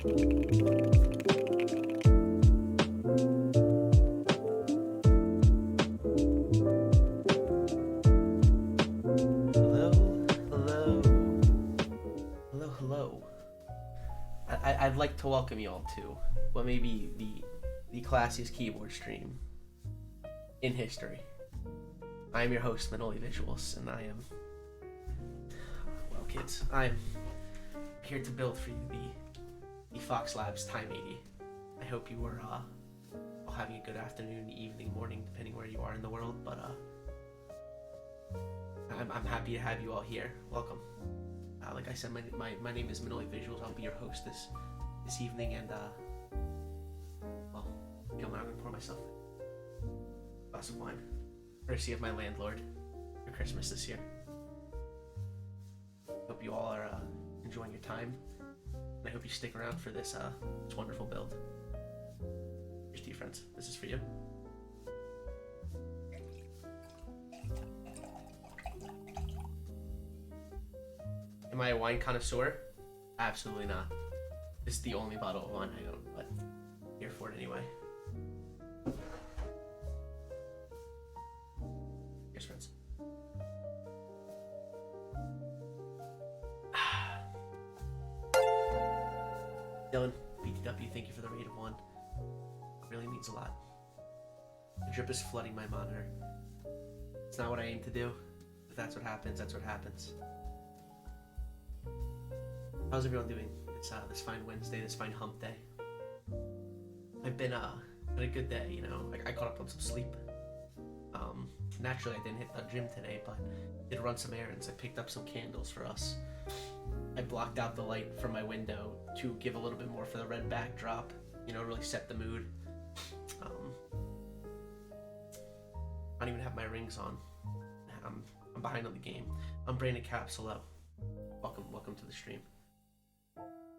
Hello. I'd like to welcome you all to what may be the classiest keyboard stream in history. I am your host, Manoli Visuals, and I am, well, kids, I'm here to build for you the Fox Labs Time80. I hope you were all having a good afternoon, evening, morning, depending where you are in the world, but I'm happy to have you all here. Welcome. Like I said, my name is Manoli Visuals. I'll be your host this evening, and well, you know, I'm gonna pour myself a glass of wine, courtesy of my landlord, for Christmas this year. Hope you all are enjoying your time, and I hope you stick around for this wonderful build. Here's to you, friends. This is for you. Am I a wine connoisseur? Absolutely not. This is the only bottle of wine I own, but I'm here for it anyway. Cheers, friends. Dylan, BTW, thank you for the raid of 1. It really means a lot. The drip is flooding my monitor. It's not what I aim to do. If that's what happens, that's what happens. How's everyone doing? It's this fine Wednesday, this fine hump day. I've been a good day, you know. I caught up on some sleep. Naturally I didn't hit the gym today, but did run some errands. I picked up some candles for us. I blocked out the light from my window to give a little bit more for the red backdrop, you know, really set the mood. I don't even have my rings on. I'm behind on the game. I'm Brandon Caps. Hello. Welcome to the stream.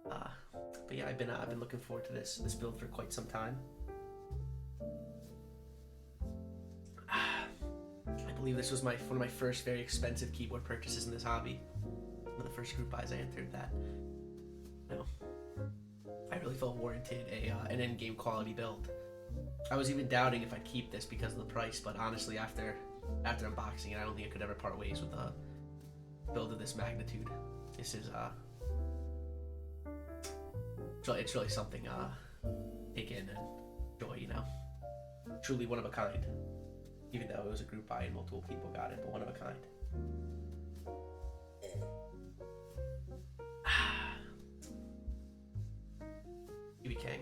But yeah, I've been looking forward to this build for quite some time. I believe this was one of my first very expensive keyboard purchases in this hobby. One of the first group buys I entered that, you know, I really felt warranted an end-game quality build. I was even doubting if I'd keep this because of the price, but honestly, after unboxing it, I don't think I could ever part ways with a build of this magnitude. This is it's really something take in and enjoy, you know. Truly one of a kind. Even though it was a group buy and multiple people got it, but one of a kind. BB King.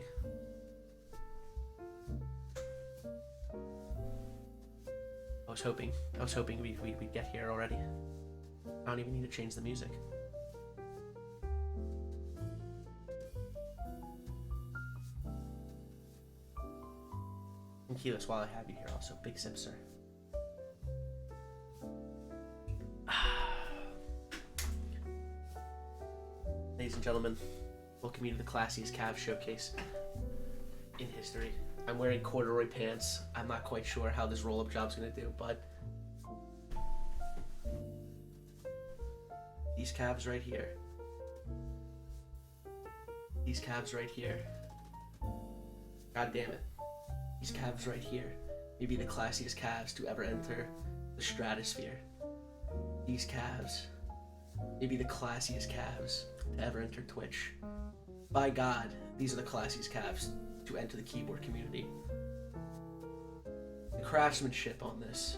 I was hoping we'd get here already. I don't even need to change the music. And Keyless, while I have you here also, Big Sipser. Ladies and gentlemen, welcome you to the classiest Cavs showcase in history. I'm wearing corduroy pants. I'm not quite sure how this roll-up job's gonna do, but these Cavs right here. These Cavs right here. God damn it. These Cavs right here may be the classiest Cavs to ever enter the stratosphere. These Cavs may be the classiest Cavs to ever enter Twitch. By God, these are the classiest Cavs to enter the keyboard community. The craftsmanship on this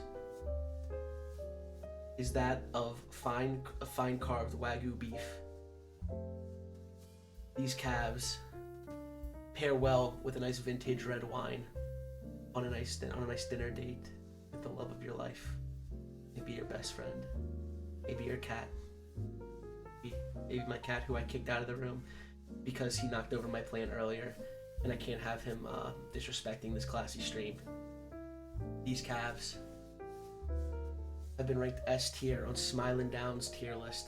is that of fine carved Wagyu beef. These Cavs pair well with a nice vintage red wine on a nice dinner date with the love of your life. Maybe your best friend, maybe your cat, maybe my cat who I kicked out of the room because he knocked over my plant earlier, and I can't have him disrespecting this classy stream. These Cavs have been ranked S tier on Smilin' Down's tier list.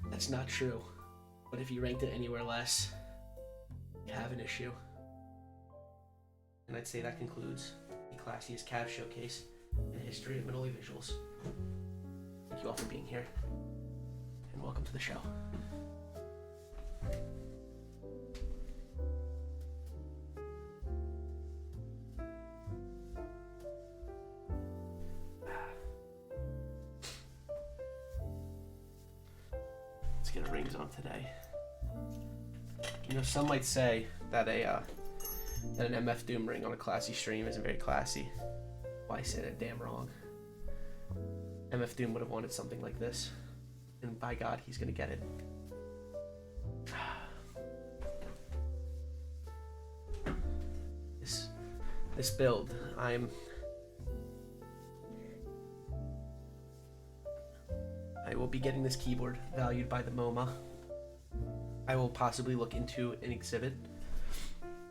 That's not true, but if you ranked it anywhere less, you have an issue. And I'd say that concludes the classiest Cavs showcase in the history of Manoli Visuals. Thank you all for being here, and welcome to the show. shoes on today. You know, some might say that an MF Doom ring on a classy stream isn't very classy. Well, I said it damn wrong. MF Doom would have wanted something like this, and by God, he's gonna get it. This build, I will be getting this keyboard valued by the MoMA. I will possibly look into an exhibit.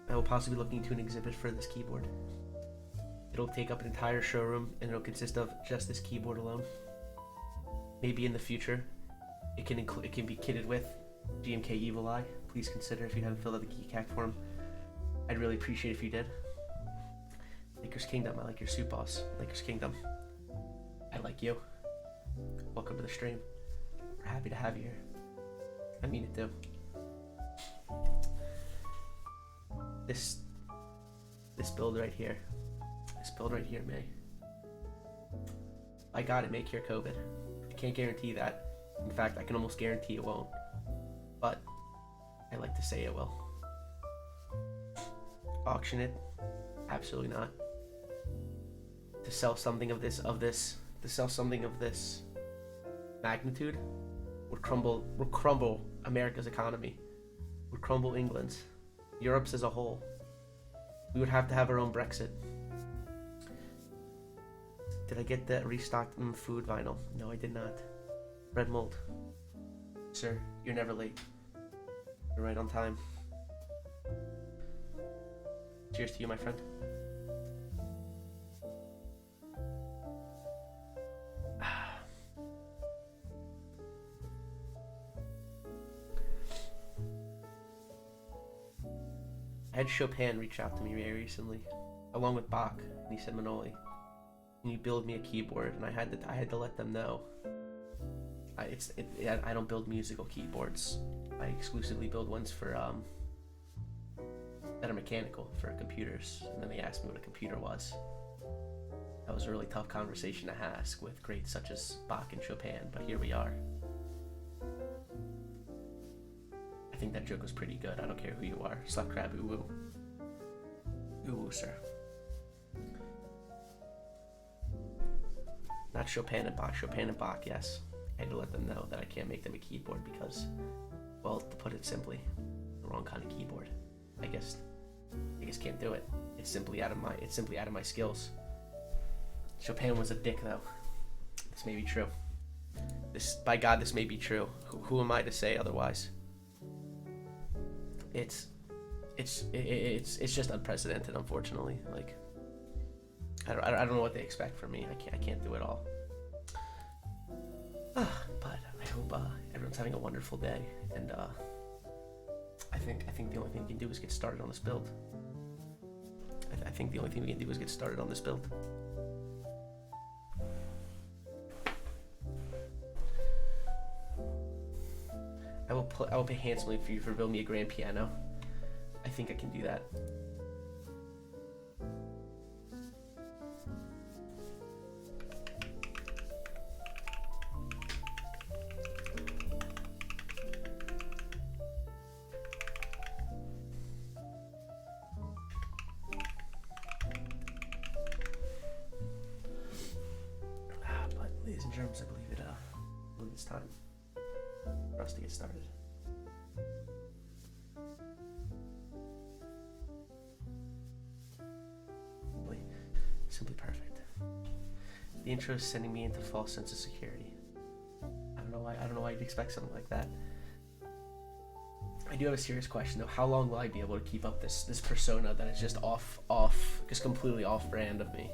For this keyboard. It'll take up an entire showroom, and it'll consist of just this keyboard alone. Maybe in the future, it can be kitted with GMK Evil Eye. Please consider if you haven't filled out the Keycap form. I'd really appreciate if you did. Lakers Kingdom, I like your suit, boss. Lakers Kingdom, I like you. Welcome to the stream. We're happy to have you here. I mean it too. This build right here. May. I got it, may cure COVID. I can't guarantee that. In fact, I can almost guarantee it won't. But I like to say it will. Auction it? Absolutely not. To sell something of this magnitude would crumble America's economy, would crumble England's, Europe's as a whole. We would have to have our own Brexit. Did I get that restocked food vinyl? No, I did not. Red mold. Sir, you're never late. You're right on time. Cheers to you, my friend. I had Chopin reach out to me very recently, along with Bach, and he said, Manoli, can you build me a keyboard? And I had to let them know. I don't build musical keyboards. I exclusively build ones for that are mechanical for computers. And then they asked me what a computer was. That was a really tough conversation to ask with greats such as Bach and Chopin, but here we are. I think that joke was pretty good. I don't care who you are. Slap crab, ooh woo. Ooh woo, sir. Not Chopin and Bach. Chopin and Bach, yes. I had to let them know that I can't make them a keyboard because, well, to put it simply, the wrong kind of keyboard. I guess can't do it. It's simply out of my skills. Chopin was a dick, though. This may be true. By God, this may be true. Who am I to say otherwise? It's just unprecedented, unfortunately. Like, I don't know what they expect from me. I can't do it all. But I hope everyone's having a wonderful day, and I think the only thing we can do is get started on this build. I think the only thing we can do is get started on this build. I will pay handsomely for you for building me a grand piano. I think I can do that. But ladies and germs, I believe it's time for us to get started. Simply perfect. The intro is sending me into a false sense of security. I don't know why you'd expect something like that. I do have a serious question though. How long will I be able to keep up this persona that is just just completely off brand of me?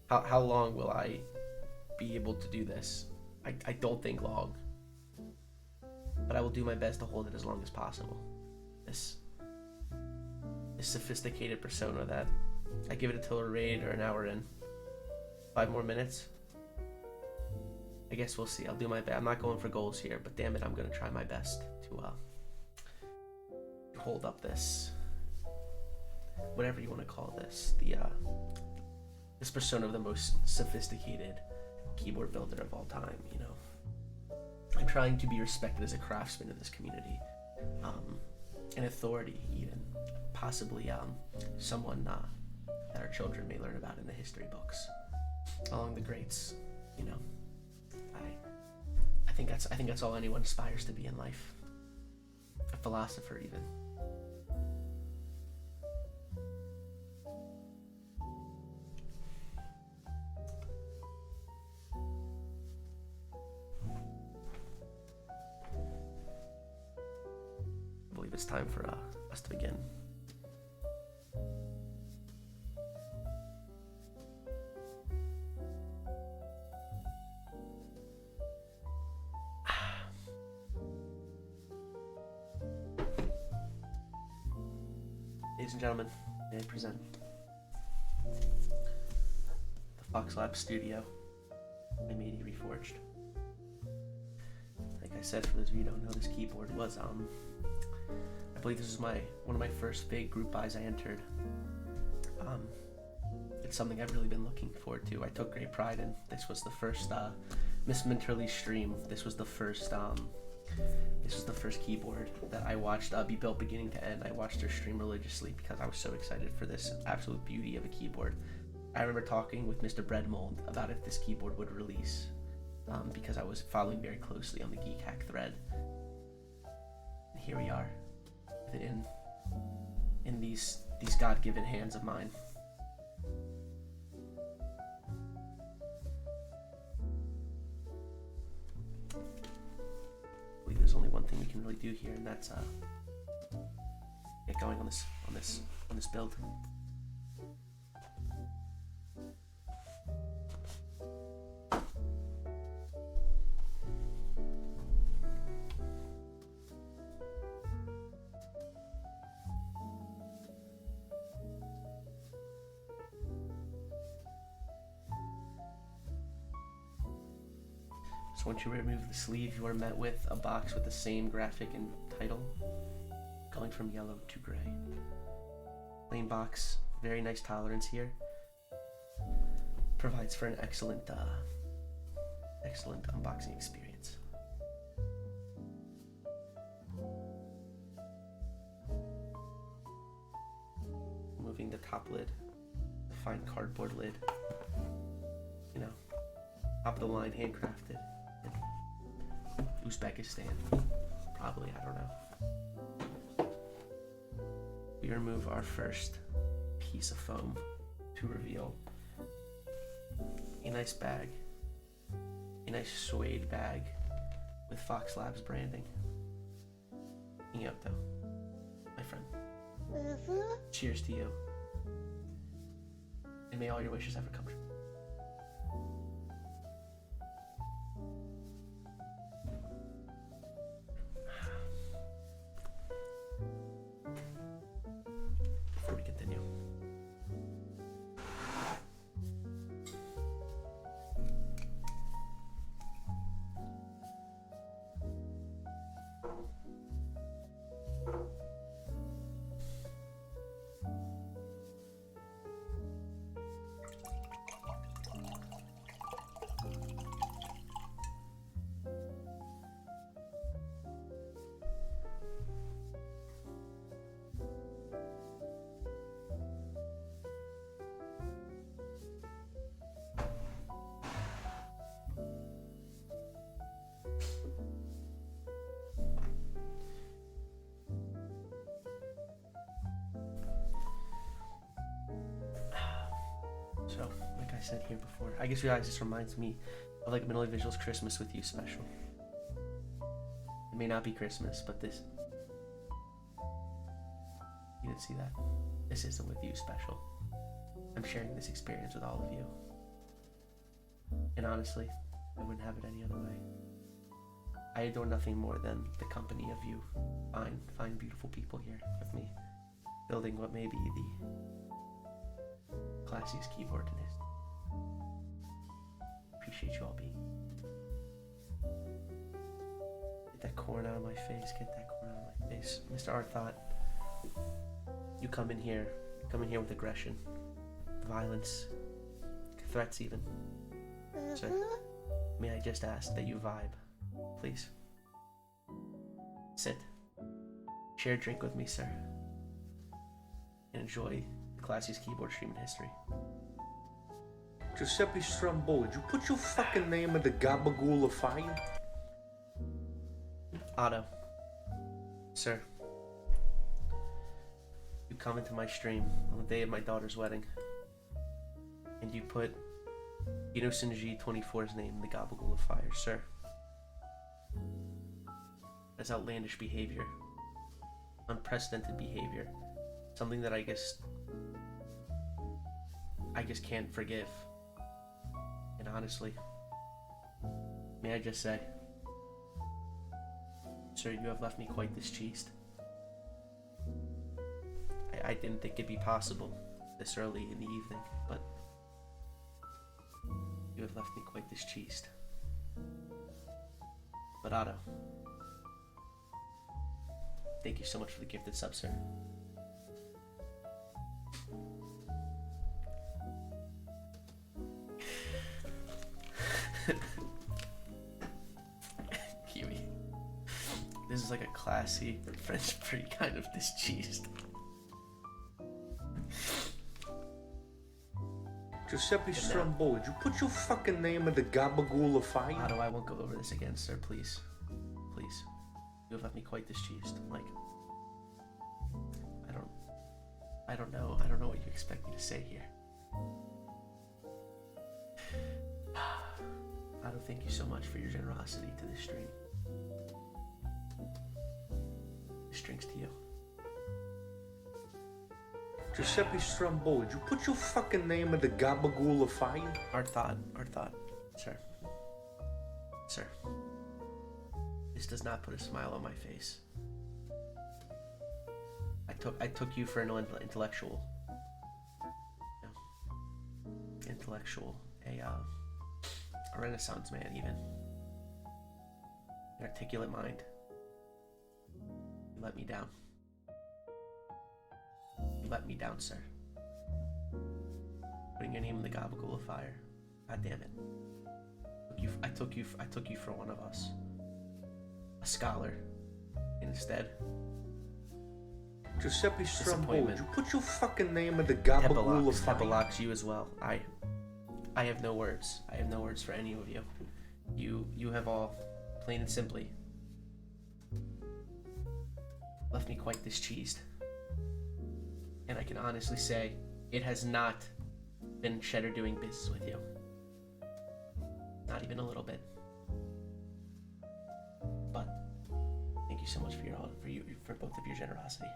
How long will I be able to do this? I don't think long. But I will do my best to hold it as long as possible. This sophisticated persona that I give it until a raid or an hour in. 5 more minutes. I guess we'll see. I'll do my best. I'm not going for goals here, but damn it, I'm gonna try my best to hold up this, whatever you want to call this, this persona of the most sophisticated keyboard builder of all time. You know, I'm trying to be respected as a craftsman in this community, an authority even, possibly someone that our children may learn about in the history books, along the greats. You know, I think that's all anyone aspires to be in life. A philosopher, even. I believe it's time for us to begin. Ladies and gentlemen, may I present the Fox Lab Studio, Time80 Reforged. Like I said, for those of you who don't know, this keyboard was, I believe this was one of my first big group buys I entered. It's something I've really been looking forward to. I took great pride in. This was the first Miss Minterly's stream. This was the first keyboard that I watched be built beginning to end. I watched her stream religiously because I was so excited for this absolute beauty of a keyboard. I remember talking with Mr. Breadmold about if this keyboard would release, because I was following very closely on the Geek thread. And here we are, with it in these God-given hands of mine. There's only one thing we can really do here, and that's get going on this build. So once you remove the sleeve, you are met with a box with the same graphic and title, going from yellow to gray. Plain box, very nice tolerance here. Provides for an excellent unboxing experience. Removing the top lid, the fine cardboard lid. You know, top of the line, handcrafted. Uzbekistan, probably, I don't know. We remove our first piece of foam to reveal a nice bag, a nice suede bag with Fox Labs branding. Iyoto, my friend. Cheers to you, and may all your wishes ever come true. So, like I said here before, I guess you guys, this reminds me of like Manoli Visuals Christmas with You special. It may not be Christmas, but this, you didn't see that. This is a With You special. I'm sharing this experience with all of you. And honestly, I wouldn't have it any other way. I adore nothing more than the company of you, fine, beautiful people here with me, building what may be the classiest keyboard in history. Appreciate you all being. Get that corn out of my face. Get that corn out of my face, Mr. Arthot. You come in here with aggression, violence, threats even. Sir, may I just ask that you vibe, please? Sit. Share a drink with me, sir. And enjoy the classiest keyboard stream in history. Giuseppe Stromboli, did you put your fucking name in the gabagool of fire? Otto. Sir. You come into my stream on the day of my daughter's wedding. And you put Inosinji 24's name in the gabagool of fire, sir. That's outlandish behavior. Unprecedented behavior. Something that I guess can't forgive. And honestly, may I just say, sir, you have left me quite discheesed. I didn't think it'd be possible this early in the evening, but you have left me quite discheesed. But Otto, thank you so much for the gifted sub, sir. Kiwi. This is like a classy French pretty kind of discheesed. Giuseppe Stromboli, did you put your fucking name in the gabagool of fire? Otto, I won't go over this again, sir, please. Please. You have left me quite discheesed. Like, I don't know what you expect me to say here. Otto, thank you so much for your generosity to this stream. This drink's to you. Giuseppe Stromboli, did you put your fucking name in the gabagool of fire? Our thought, sir. Sir. This does not put a smile on my face. I took you for an intellectual. Intellectual. A Renaissance man, even. An articulate mind. You let me down. You let me down, sir. Putting your name in the gabagool of fire. God damn it. I took you for one of us. A scholar. And instead, Giuseppe Stromboli, did you put your fucking name in the gabagool of fire? Tepalocks you as well. I have no words. I have no words for any of you. You have all, plain and simply, left me quite discheesed. And I can honestly say, it has not been Cheddar doing business with you. Not even a little bit. But thank you so much for both of your generosity.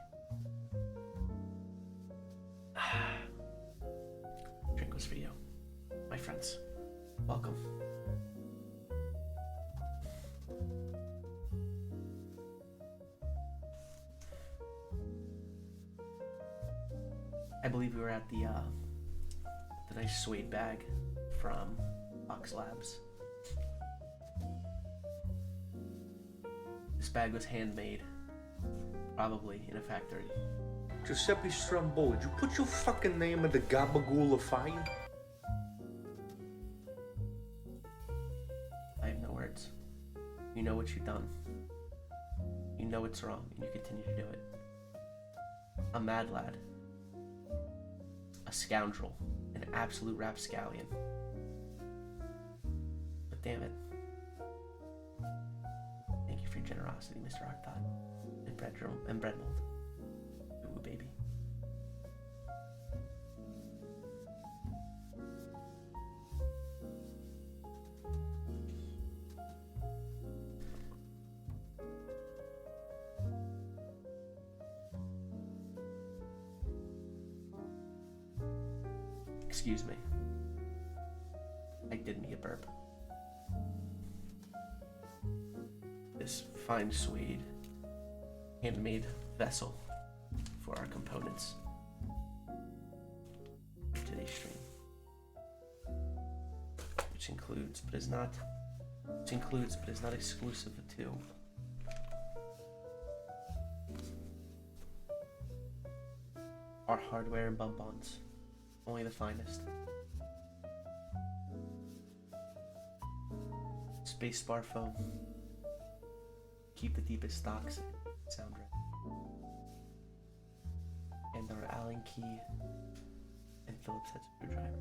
Drink was for you, my friends. Welcome. I believe we were at the nice suede bag from Box Labs. This bag was handmade, probably in a factory. Giuseppe Stromboli, did you put your fucking name in the gabagool of fire? I have no words. You know what you've done. You know it's wrong, and you continue to do it. A mad lad. A scoundrel. An absolute rapscallion. But damn it. Thank you for your generosity, Mr. Arctot. And bread mold. Ooh, baby. Excuse me. I did me a burp. This fine suede handmade vessel for our components for today's stream, which includes but is not exclusive to our hardware and bump-ons, only the finest. Spacebar foam, keep the deepest stocks sound right. And our Allen key and Phillips head screwdriver.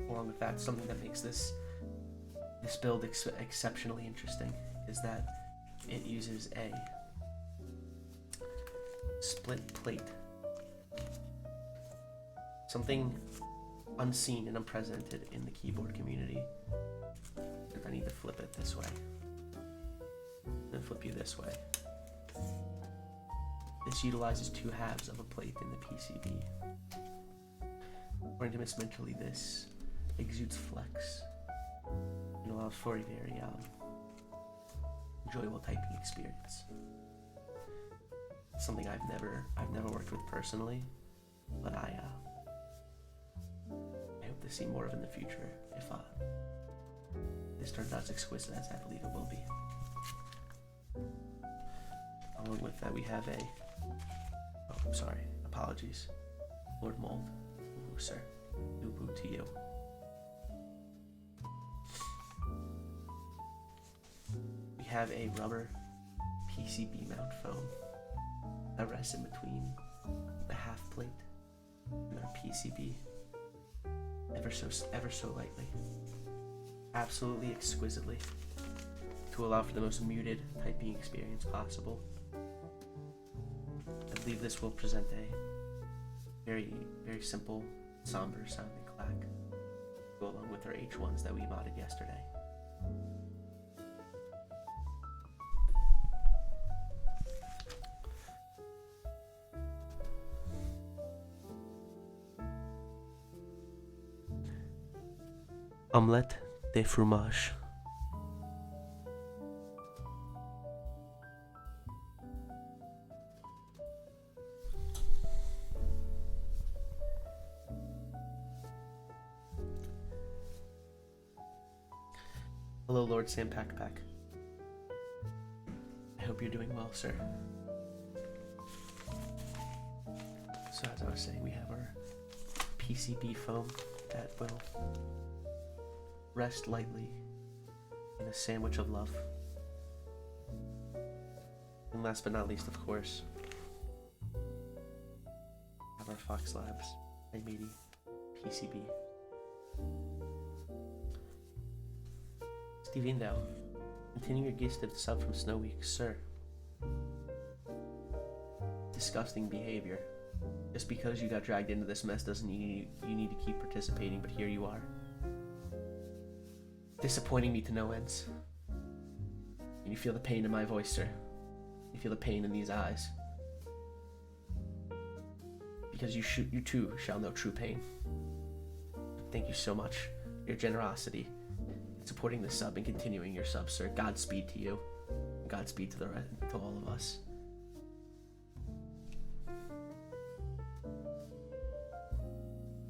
Along with that, something that makes this build exceptionally interesting is that it uses a split plate. Something unseen and unprecedented in the keyboard community. And I need to flip it this way. And flip you this way. This utilizes 2 halves of a plate in the PCB. According to Miss Mentally, this exudes flex and allows for a very enjoyable typing experience. It's something I've never worked with personally, but I hope to see more of in the future if this turns out as exquisite as I believe it will be. Along with that, we have apologies, Lord Mold. Ooh, sir, Lube to you. We have a rubber PCB mount foam that rests in between the half plate and our PCB ever so lightly, absolutely exquisitely, to allow for the most muted typing experience possible. I believe this will present a very, very simple, somber sounding clack to go along with our H1s that we modded yesterday. Omelette de fromage. Hello, Lord Sam Packpack. I hope you're doing well, sir. So as I was saying, we have our PCB foam that will rest lightly in a sandwich of love. And last but not least, of course, have our Fox Labs Time80 PCB. Steve Indow, continue your gifted sub from Snow Week, sir. Disgusting behavior. Just because you got dragged into this mess doesn't mean you need to keep participating, but here you are. Disappointing me to no ends. And you feel the pain in my voice, sir. You feel the pain in these eyes. Because you too shall know true pain. Thank you so much for your generosity in supporting the sub and continuing your sub, sir. Godspeed to you. Godspeed to all of us.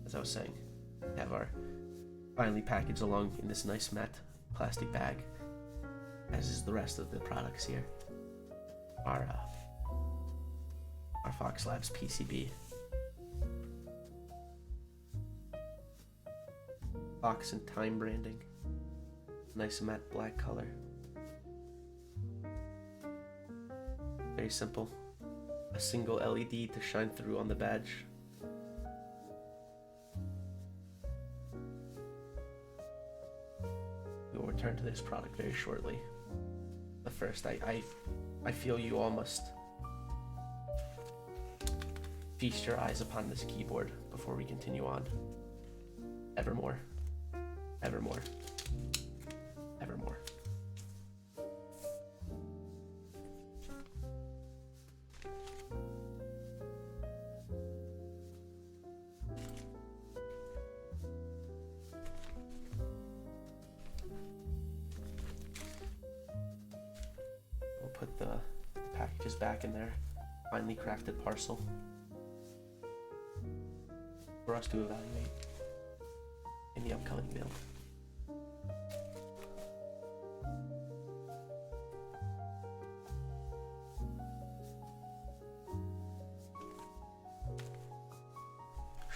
As I was saying, we have our finally packaged along in this nice matte plastic bag, as is the rest of the products here. Our Fox Labs PCB. Fox and Time branding. Nice matte black color. Very simple. A single LED to shine through on the badge. We'll return to this product very shortly. But first, I feel you all must feast your eyes upon this keyboard before we continue on. Evermore. Evermore. Evermore. We'll put the packages back in their finely crafted parcel for us to evaluate in the upcoming build.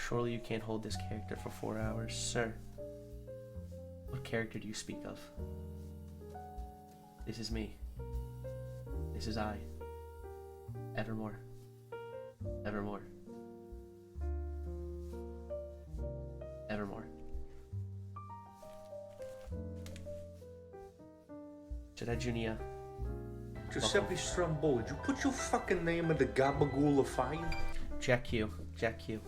Surely you can't hold this character for 4 hours, sir. What character do you speak of? This is me. This is I. Evermore. Evermore. Evermore. Jedi Junia. Giuseppe Stromboli, did you put your fucking name in the gabagool of fire? Jack Q. Jack Q.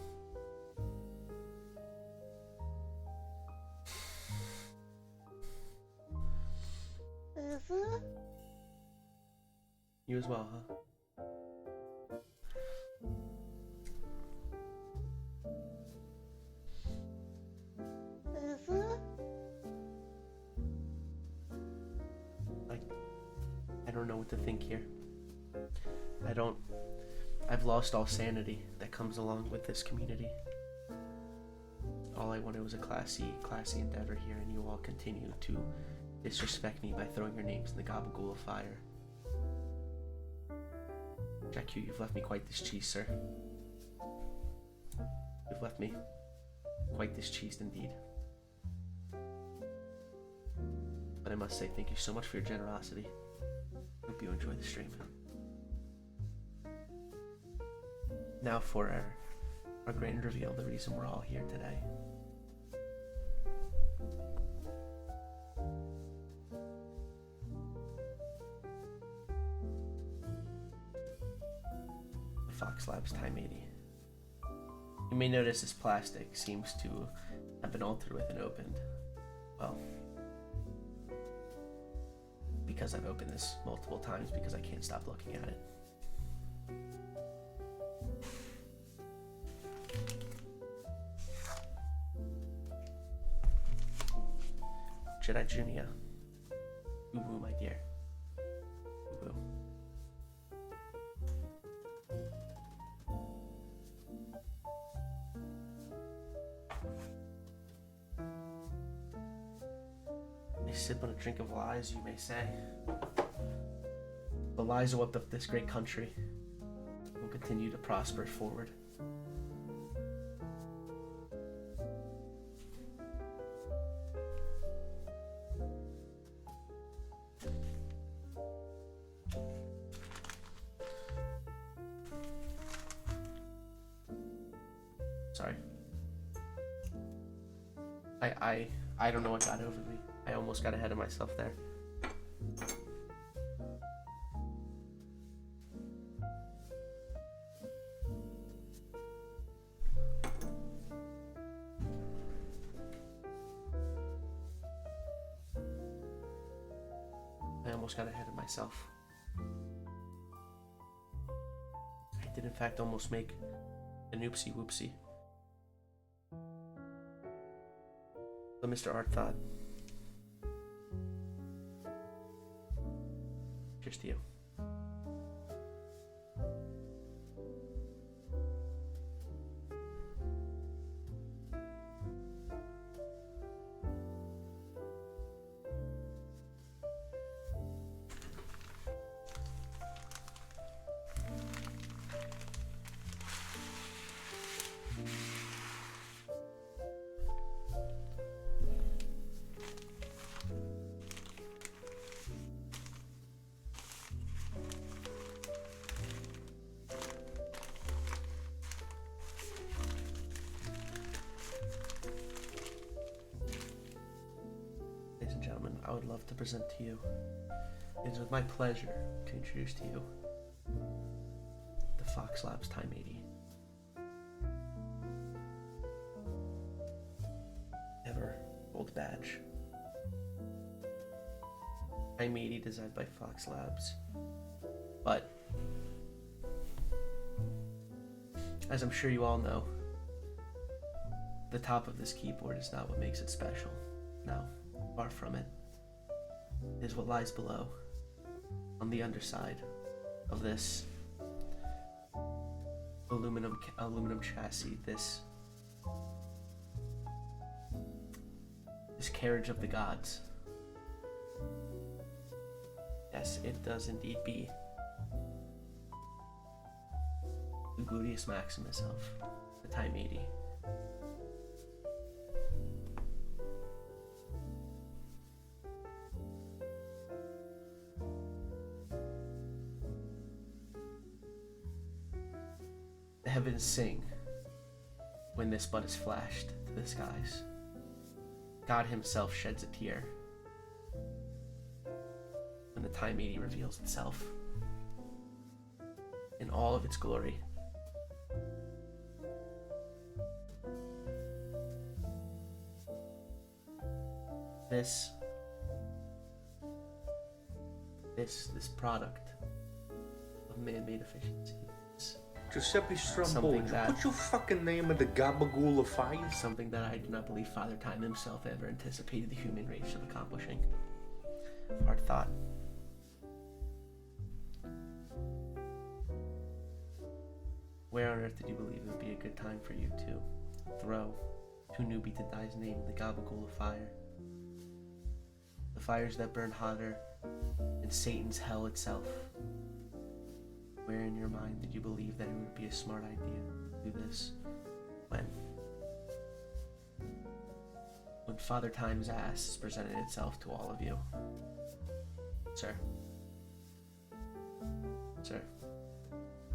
You as well, huh? I don't know what to think here. I've lost all sanity that comes along with this community. All I wanted was a classy endeavor here, and you all continue to disrespect me by throwing your names in the gabagool of fire. Jack Q, you've left me quite discheesed, sir. You've left me quite discheesed indeed. But I must say thank you so much for your generosity. Hope you enjoy the stream. Now for our grand reveal, the reason we're all here today. The Fox Labs Time80. You may notice this plastic seems to have been altered with and opened. Well, because I've opened this multiple times because I can't stop looking at it. Jedi Junia. Ooh, woo, my dear. Ooh, woo. I sip on a drink of lies, you may say. The lies are what built this great country will continue to prosper forward. Sorry. I don't know what got over me. I almost got ahead of myself there. I almost got ahead of myself. I did in fact almost make an oopsie whoopsie. But Mr. Art thought. Cheers to you. I would love to present to you. It is with my pleasure to introduce to you the Fox Labs Time80. Ever gold badge. Time80 designed by Fox Labs. But as I'm sure you all know, the top of this keyboard is not what makes it special. No, far from it. Is what lies below, on the underside of this aluminum chassis, this carriage of the gods. Yes, it does indeed be the gluteus maximus of the Time80. heavens sing when this bud is flashed to the skies. God himself sheds a tear when the Time80 reveals itself in all of its glory. This product of man-made efficiency. Giuseppe Strombo, Something would you that- put your fucking name in the gabagool of fire? Something that I do not believe Father Time himself ever anticipated the human race of accomplishing. Hard thought. Where on earth did you believe it would be a good time for you to throw who knew be to die's name in the gabagool of fire? The fires that burn hotter than Satan's hell itself. Where in your mind did you believe that it would be a smart idea to do this? When Father Time's ass presented itself to all of you. Sir,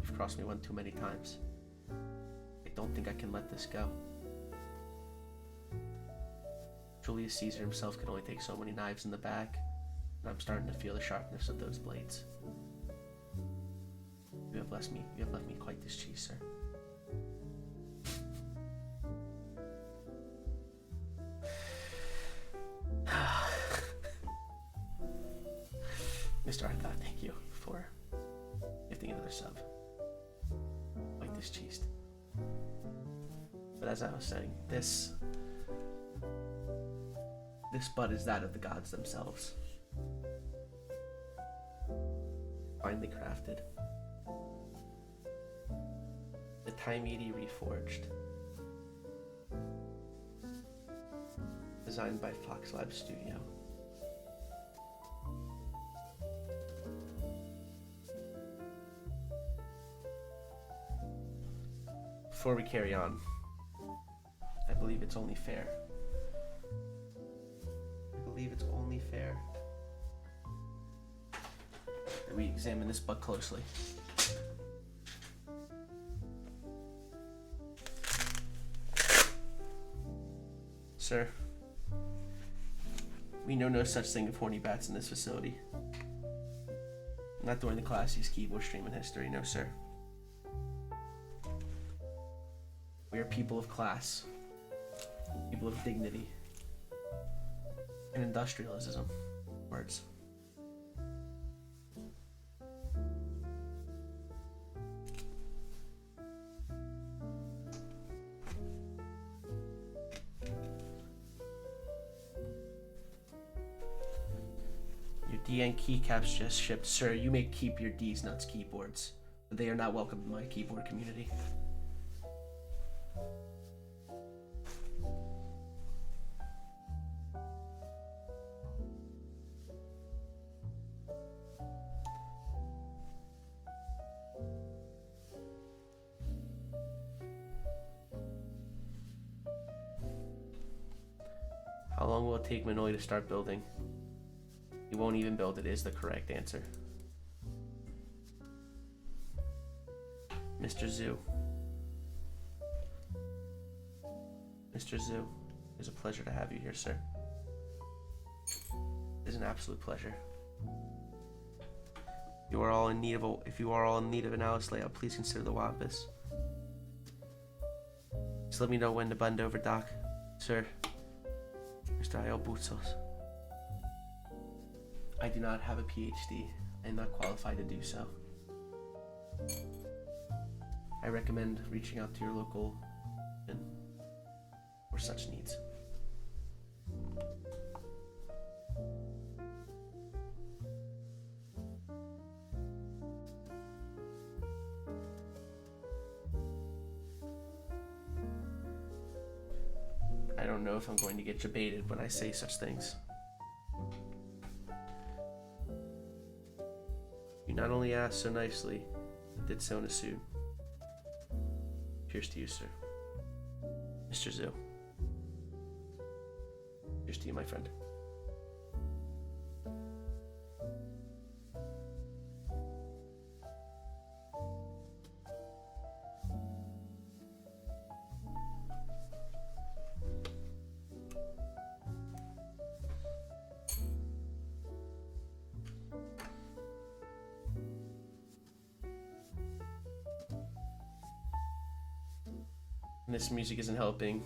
you've crossed me one too many times. I don't think I can let this go. Julius Caesar himself could only take so many knives in the back, and I'm starting to feel the sharpness of those blades. You have left me quite this cheese, sir. Mr. Arthur, thank you for gifting another sub. Quite this cheesed. But as I was saying, this bud is that of the gods themselves. Finely crafted. The Time80 Reforged. Designed by Fox Lab Studio. Before we carry on, I believe it's only fair that we examine this bud closely. Sir, we know no such thing of horny bats in this facility. Not during the classiest keyboard stream in history, no sir. We are people of class, people of dignity, and industrialism. Words. Your DN keycaps just shipped. Sir, you may keep your D's nuts keyboards, but they are not welcome in my keyboard community. How long will it take Manoli to start building? He won't even build it is the correct answer. Mr. Zoo. Mr. Zoo, it's a pleasure to have you here, sir. It is an absolute pleasure. If you are all in need of an Alice layout, please consider the Wampus. Just let me know when to bend over, Doc. Sir, Mr. I.O. Boutsos. I do not have a PhD. I am not qualified to do so. I recommend reaching out to your local for such needs. I don't know if I'm going to get debated when I say such things. You not only asked so nicely, but did so in a suit. Cheers to you, sir. Mr. Zoo. Cheers to you, my friend. and this music isn't helping,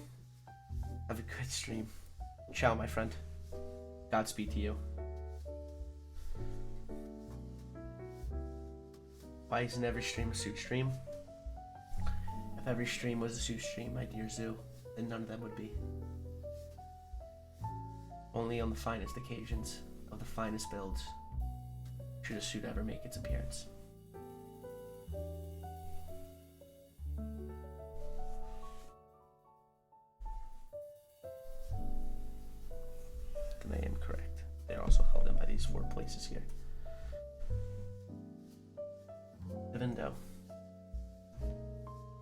have a good stream. Ciao, my friend. Godspeed to you. Why isn't every stream a suit stream? If every stream was a suit stream, my dear Zoo, then none of them would be. Only on the finest occasions, of the finest builds, should a suit ever make its appearance. And I am correct. They're also held in by these 4 places here. The window.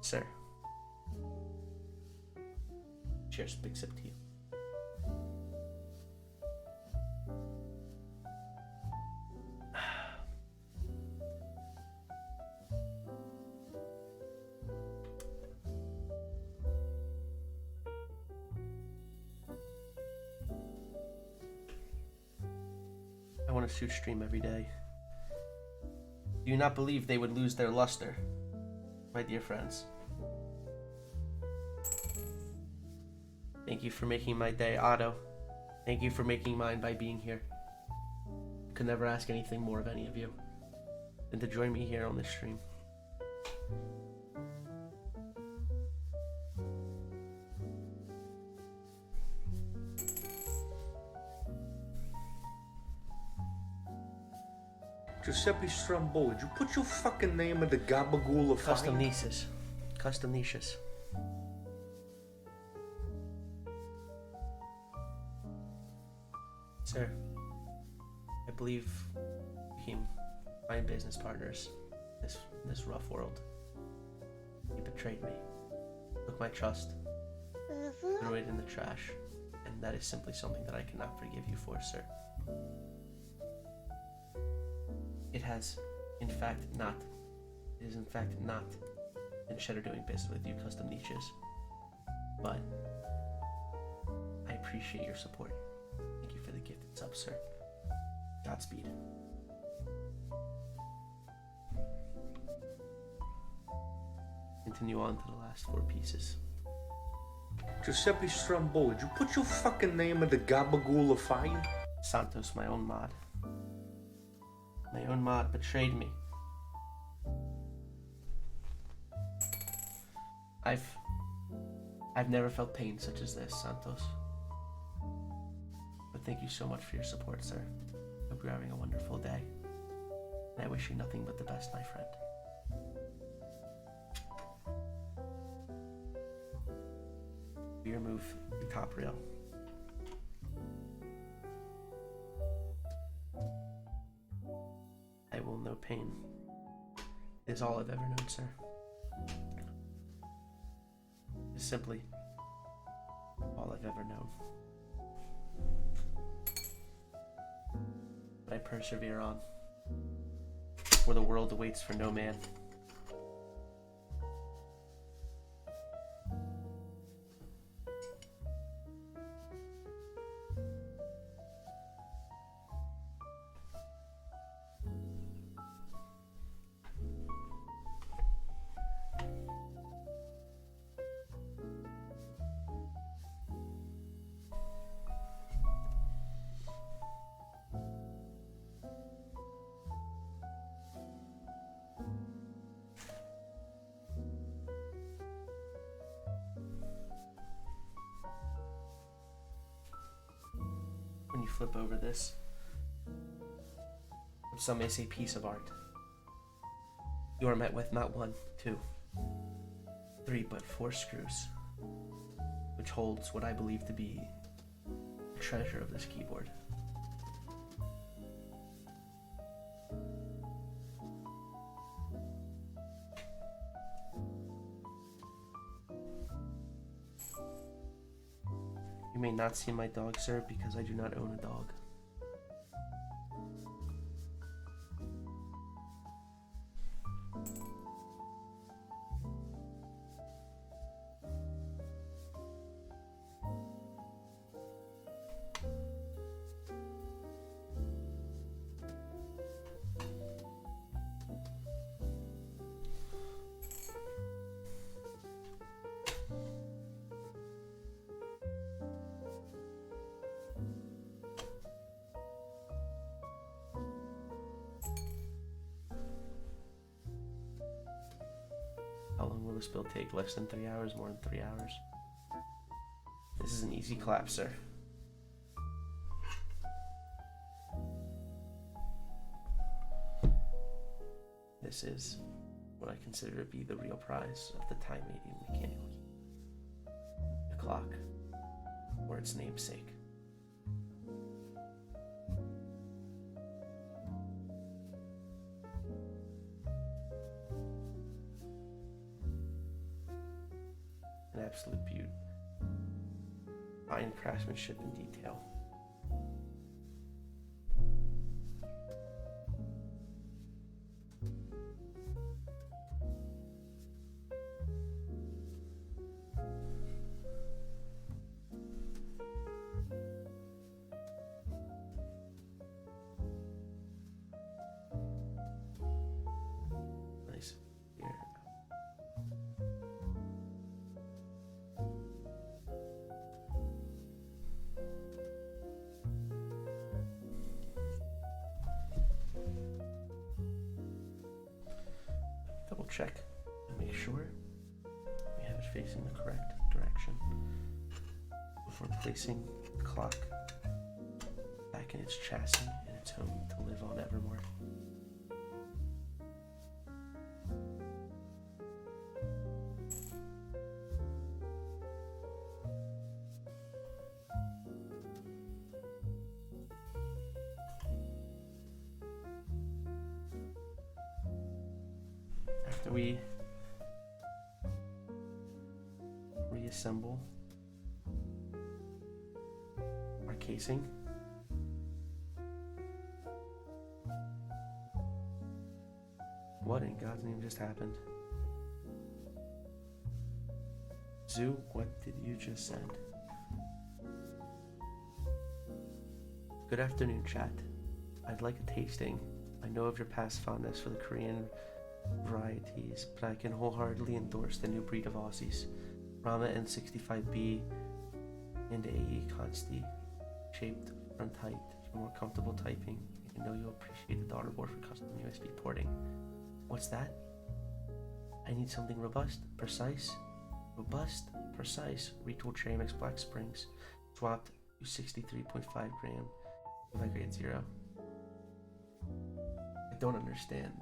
Sir. Cheers, big sip to you. I want to suit stream every day. Do you not believe they would lose their luster, my dear friends? Thank you for making my day, Otto. Thank you for making mine by being here. Could never ask anything more of any of you than to join me here on this stream. Giuseppe Stromboli, did you put your fucking name in the gabagool of Custom niches. Custom niches. Sir, I believe we became fine business partners in this rough world. You betrayed me, took my trust, threw it in the trash, and that is simply something that I cannot forgive you for, sir. It is in fact not been Cheddar doing business with you, Custom Niches, but I appreciate your support. Thank you for the gifted sub, sir. Godspeed. Continue on to the last 4 pieces. Giuseppe Stromboli, did you put your fucking name in the gabagool of fire? Santos, my own mod. My own mod betrayed me. I've never felt pain such as this, Santos. But thank you so much for your support, sir. Hope you're having a wonderful day. And I wish you nothing but the best, my friend. We remove the top rail. I will know pain. It is all I've ever known, sir. It is simply all I've ever known. But I persevere on, where the world awaits for no man. When you flip over this, some may say piece of art, you are met with not 1, 2, 3, but 4 screws, which holds what I believe to be the treasure of this keyboard. You may not see my dog, sir, because I do not own a dog. Will this build take less than 3 hours, more than 3 hours? This is an easy clap, sir. This is what I consider to be the real prize of the Time80 mechanical key. The clock, or its namesake. An absolute beauty. Fine craftsmanship and detail. Nice. Here. Double check and make sure we have it facing the correct direction before placing the clock back in its chassis and its home to live on evermore. After we reassemble our casing, what in God's name just happened? Zoo, what did you just send? Good afternoon, chat. I'd like a tasting. I know of your past fondness for the Korean varieties, but I can wholeheartedly endorse the new breed of Aussies. Rama N65B and AE Consti, shaped front height for more comfortable typing. I know you'll appreciate the daughter board for custom USB porting. What's that? I need something robust, precise, retooled ceramics black springs, swapped to 63.5 gram by grade 0. I don't understand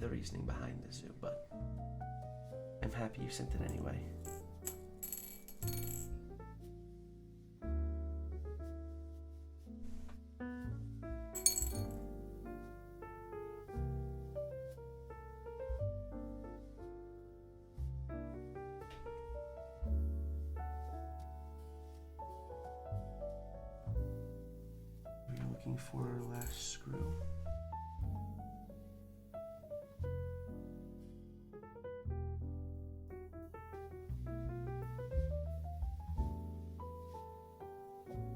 the reasoning behind the zoo, but I'm happy you sent it anyway. We're looking for our last screw.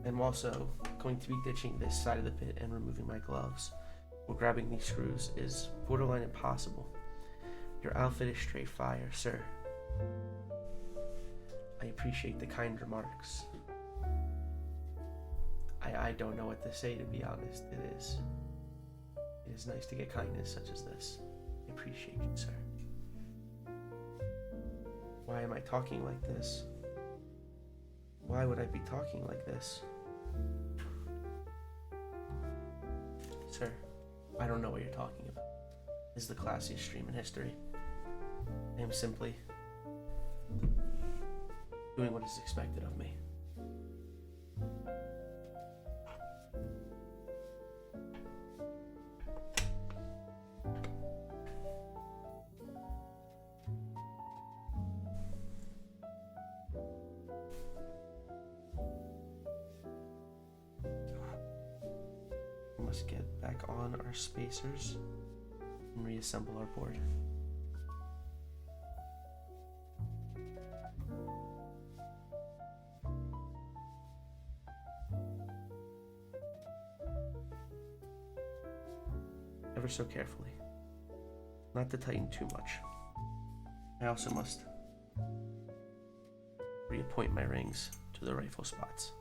I'm also going to be ditching this side of the pit and removing my gloves. While grabbing these screws is borderline impossible. Your outfit is straight fire, sir. I appreciate the kind remarks. I don't know what to say, to be honest. It is nice to get kindness such as this. I appreciate you, sir. Why am I talking like this? Why would I be talking like this? Sir, I don't know what you're talking about. This is the classiest stream in history. I am simply doing what is expected of me. Must get back on our spacers and reassemble our board. Ever so carefully, not to tighten too much. I also must reappoint my rings to the rifle spots.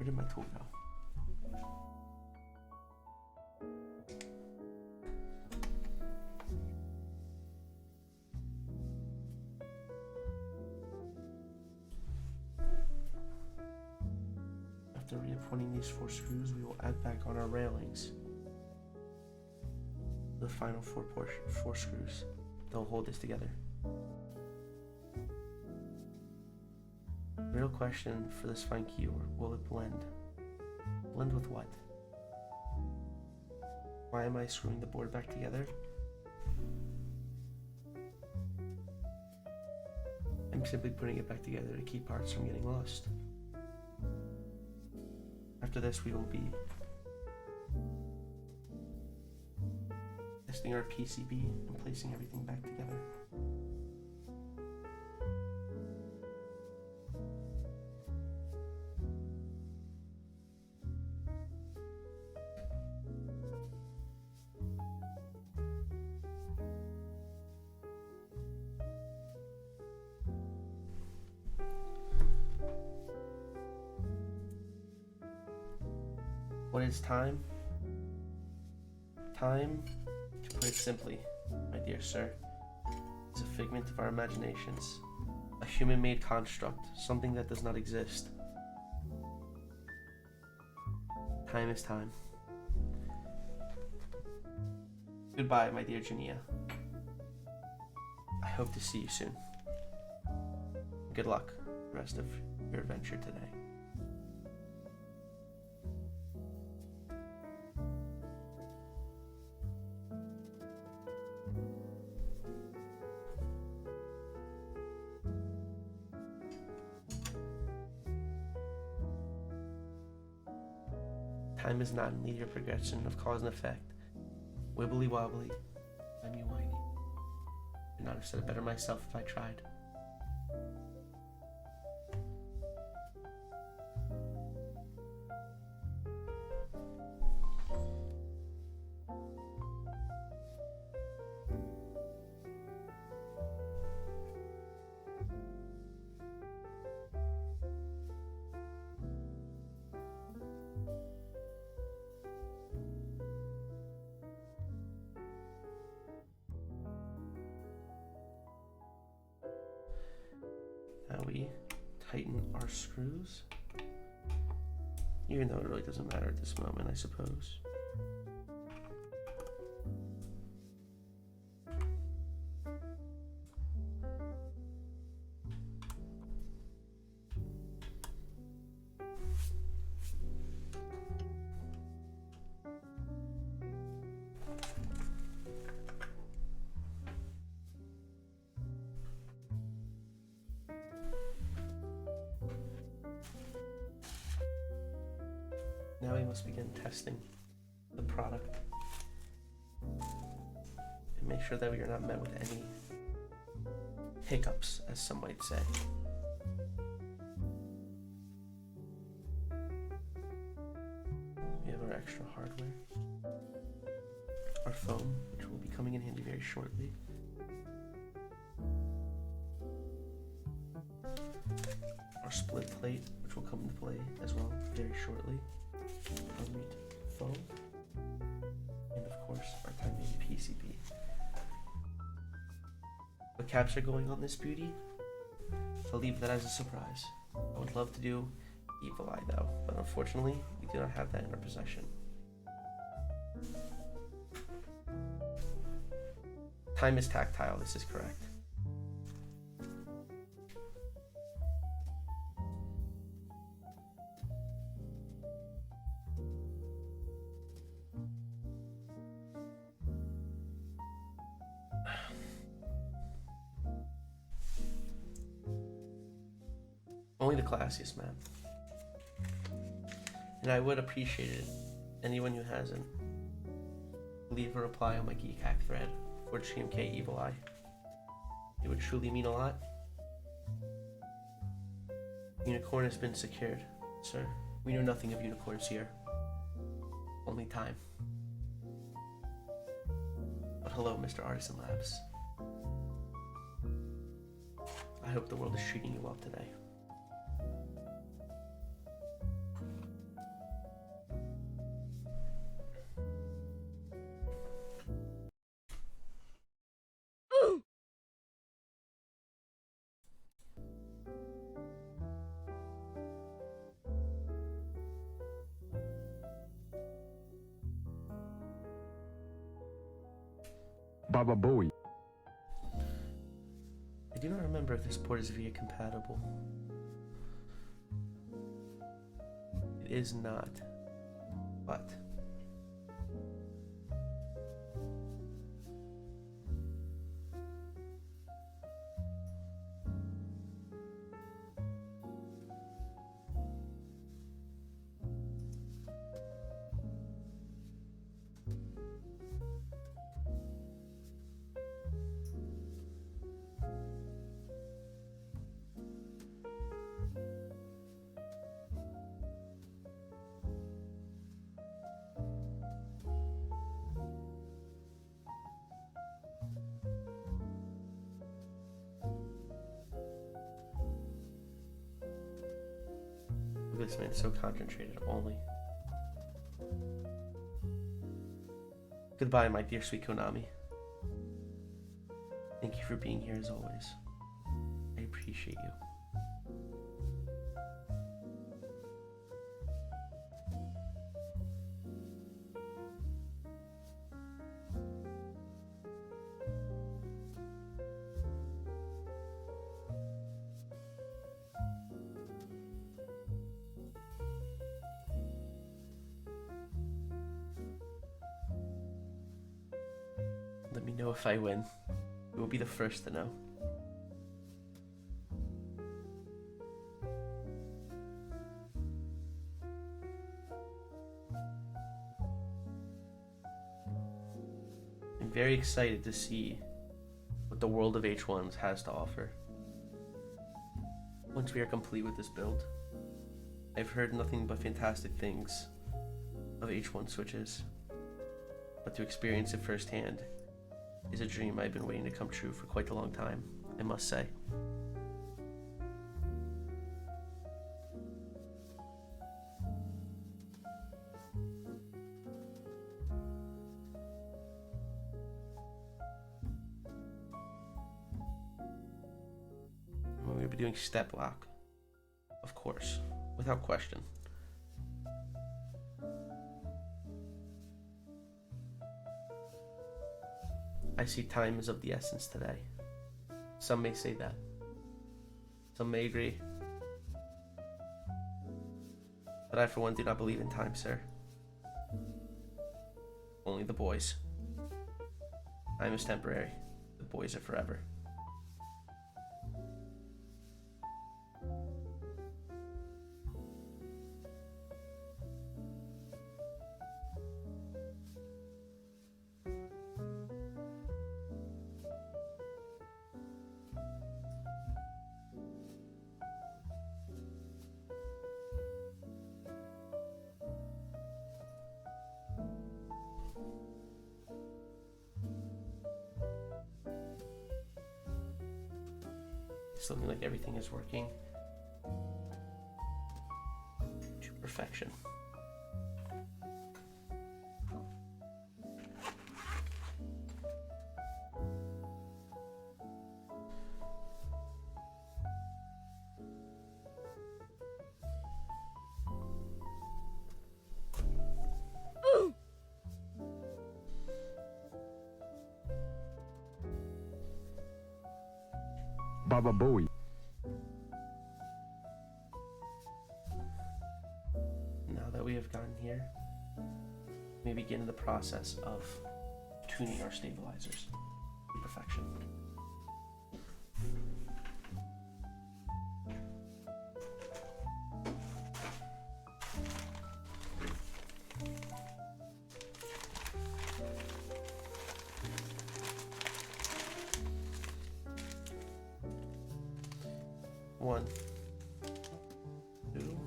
Where did my tool go? After reappointing these 4 screws, we will add back on our railings the final 4 screws. They'll hold this together. The real question for this fine key, will it blend? Blend with what? Why am I screwing the board back together? I'm simply putting it back together to keep parts from getting lost. After this, we will be testing our PCB and placing everything back together. What is time? Time, to put it simply, my dear sir, is a figment of our imaginations, a human-made construct, something that does not exist. Time is time. Goodbye, my dear Jania. I hope to see you soon. Good luck the rest of your adventure today. Time is not a linear progression of cause and effect. Wibbly wobbly, timey whiny. Could not have said it better myself if I tried. Now we tighten our screws, even though it really doesn't matter at this moment, I suppose. Now we must begin testing the product and make sure that we are not met with any hiccups, as some might say. We have our extra hardware, our foam, which will be coming in handy very shortly, our split plate, which will come into play as well very shortly, our meat foam, and of course our Time80 PCB. What caps are going on this beauty? I'll leave that as a surprise. I would love to do Evil Eye though, but unfortunately we do not have that in our possession. Time is tactile, this is correct. Only the classiest, man. And I would appreciate it, anyone who hasn't, leave a reply on my Keycap thread for GMK Evil Eye. It would truly mean a lot. Unicorn has been secured, sir. We know nothing of unicorns here. Only time. But hello, Mr. Artisan Labs. I hope the world is treating you well today. Baba Booey. I do not remember if this port is VIA compatible. It is not, but look at this man, so concentrated only. Goodbye, my dear sweet Konami. Thank you for being here as always. I appreciate you. Let me know if I win. You will be the first to know. I'm very excited to see what the world of H1s has to offer. Once we are complete with this build, I've heard nothing but fantastic things of H1 switches, but to experience it firsthand is a dream I've been waiting to come true for quite a long time, I must say. We'll be doing step lock, of course, without question. I see time is of the essence today. Some may say that. Some may agree. But I for one do not believe in time, sir. Only the boys. Time is temporary. The boys are forever. It's looking like everything is working to perfection. Baba Booey. Now that we have gotten here, we begin the process of tuning our stabilizers to perfection. One, 2,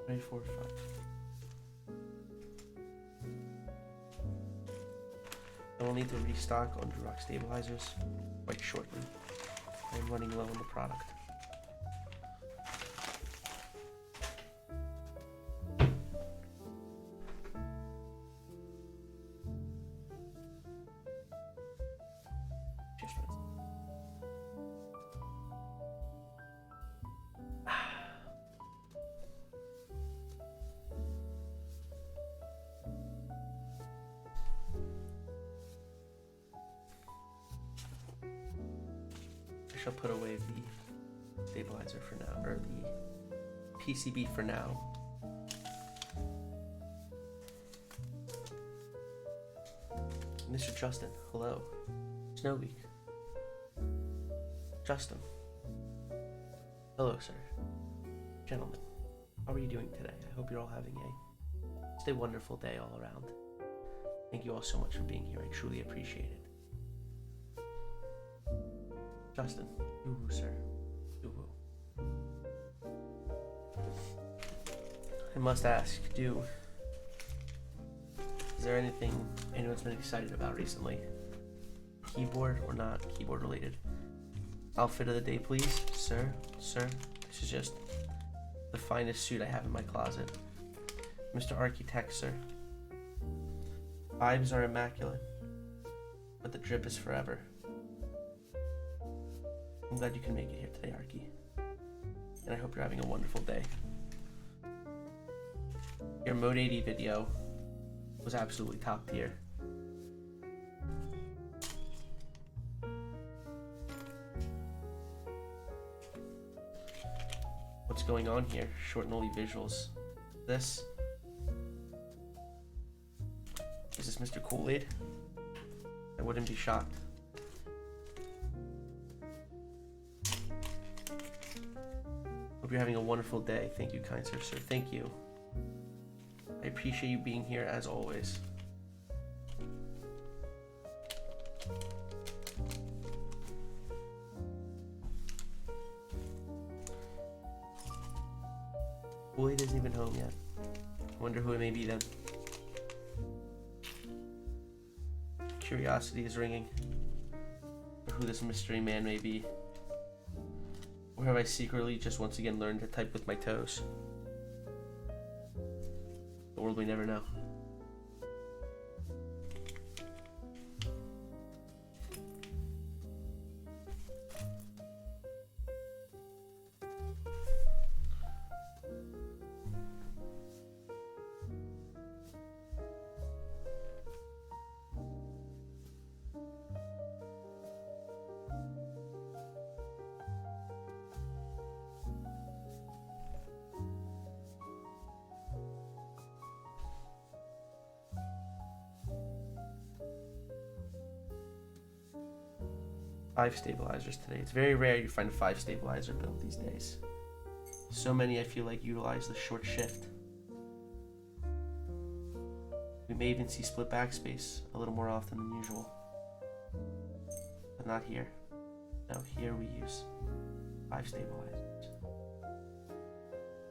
3, 4, 5. I will need to restock on Durock stabilizers quite shortly. I am running low on the product. Just once. shall put away the stabilizer for now, or the PCB for now. Mr. Justin, hello. Snow Week. Justin. Hello, sir. Gentlemen, how are you doing today? I hope you're all having a wonderful day all around. Thank you all so much for being here. I truly appreciate it. Justin, yoo-hoo, sir. Yoo-hoo. I must ask, is there anything anyone's been excited about recently? Keyboard or not keyboard related? Outfit of the day, please. Sir, this is just the finest suit I have in my closet. Mr. Architect, sir. Vibes are immaculate, but the drip is forever. I'm glad you can make it here today, Archie. And I hope you're having a wonderful day. Your Mode 80 video was absolutely top tier. What's going on here? Short and only visuals. This? Is this Mr. Kool-Aid? I wouldn't be shocked. Hope you're having a wonderful day. Thank you, kind sir. Thank you. I appreciate you being here as always. Kool-Aid isn't even home yet. Wonder who it may be then. Curiosity is ringing. Or who this mystery man may be. Or have I secretly just once again learned to type with my toes? The world may never know. Five stabilizers today. It's very rare you find a 5 stabilizer build these days. So many I feel like utilize the short shift. We may even see split backspace a little more often than usual. But not here. No, here we use 5 stabilizers.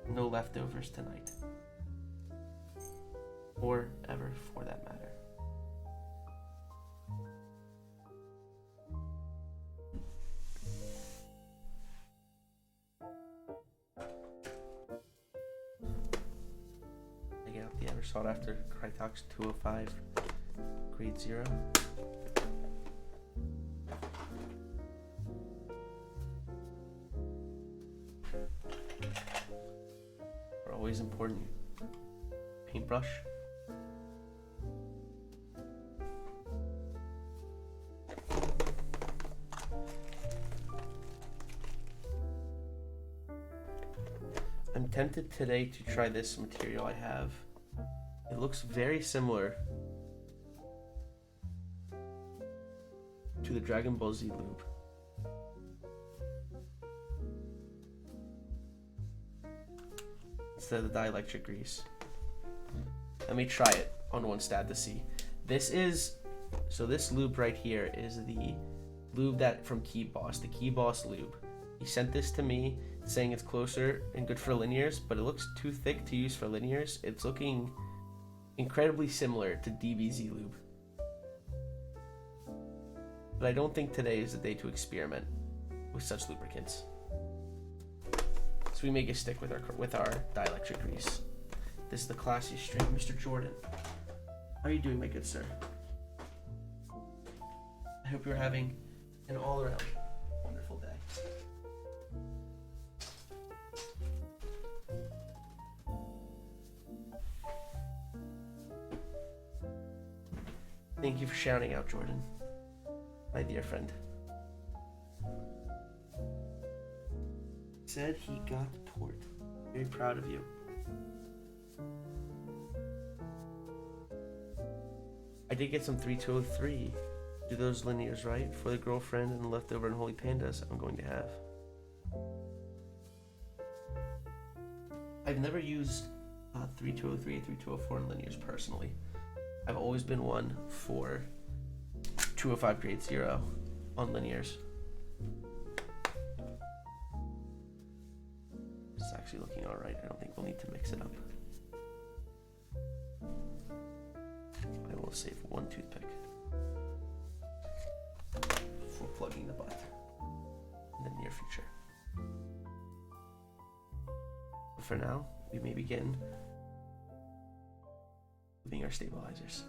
No leftovers tonight. Or ever for that matter. Sought after Crytox 205 grade 0. Always important. Paintbrush. I'm tempted today to try this material I have. It looks very similar to the Dragon Ball Z lube. Instead of the dielectric grease. Let me try it on one stab to see. This lube right here is the lube that from Key Boss, the Key Boss lube. He sent this to me saying it's closer and good for linears, but it looks too thick to use for linears. It's looking incredibly similar to DBZ lube. But I don't think today is the day to experiment with such lubricants. So we make a stick with our dielectric grease. This is the classy strain, Mr. Jordan. How are you doing, my good sir? I hope you're having an all-around wonderful day. Thank you for shouting out, Jordan, my dear friend. Said he got the port. Very proud of you. I did get some 3203. Do those linears right for the girlfriend and the leftover and holy pandas I'm going to have. I've never used 3203, 3204 in linears personally. I've always been one for 205 grade 0 on linears. It's actually looking alright. I don't think we'll need to mix it up. I will save one toothpick for plugging the butt in the near future. But for now, we may begin moving our stabilizers.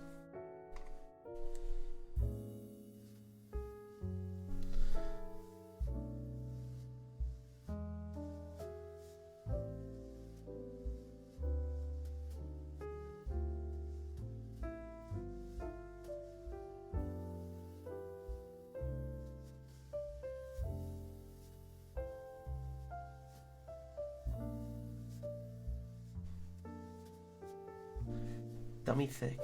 Dummy thick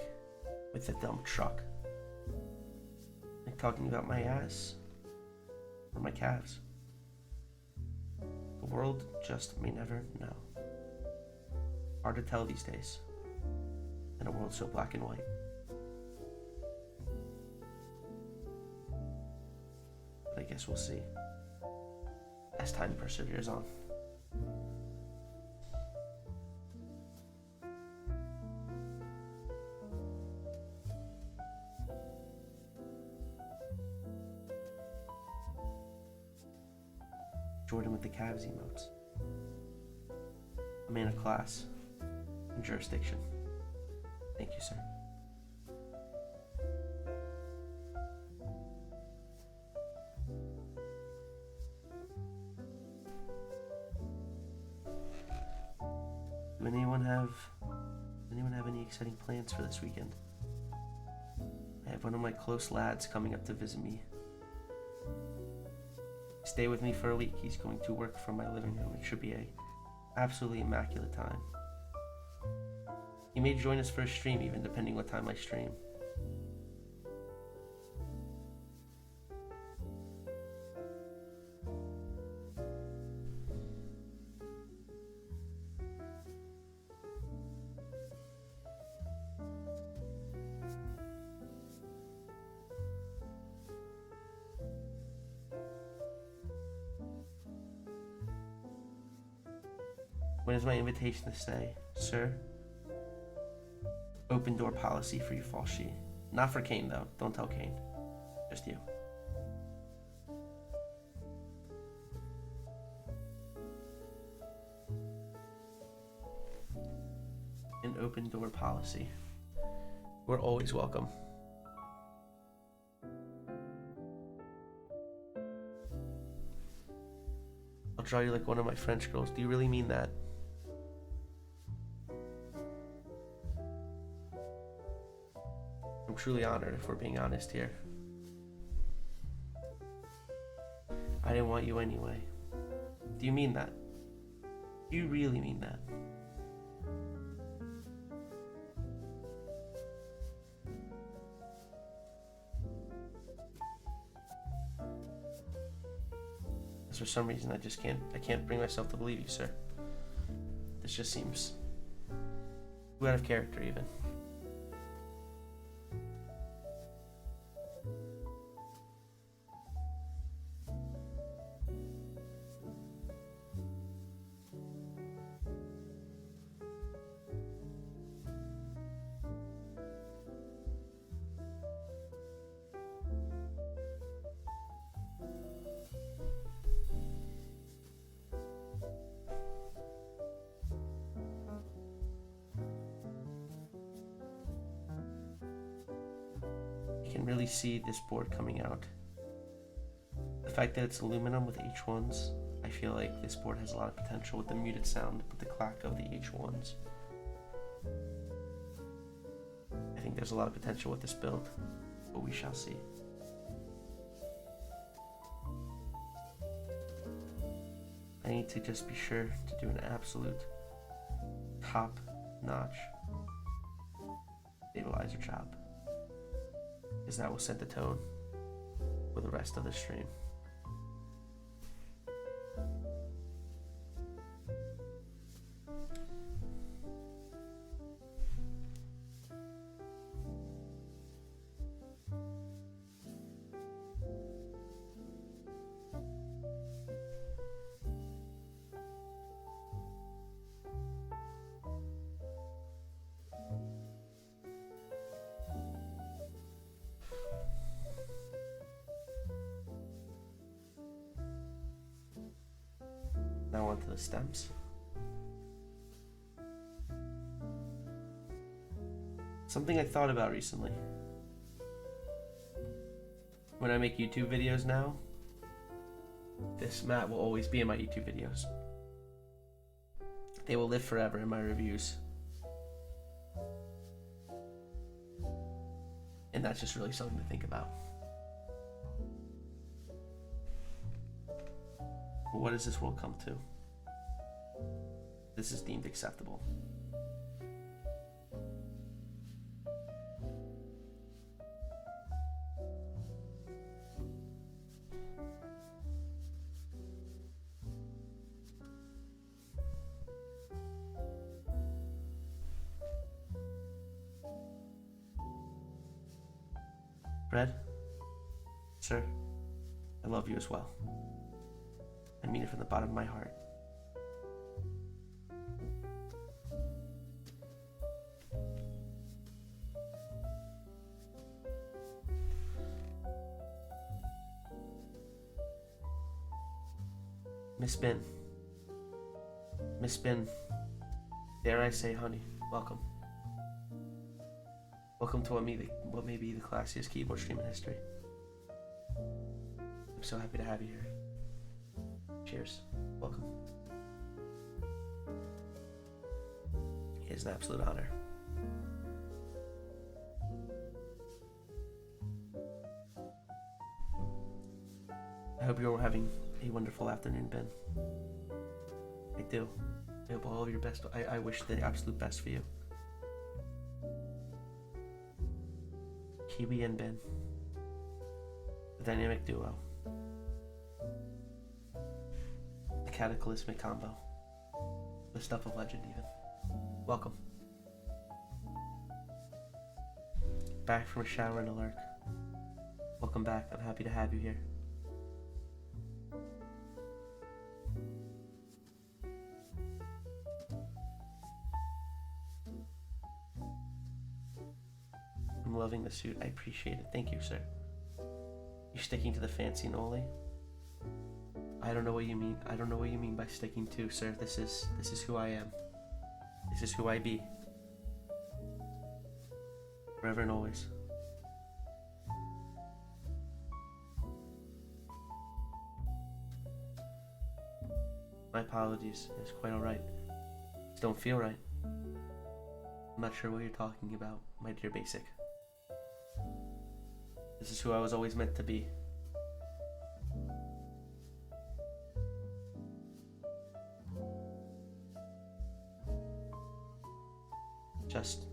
with a dump truck. Like talking about my ass or my calves. The world just may never know. Hard to tell these days in a world so black and white. But I guess we'll see as time perseveres on. Jordan with the calves emotes. A man of class and jurisdiction. Thank you, sir. Does anyone have any exciting plans for this weekend? I have one of my close lads coming up to visit me. Stay with me for a week. He's going to work from my living room. It should be a absolutely immaculate time. He may join us for a stream even, depending what time I stream. When is my invitation to stay, sir? Open door policy for you, Falshi. Not for Kane, though. Don't tell Kane. Just you. An open door policy. We're always welcome. I'll draw you like one of my French girls. Do you really mean that? I'm truly honored if we're being honest here. I didn't want you anyway. Do you mean that? Do you really mean that? For some reason I can't bring myself to believe you, sir. This just seems too out of character even. Really see this board coming out. The fact that it's aluminum with H1s, I feel like this board has a lot of potential with the muted sound, with the clack of the H1s. I think there's a lot of potential with this build, but we shall see. I need to just be sure to do an absolute top-notch stabilizer job, because that will set the tone for the rest of the stream. Now onto the stems. Something I thought about recently. When I make YouTube videos now, this mat will always be in my YouTube videos. They will live forever in my reviews. And that's just really something to think about. But what does this world come to? This is deemed acceptable. Fred, sir, I love you as well. I mean it from the bottom of my heart. Miss Bin, dare I say, honey, welcome. Welcome to what may be the classiest keyboard stream in history. I'm so happy to have you here. Cheers. Welcome. It is an absolute honor. I hope you're all having a wonderful afternoon, Ben. I do. I hope all of your best. I wish the absolute best for you. Kiwi and Ben. The dynamic duo. The cataclysmic combo. The stuff of legend, even. Welcome. Back from a shower and a lurk. Welcome back. I'm happy to have you here. I'm loving the suit. I appreciate it. Thank you, sir. You're sticking to the fancy Noli? I don't know what you mean. I don't know what you mean by sticking to, sir. This is who I am. This is who I be. Forever and always. My apologies. It's quite alright. Just don't feel right. I'm not sure what you're talking about, my dear Basic. This is who I was always meant to be. Just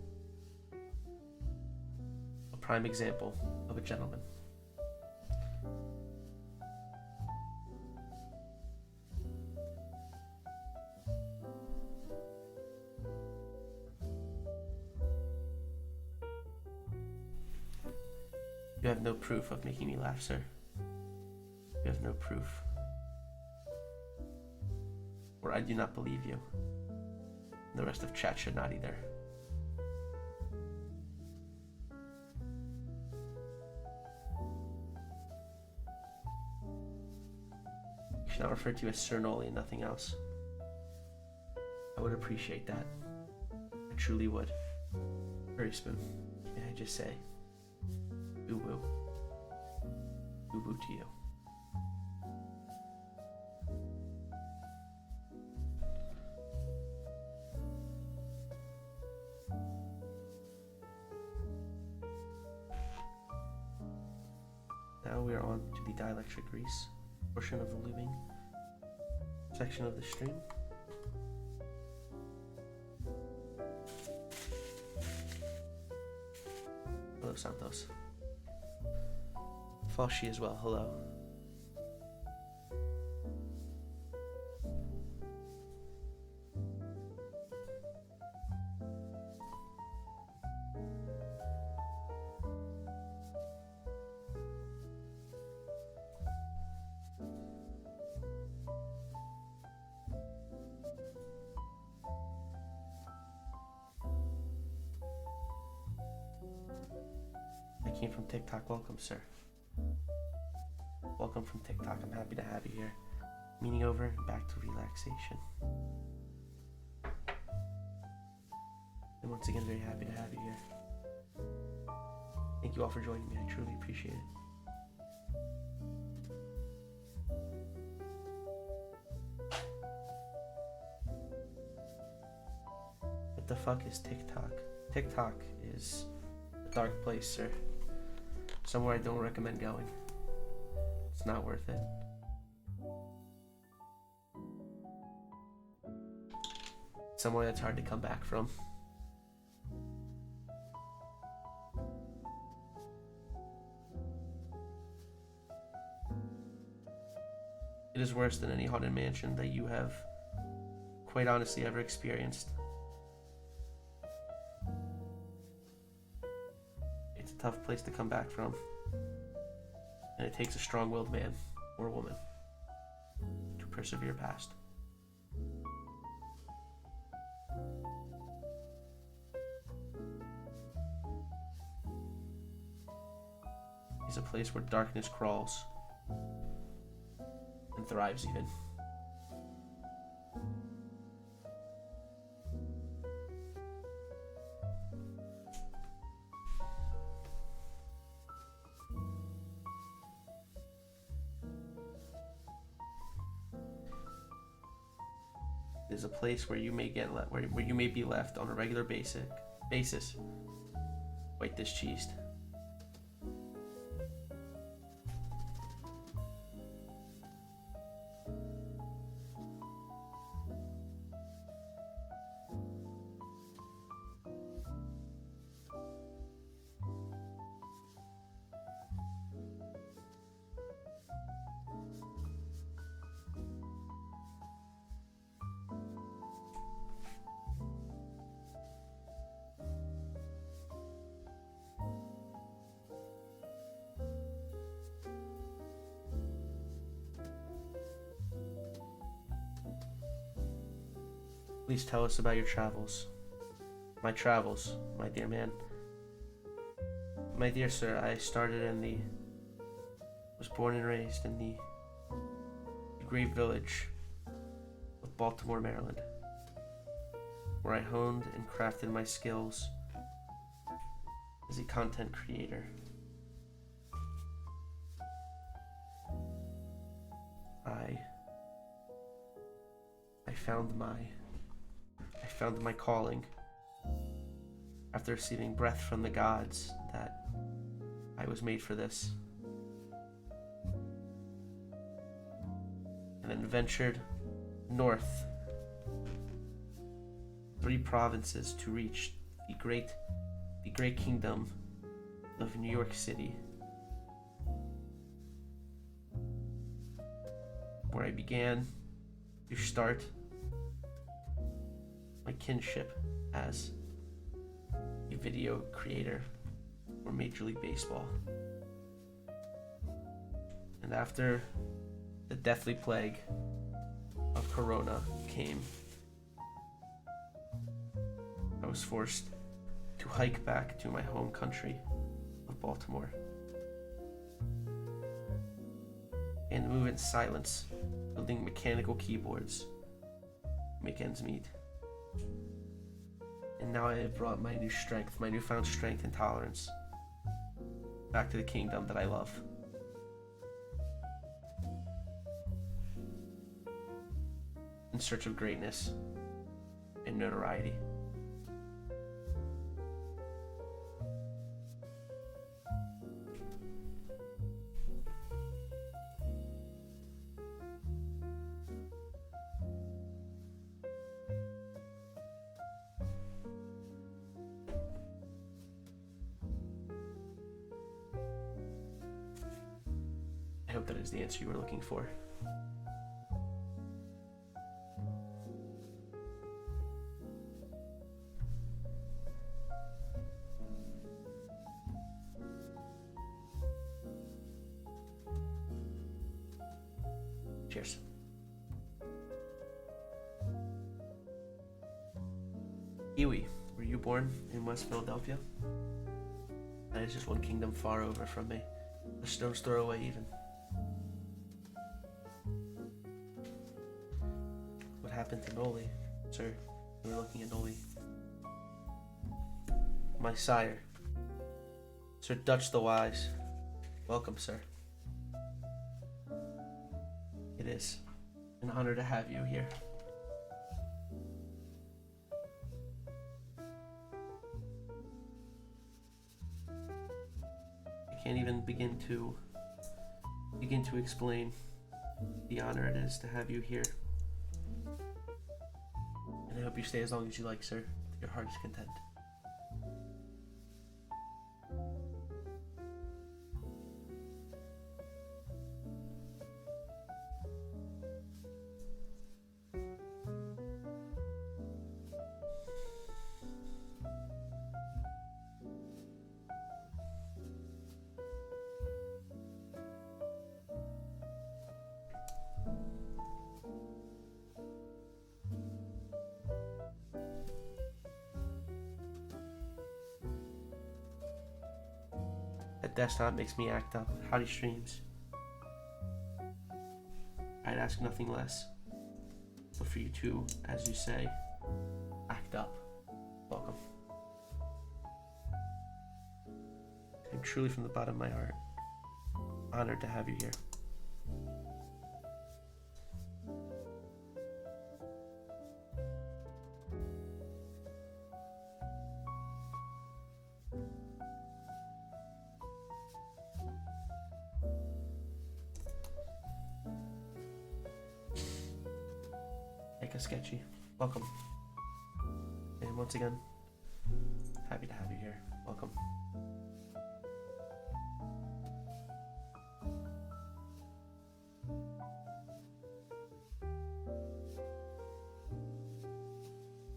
a prime example of a gentleman. You have no proof of making me laugh, sir. You have no proof. Or I do not believe you. The rest of chat should not either. You should not refer to you as Sir Noli and nothing else. I would appreciate that. I truly would. Very Spoon, may I just say, boo boo. Boo boo to you. Now we are on to the dielectric grease portion of the lubing. section of the stream. Hello, Santos. Falshi as well, hello. Came from TikTok. Welcome, sir. Welcome from TikTok. I'm happy to have you here. Meeting over and back to relaxation. And once again, very happy to have you here. Thank you all for joining me. I truly appreciate it. What the fuck is TikTok? TikTok is a dark place, sir. Somewhere I don't recommend going. It's not worth it. Somewhere that's hard to come back from. It is worse than any haunted mansion that you have, quite honestly, ever experienced. It's a tough place to come back from, and it takes a strong-willed man or woman to persevere past. It's a place where darkness crawls and thrives even. Is a place where you may where you may be left on a regular basis, white dish cheesed. Please tell us about your travels. My travels, my dear man. My dear sir, I was born and raised in the great village of Baltimore, Maryland, where I honed and crafted my skills as a content creator. I found my calling after receiving breath from the gods that I was made for this, and then ventured north 3 provinces to reach the great kingdom of New York City, where I began to start my kinship as a video creator for Major League Baseball. And after the deathly plague of Corona came, I was forced to hike back to my home country of Baltimore and move in silence, building mechanical keyboards, make ends meet. And now I have brought my newfound strength and tolerance back to the kingdom that I love. In search of greatness and notoriety. hope that is the answer you were looking for. Cheers. Kiwi, were you born in West Philadelphia? That is just one kingdom far over from me. A stone's throw away even. What happened to Noli? Sir, you were looking at Noli. My sire, Sir Dutch the Wise. Welcome, sir. It is an honor to have you here. I can't even begin to explain the honor it is to have you here. And I hope you stay as long as you like, sir. Your heart is content. That desktop makes me act up. Howdy streams. I'd ask nothing less, but for you to, as you say, act up. Welcome. I'm truly from the bottom of my heart honored to have you here. Sketchy. Welcome. And once again, happy to have you here. Welcome.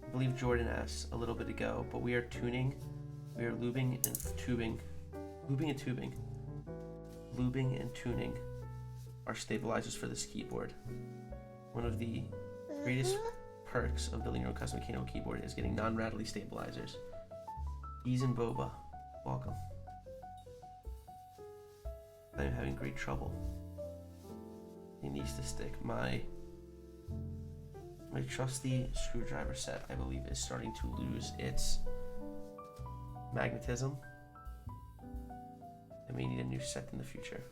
I believe Jordan asked a little bit ago, but we are lubing and tubing. Lubing and tuning our stabilizers for this keyboard. One of the greatest perks of building your own custom Kano keyboard is getting non-rattly stabilizers. Ease and Boba, welcome. I'm having great trouble. It needs to stick. My trusty screwdriver set, I believe, is starting to lose its magnetism. I may need a new set in the future.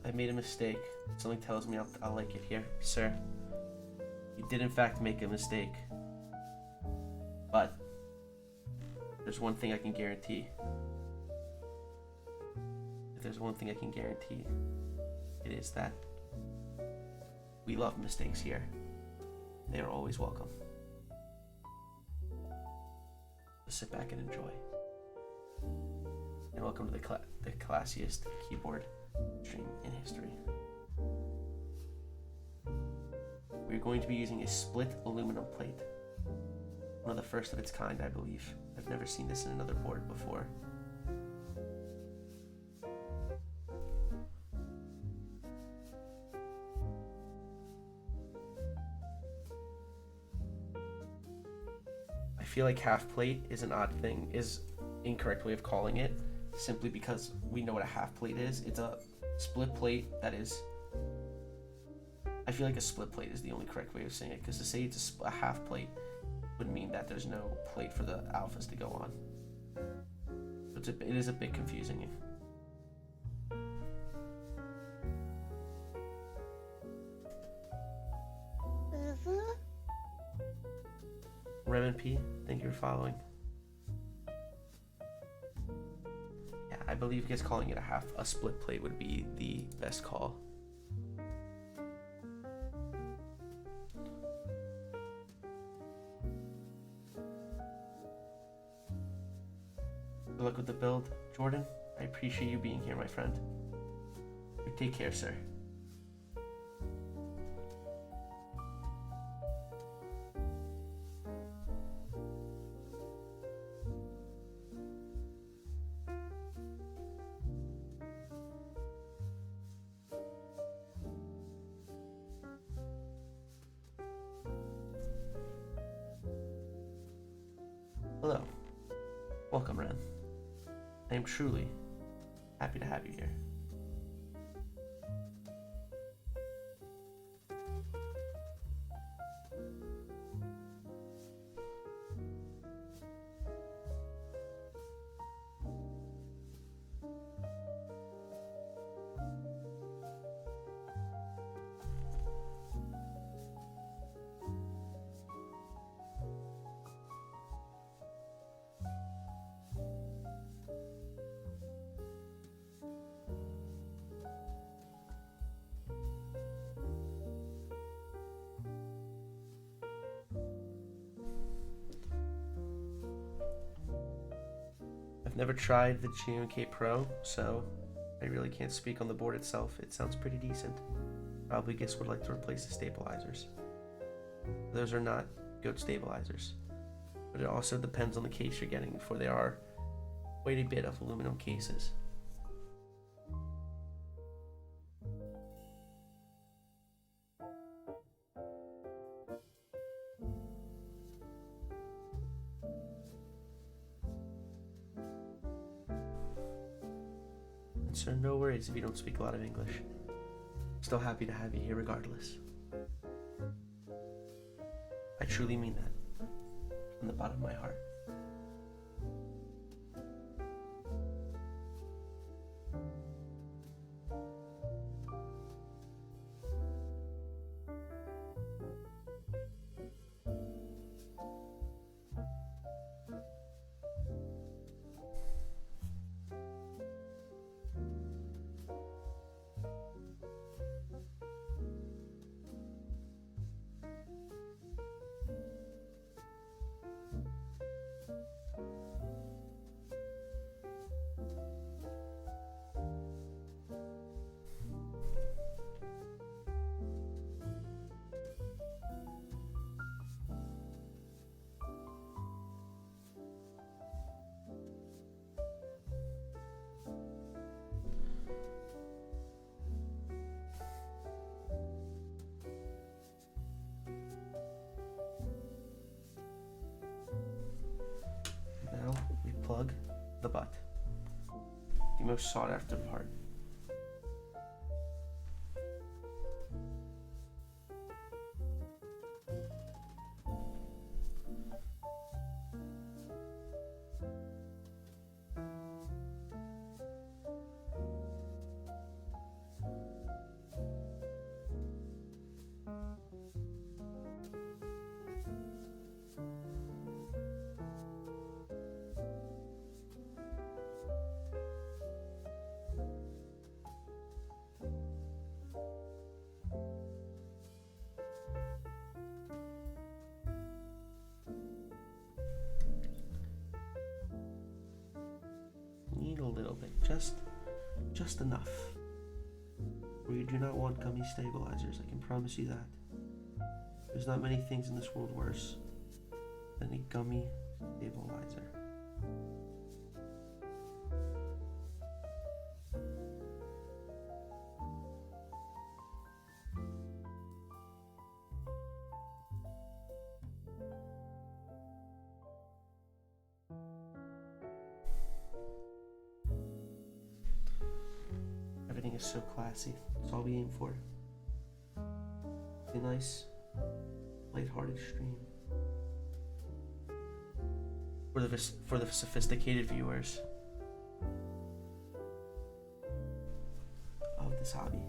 I made a mistake. Something tells me I'll like it here. Sir, you did in fact make a mistake. But there's one thing I can guarantee. If there's one thing I can guarantee, it is that we love mistakes here. They are always welcome. So sit back and enjoy. And welcome to the classiest keyboard stream in history. We're going to be using a split aluminum plate. One of the first of its kind, I believe. I've never seen this in another board before. I feel like half plate is an odd thing, is incorrect way of calling it, simply because we know what a half plate is. It's a split plate that is... I feel like a split plate is the only correct way of saying it, because to say it's a half plate would mean that there's no plate for the alphas to go on. It is a bit confusing. Rem and P, thank you for following. Yeah, I believe just calling it a split plate would be the best call. Good luck with the build, Jordan. I appreciate you being here, my friend. You take care, sir. Hello. Welcome, Ren. I am truly happy to have you here. I've never tried the GMK Pro, so I really can't speak on the board itself. It sounds pretty decent. Probably guess would like to replace the stabilizers. Those are not good stabilizers, but it also depends on the case you're getting, for they are quite a bit of aluminum cases. So no worries if you don't speak a lot of English. Still happy to have you here regardless. I truly mean that from the bottom of my heart. Plug the butt. The most sought after part. Need a little bit, just enough. Where you do not want gummy stabilizers, I can promise you that. There's not many things in this world worse than a gummy stabilizer. Everything is so classy. That's all we aim for. A nice, lighthearted stream. For the sophisticated viewers of this hobby.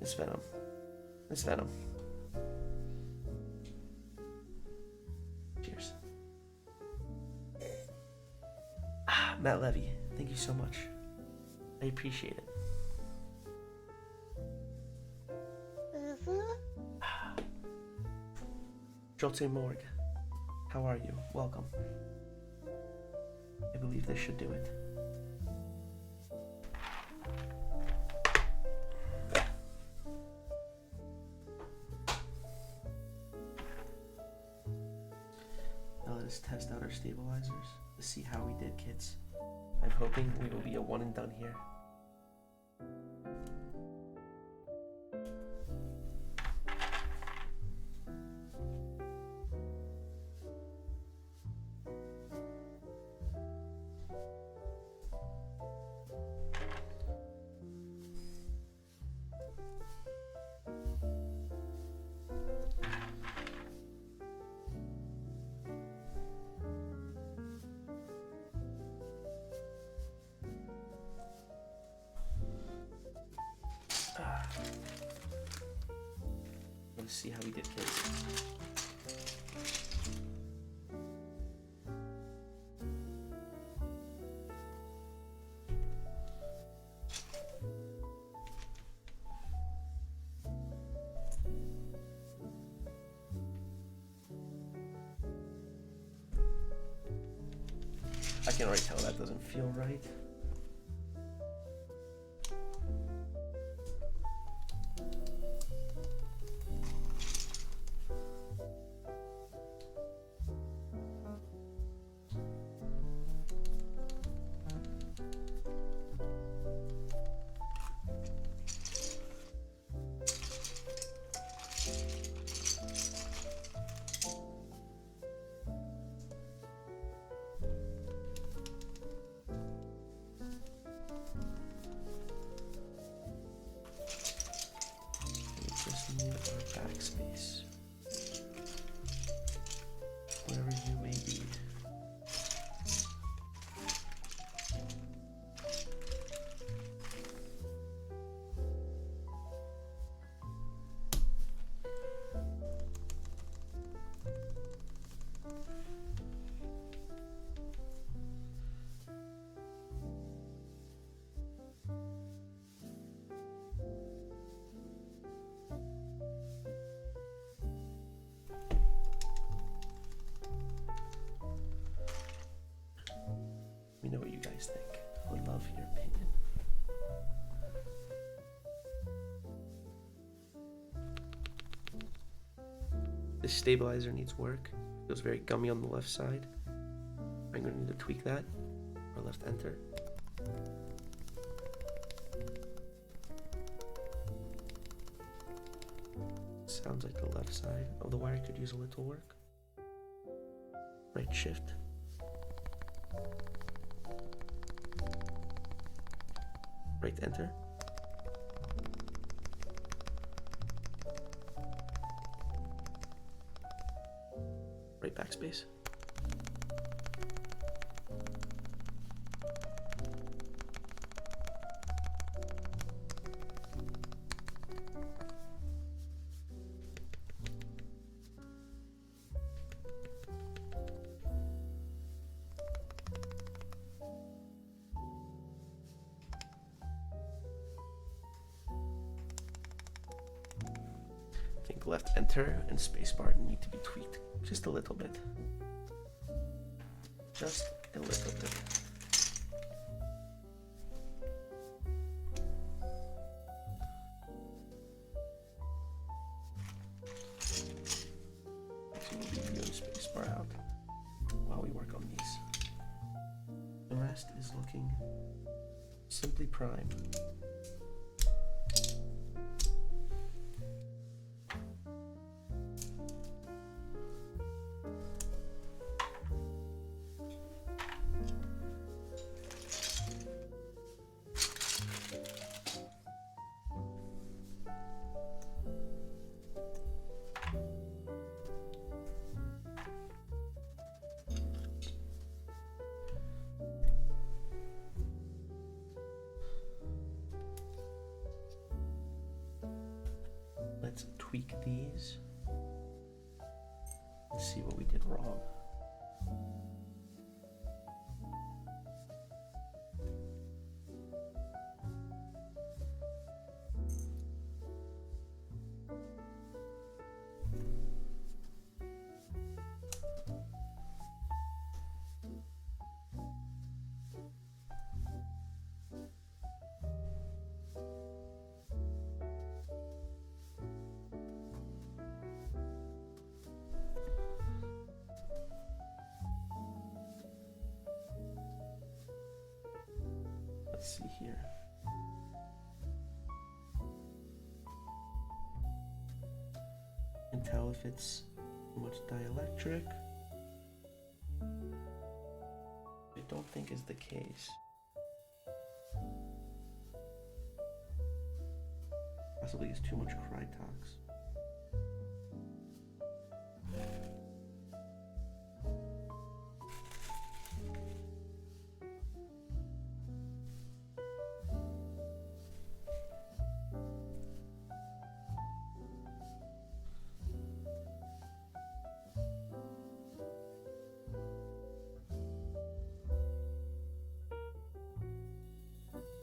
It's Venom. It's Venom. Cheers. Matt Levy, thank you so much. I appreciate it. Jolte Morg, how are you? Welcome. I believe this should do it. Now let us test out our stabilizers to see how we did, kids. I'm hoping we will be a one and done here. Let's see how we did, kids. I can already tell that doesn't feel right. Backspace, wherever you may be. Let me know what you guys think. I would love your opinion. This stabilizer needs work. It feels very gummy on the left side. I'm going to need to tweak that. Or left enter. Sounds like the left side of the wire could use a little work. Right shift. Right enter. Right backspace. I think left enter and spacebar need to be tweaked just a little bit. Just a little bit. So we'll be viewing spacebar out while we work on these. The rest is looking simply prime. tweak these and see what we did wrong. Let's see here. And tell if it's much dielectric. I don't think is the case. Possibly it's too much Krytox.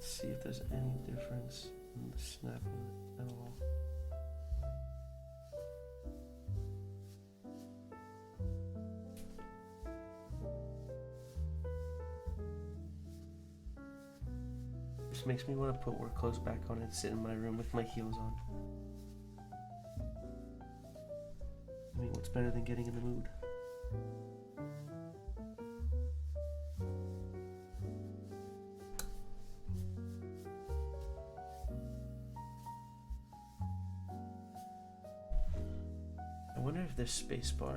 See if there's any difference in the snap of it at all. This makes me want to put work clothes back on and sit in my room with my heels on. I mean, what's better than getting in the mood? I wonder if this spacebar.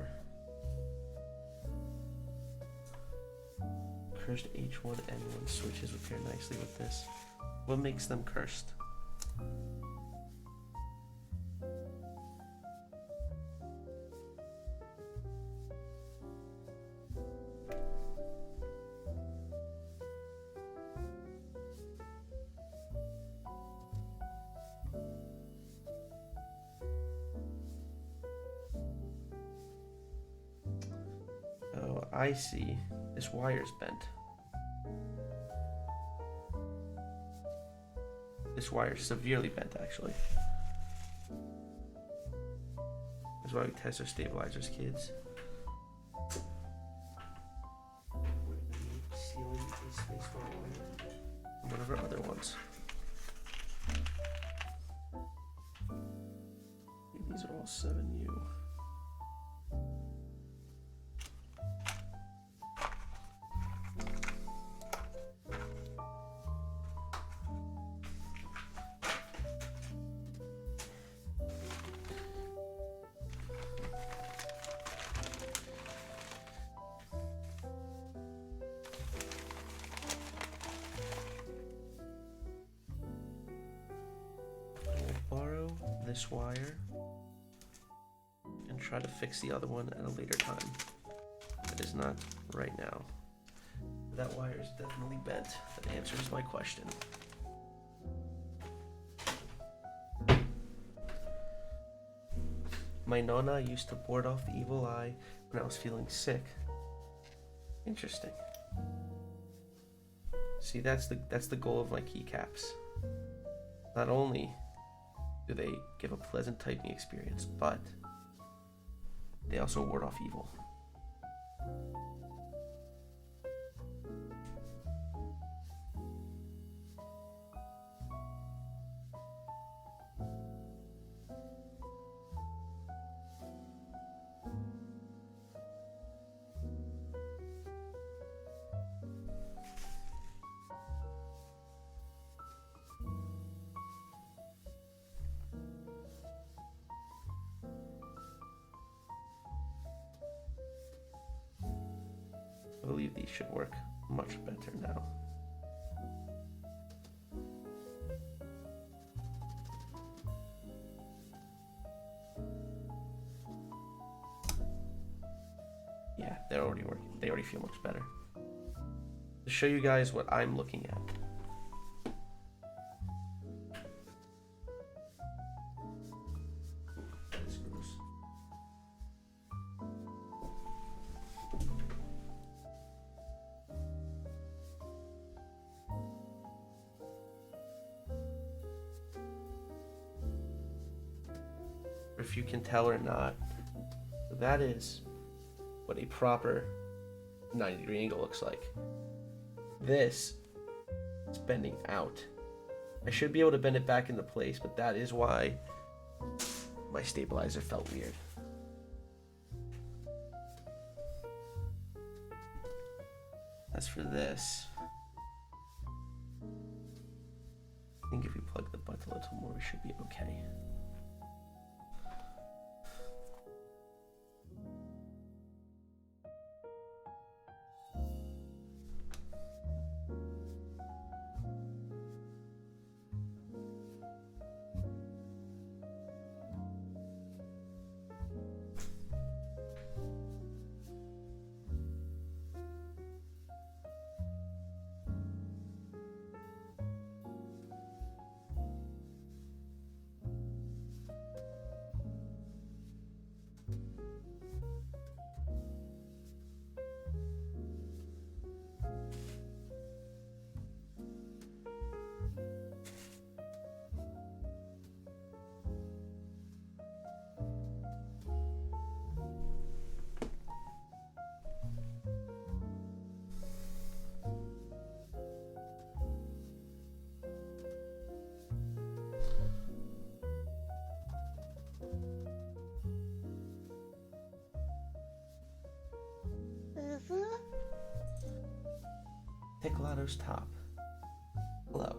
Cursed H1 N1 switches would pair nicely with this. What makes them cursed? Oh, I see. This wire's bent. This wire's severely bent, actually. That's why we test our stabilizers, kids. Sealing a spacebar wire. And one of our other ones. These are all 7U. This wire and try to fix the other one at a later time. That is not right now. That wire is definitely bent. That answers my question. My nonna used to ward off the evil eye when I was feeling sick. Interesting. See, that's the goal of my keycaps. Not only do they give a pleasant typing experience, but they also ward off evil. I believe these should work much better now. Yeah, they're already working. They already feel much better. To show you guys what I'm looking at. or if you can tell or not, that is what a proper 90-degree angle looks like. This is bending out. I should be able to bend it back into place, but that is why my stabilizer felt weird. As for this, I think if we plug the butt a little more, we should be okay. Picolato's top. Hello.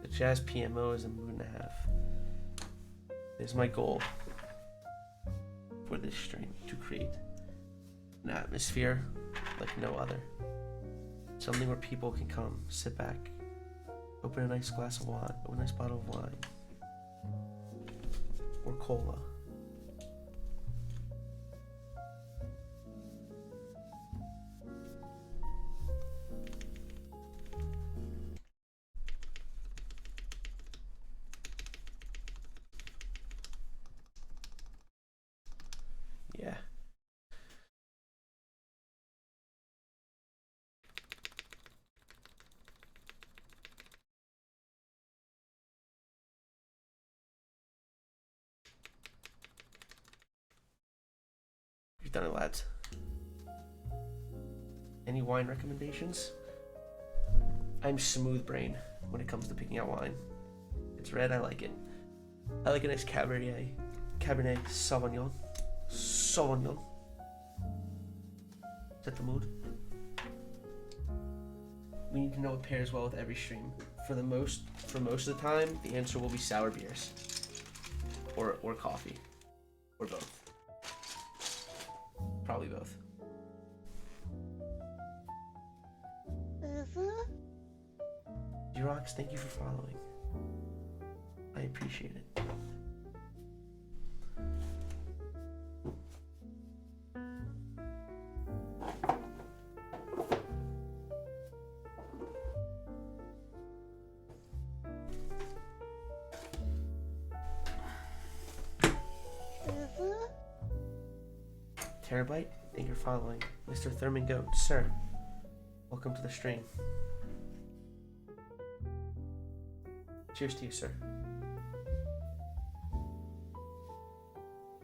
The Jazz PMO is a mood and a half. Is my goal for this stream to create an atmosphere like no other. Something where people can come, sit back, open a nice glass of wine, open a nice bottle of wine, or cola. Yeah. You've done it, lads. Any wine recommendations? I'm smooth brain when it comes to picking out wine. It's red, I like it. I like a nice Cabernet Sauvignon. Sauvignon. Is that the mood? We need to know what pairs well with every stream. For most of the time, the answer will be sour beers. Or coffee. Or both. Probably both. Durock, thank you for following. I appreciate it. Terabyte, thank you for following. Mr. Thurman Goat, sir, welcome to the stream. Cheers to you, sir.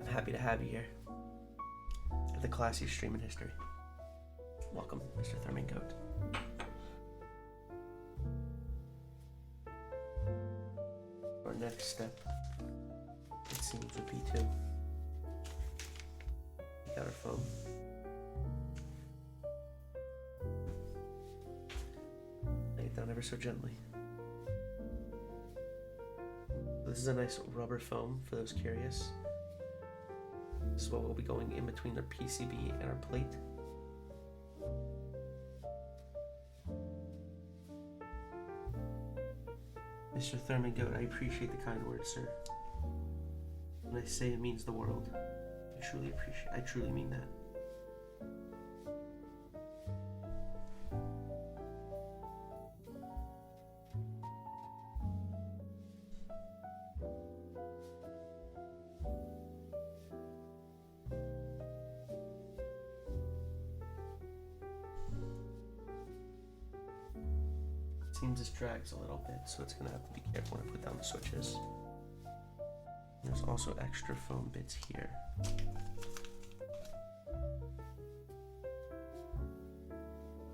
I'm happy to have you here at the classiest stream in history. Welcome, Mr. Thurman Goat. Our next step, it seems, would be to take out our phone. Lay it down ever so gently. This is a nice rubber foam for those curious. This is what will be going in between our PCB and our plate. Mr. Thurman Goat, I appreciate the kind words, sir. When I say it means the world, I truly mean that. seems this drags a little bit, so it's gonna have to be careful when I put down the switches. There's also extra foam bits here.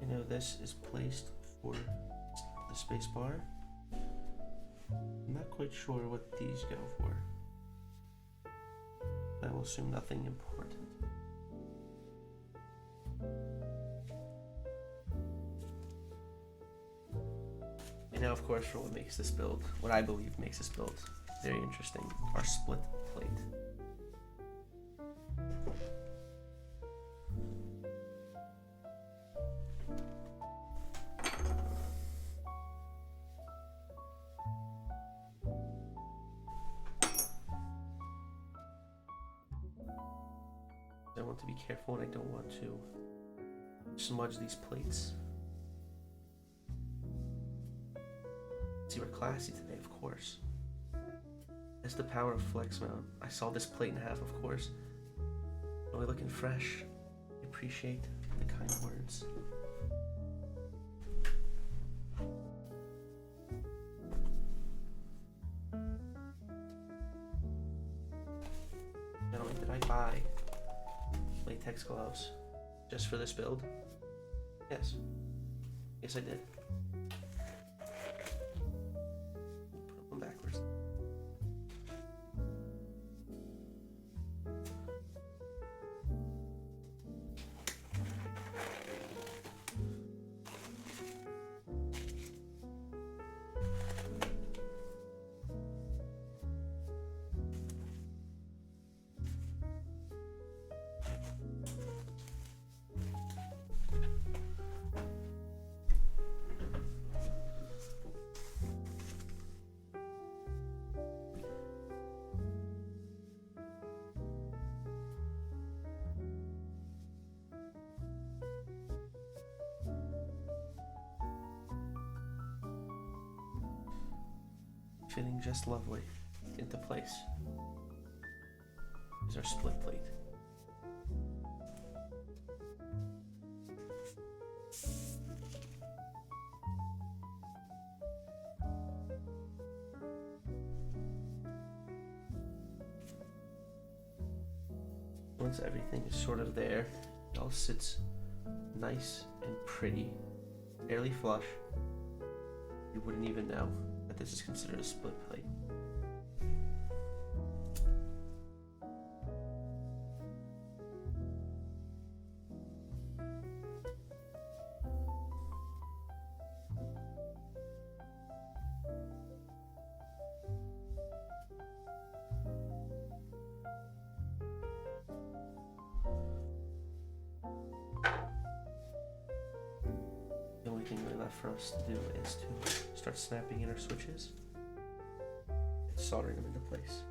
I know this is placed for the space bar. I'm not quite sure what these go for. I will assume nothing important. And now, of course, for what makes this build, what I believe makes this build very interesting, our split plate. I want to be careful and I don't want to smudge these plates. See, we're classy today, of course. That's the power of flex mount. I saw this plate in half, of course. Really looking fresh. I appreciate the kind words. Gentlemen, did I buy latex gloves just for this build? Yes. Yes, I did. Put them backwards. Fitting just lovely into place is our split plate. Once everything is sort of there, it all sits nice and pretty, fairly flush. You wouldn't even know that this is considered a split plate. The only thing really left for us to do is to start snapping in our switches and soldering them into place.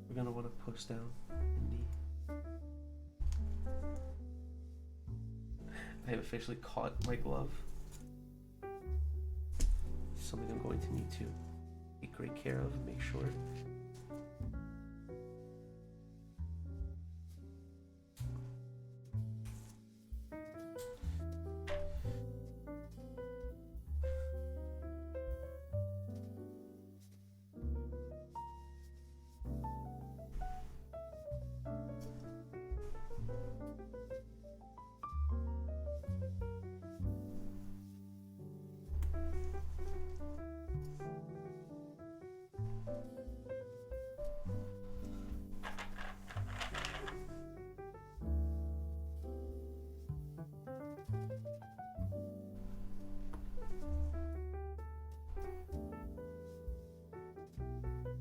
We're going to want to push down in the... I have officially caught my glove. Something I'm going to need to take great care of and make sure.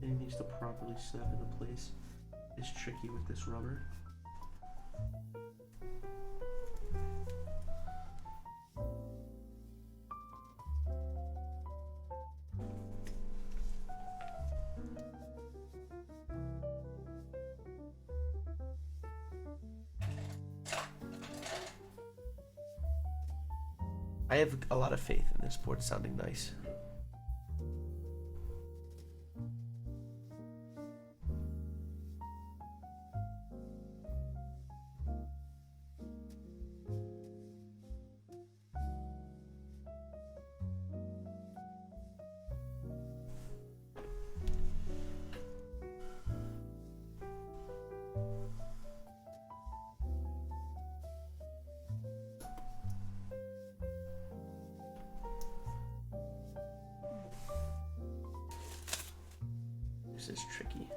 It needs to properly snap into place. It's tricky with this rubber. I have a lot of faith in this board sounding nice. This is tricky.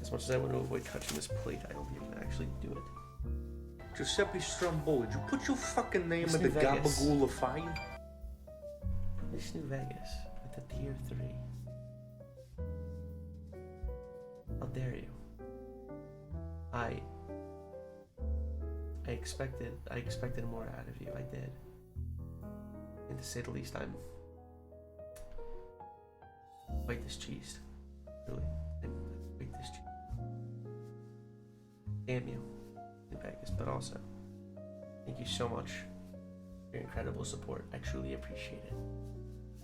As much as I want to avoid touching this plate, I don't think I can actually do it. Giuseppe Stromboli, did you put your fucking name Miss in the New Vegas. gabagool of fire? Miss New Vegas with a tier 3. How dare you? I expected more out of you. I did. And to say the least, I'm quite displeased. Really, I'm quite displeased. Damn you, New Vegas. But also, thank you so much for your incredible support. I truly appreciate it.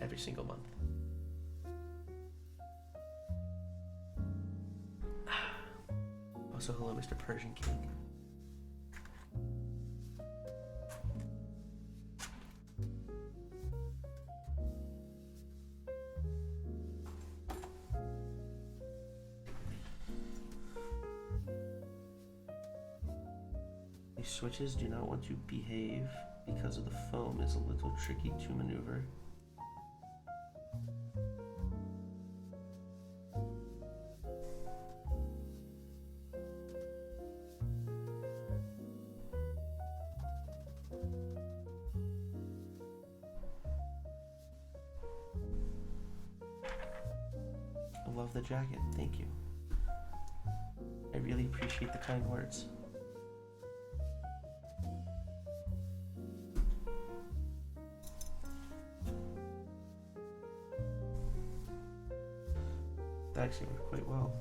Every single month. Also, hello, Mr. Persian King. These switches do not want to behave because of the foam is a little tricky to maneuver. I love the jacket, thank you. I really appreciate the kind words. That actually worked quite well.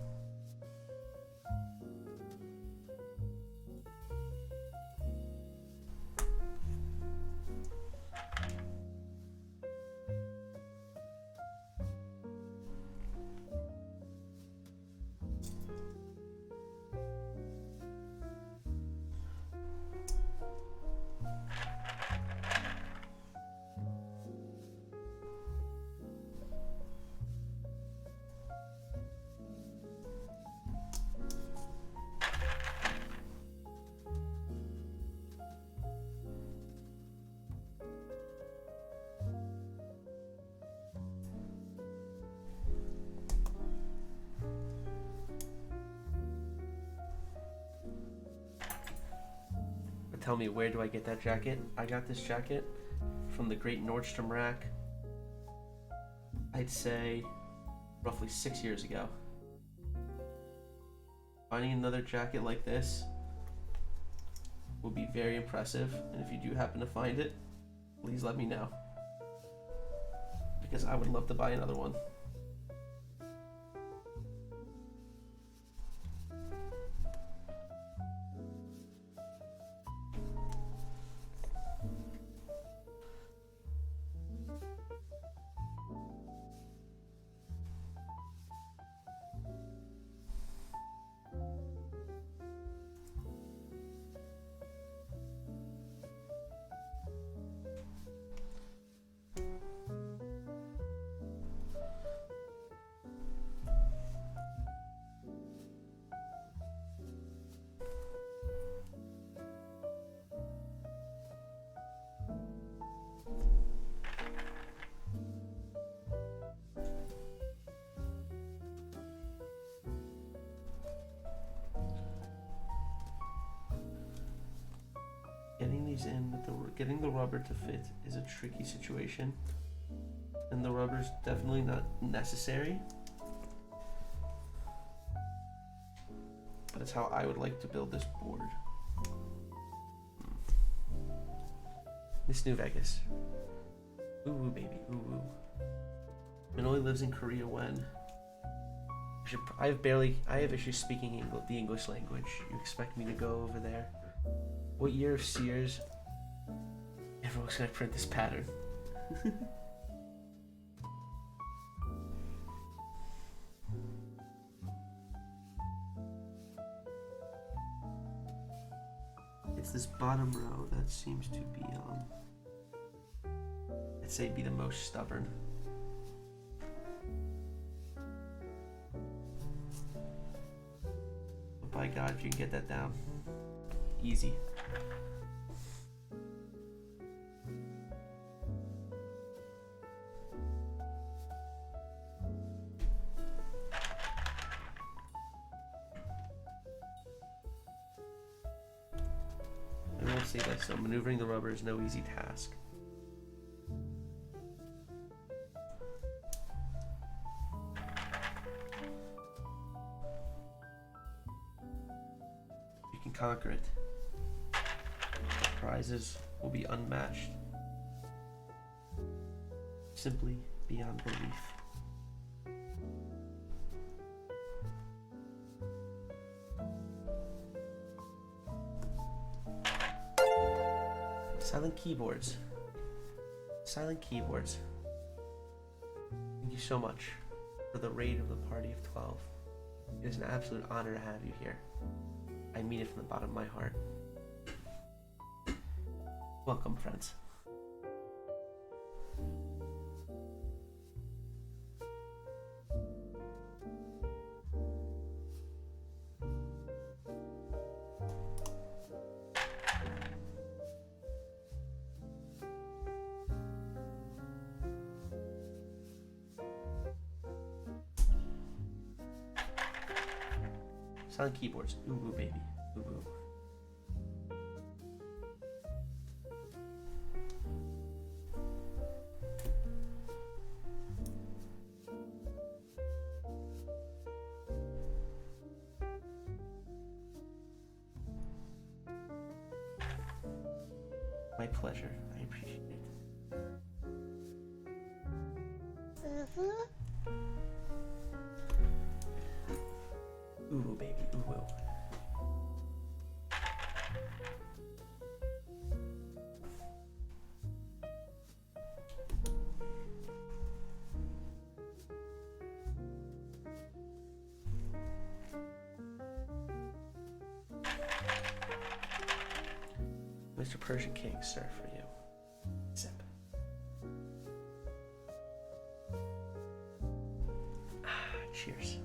Tell me, where do I get that jacket? I got this jacket from the great Nordstrom rack, I'd say roughly 6 years ago. Finding another jacket like this would be very impressive, and if you do happen to find it, please let me know, because I would love to buy another one. Getting the rubber to fit is a tricky situation, and the rubber's definitely not necessary, but it's how I would like to build this board. Miss New Vegas. Ooh woo baby, ooh woo. Manoli lives in Korea when? I have issues speaking the English language. You expect me to go over there? What year of Sears Everyone's gonna print this pattern. It's this bottom row that seems to be, I'd say be the most stubborn. But by God, if you can get that down, easy. I will say this, so maneuvering the rubber is no easy task. You can conquer it. The prizes will be unmatched. Simply beyond belief. Silent keyboards. Silent keyboards. Thank you so much for the raid of the party of 12. It is an absolute honor to have you here. I mean it from the bottom of my heart. Welcome, friends. Silent keyboards. Ooh, ooh, baby. Ooh, ooh. My pleasure. I appreciate it. Ooh, baby. Ooh, ooh. Mr. Persian King, sir, for you. Sip. Cheers.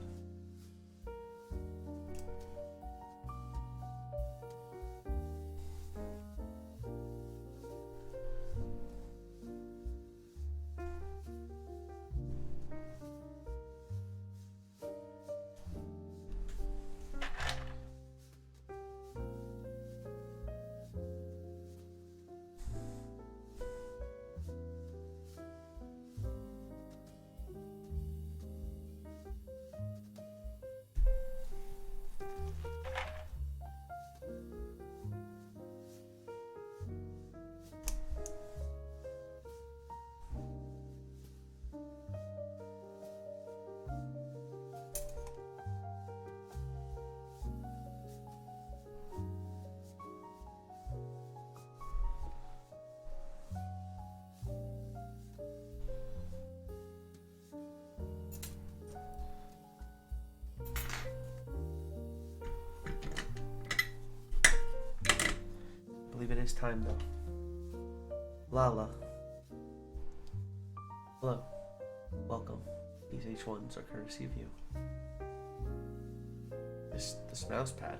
I believe it is time though. Lala. Hello. Welcome. These H1s are courtesy of you. This mouse pad.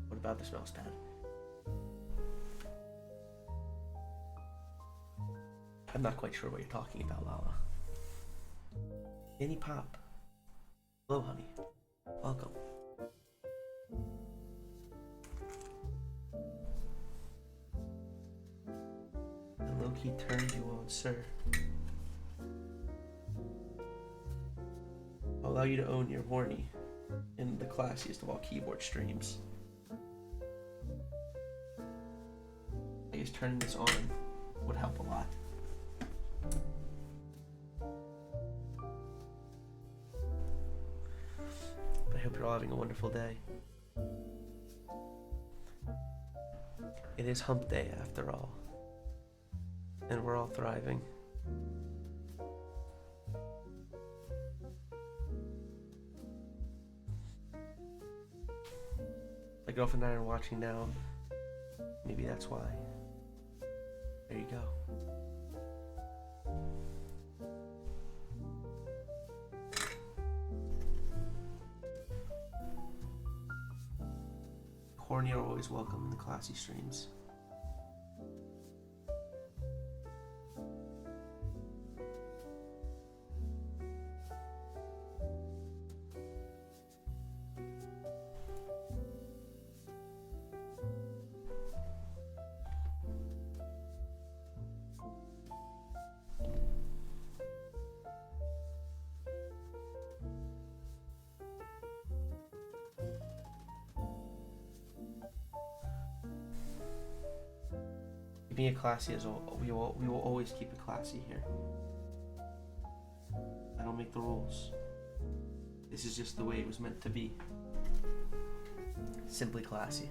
What about this mouse pad? I'm not quite sure what you're talking about, Lala. Annie Pop. Hello, honey. Welcome. The low-key turned you on, sir. I'll allow you to own your horny in the classiest of all keyboard streams. I guess turning this on would help a lot. But I hope you're all having a wonderful day. It is hump day after all. And we're all thriving. My girlfriend and I are watching now. Maybe that's why. There you go. Horny are always welcome in the classy streams. Keeping it classy as we will always keep it classy here. I don't make the rules. This is just the way it was meant to be. Simply classy.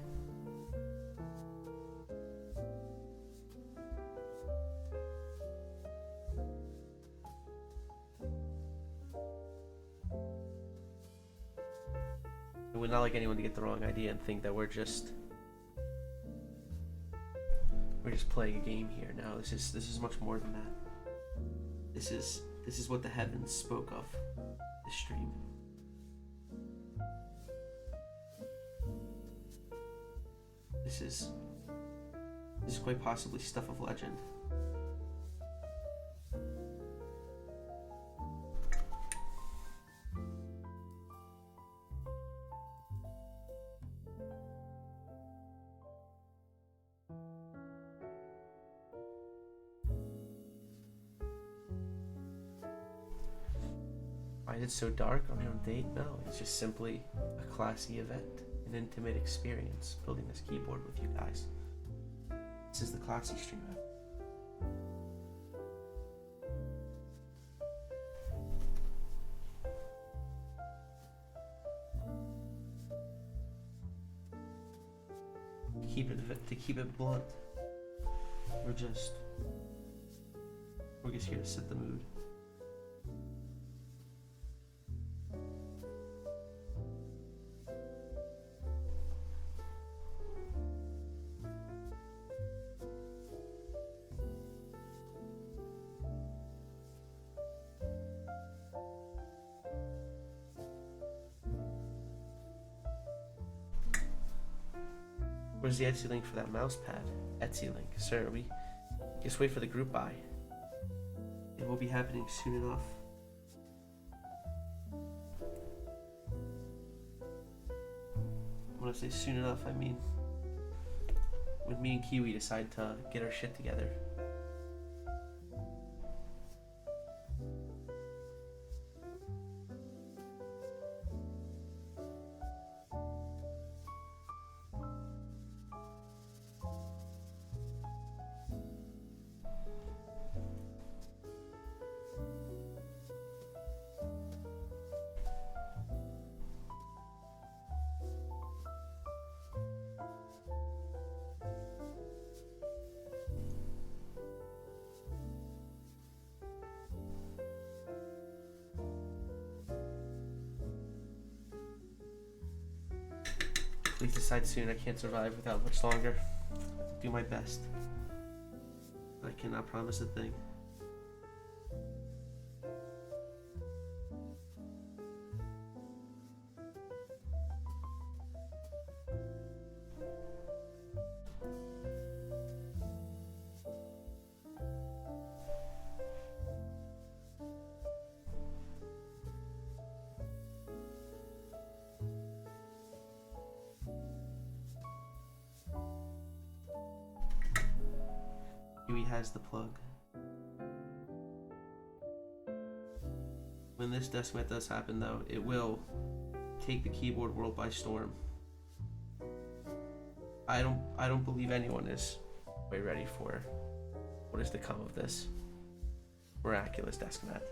It would not like anyone to get the wrong idea and think that we're just playing a game here. No, this is much more than that. This is what the heavens spoke of this stream. This is quite possibly stuff of legend. Why is it so dark on your date? No, it's just simply a classy event, an intimate experience, building this keyboard with you guys. This is the classy stream app. To keep it blunt, we're just here to set the mood. Where's the Etsy link for that mouse pad? Etsy link, sir. We just wait for the group buy. It will be happening soon enough. When I say soon enough, I mean when me and Kiwi decide to get our shit together. Please decide soon. I can't survive without much longer. I'll do my best. But I cannot promise a thing. Has the plug. When this desk mat does happen though, it will take the keyboard world by storm. I don't believe anyone is quite ready for what is to come of this miraculous desk mat.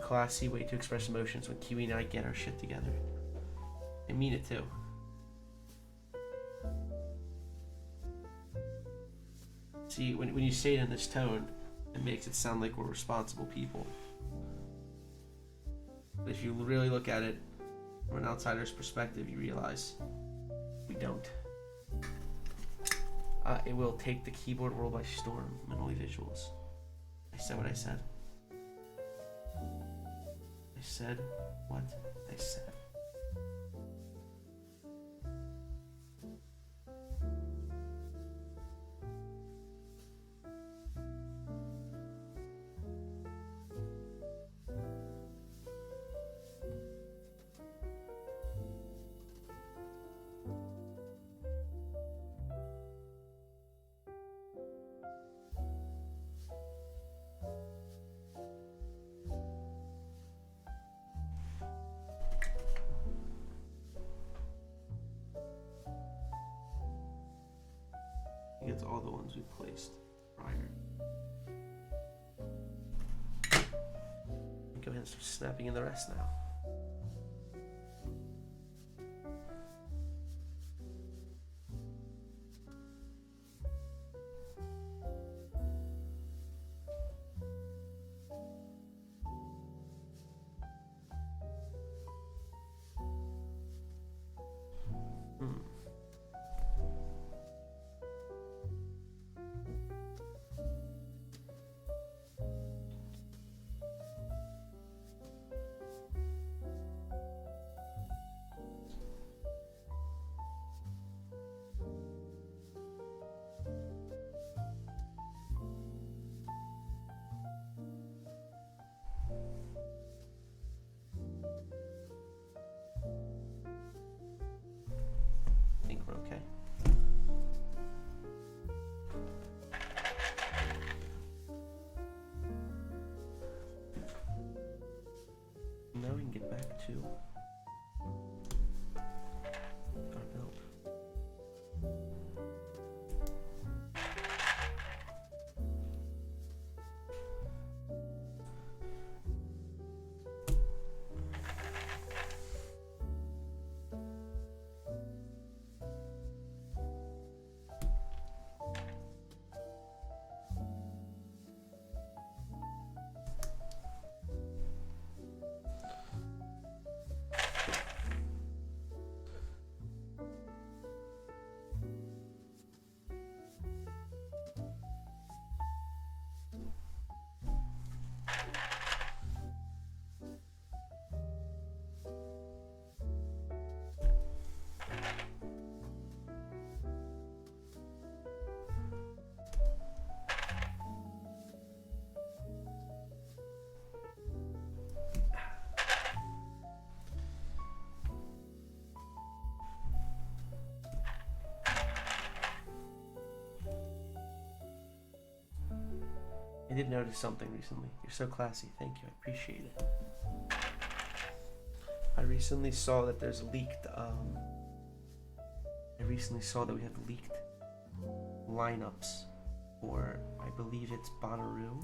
classy way to express emotions when Kiwi and I get our shit together. I mean it too. See, when you say it in this tone, it makes it sound like we're responsible people. But if you really look at it from an outsider's perspective, you realize we don't. It will take the keyboard world by storm, Manoli Visuals. I said what I said. I said what I said. It's all the ones we placed prior. Go ahead and start snapping in the rest now. I think we're okay. Now we can get back to our build. I did notice something recently. You're so classy. Thank you. I appreciate it. I recently saw that there's leaked. I recently saw that we have leaked lineups for, I believe it's Bonnaroo.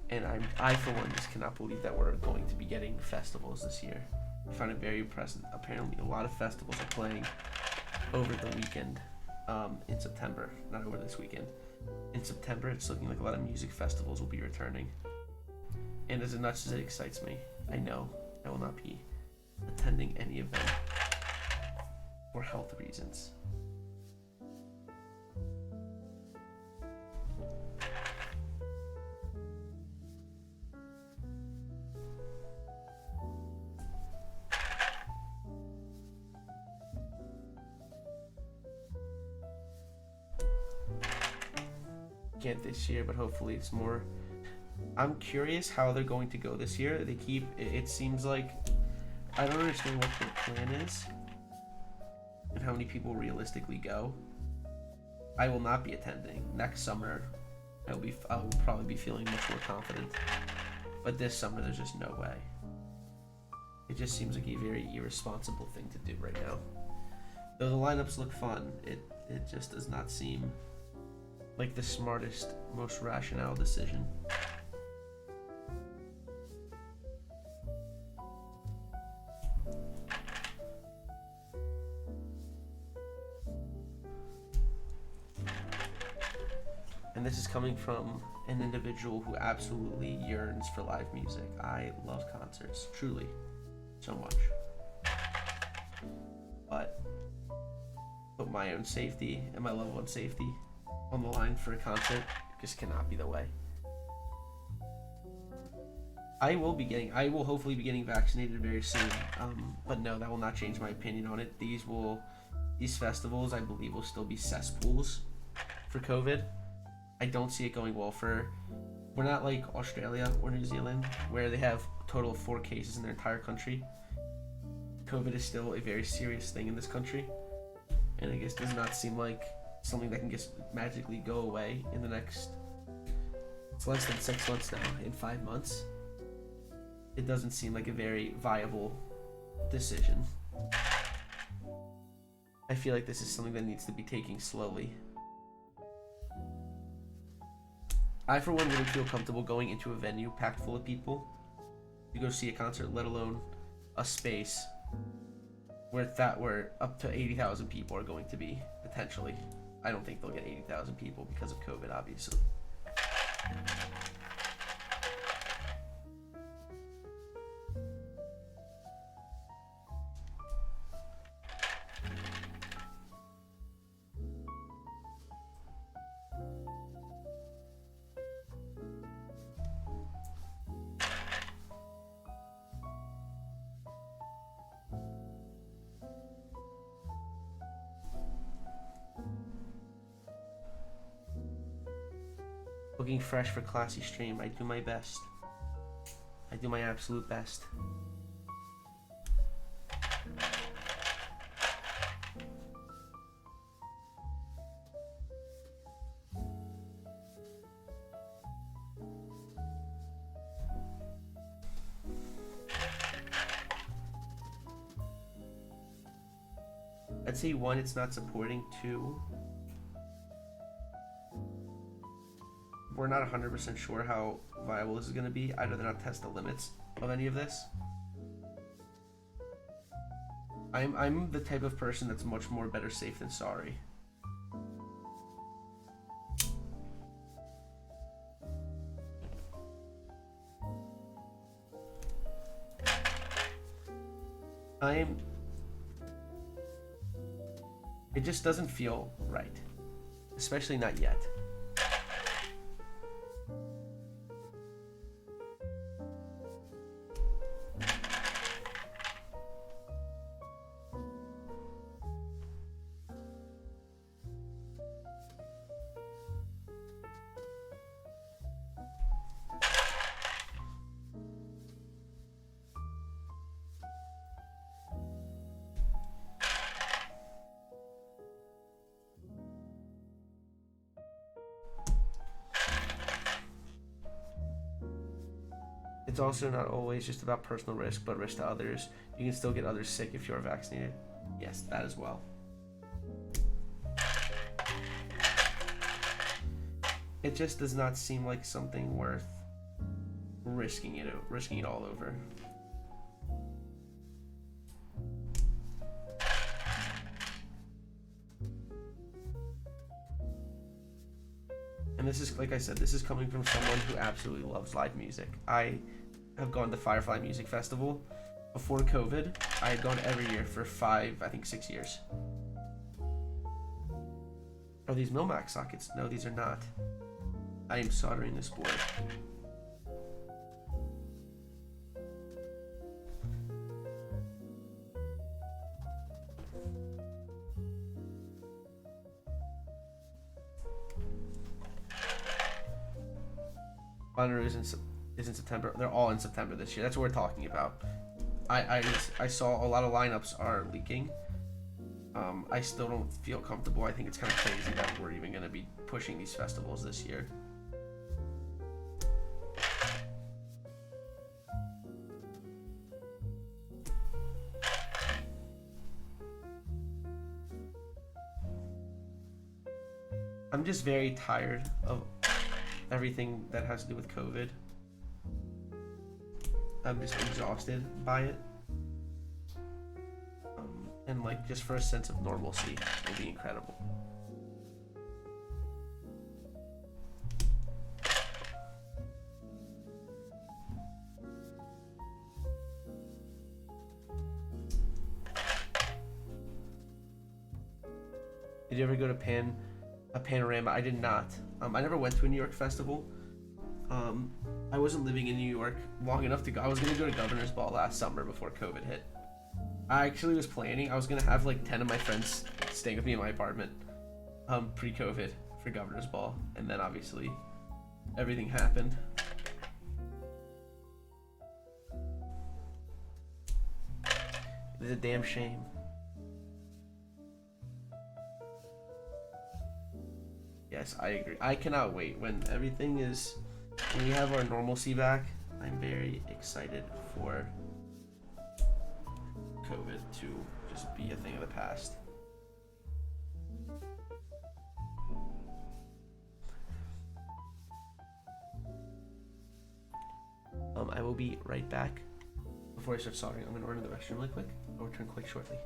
And I for one just cannot believe that we're going to be getting festivals this year. I find it very impressive. Apparently, a lot of festivals are playing over the weekend, in September. Not over this weekend. In September, it's looking like a lot of music festivals will be returning. And as much as it excites me, I know I will not be attending any event for health reasons. Can't this year, but hopefully it's more. I'm curious how they're going to go this year. They keep, it seems like, I don't understand what their plan is and how many people realistically go. I will not be attending. Next summer, I will probably be feeling much more confident. But this summer, there's just no way. It just seems like a very irresponsible thing to do right now. Though the lineups look fun, it just does not seem like the smartest, most rational decision. And this is coming from an individual who absolutely yearns for live music. I love concerts, truly, so much. But put my own safety and my loved one's safety on the line for a concert just cannot be the way. I will hopefully be getting vaccinated very soon. But no, that will not change my opinion on it. These festivals, I believe, will still be cesspools for COVID. I don't see it going well we're not like Australia or New Zealand where they have a total of 4 cases in their entire country. COVID is still a very serious thing in this country, and I guess does not seem like something that can just magically go away in the next, it's less than 6 months now, in 5 months. It doesn't seem like a very viable decision. I feel like this is something that needs to be taken slowly. I, for one, wouldn't feel comfortable going into a venue packed full of people to go see a concert, let alone a space where up to 80,000 people are going to be, potentially. I don't think they'll get 80,000 people because of COVID, obviously. Looking fresh for classy stream. I do my best. I do my absolute best. I'd say 1, it's not supporting. 2, we're not 100% sure how viable this is going to be. I'd rather not test the limits of any of this. I'm the type of person that's much more better safe than sorry. It just doesn't feel right, especially not yet. It's also not always just about personal risk, but risk to others. You can still get others sick if you're vaccinated. Yes, that as well. It just does not seem like something worth risking it all over. And this is, like I said, this is coming from someone who absolutely loves live music. I have gone to Firefly Music Festival. Before COVID, I had gone every year for 6 years. Are these Milmax sockets? No, these are not. I am soldering this board. Bonnaroo is in September. They're all in September this year. That's what we're talking about. I saw a lot of lineups are leaking. I still don't feel comfortable. I think it's kind of crazy that we're even going to be pushing these festivals this year. I'm just very tired of everything that has to do with COVID. I'm just exhausted by it. And like, just for a sense of normalcy would be incredible. Did you ever go to a Panorama? I did not. I never went to a New York festival. I wasn't living in New York long enough to go. I was gonna go to Governor's Ball last summer before COVID hit. I actually was planning. I was gonna have like 10 of my friends staying with me in my apartment, pre-COVID for Governor's Ball, and then obviously everything happened. It's a damn shame. Yes, I agree. I cannot wait when we have our normalcy back. I'm very excited for COVID to just be a thing of the past. I will be right back. Before I start soldering, I'm going to run to the restroom really quick. I'll return quite shortly.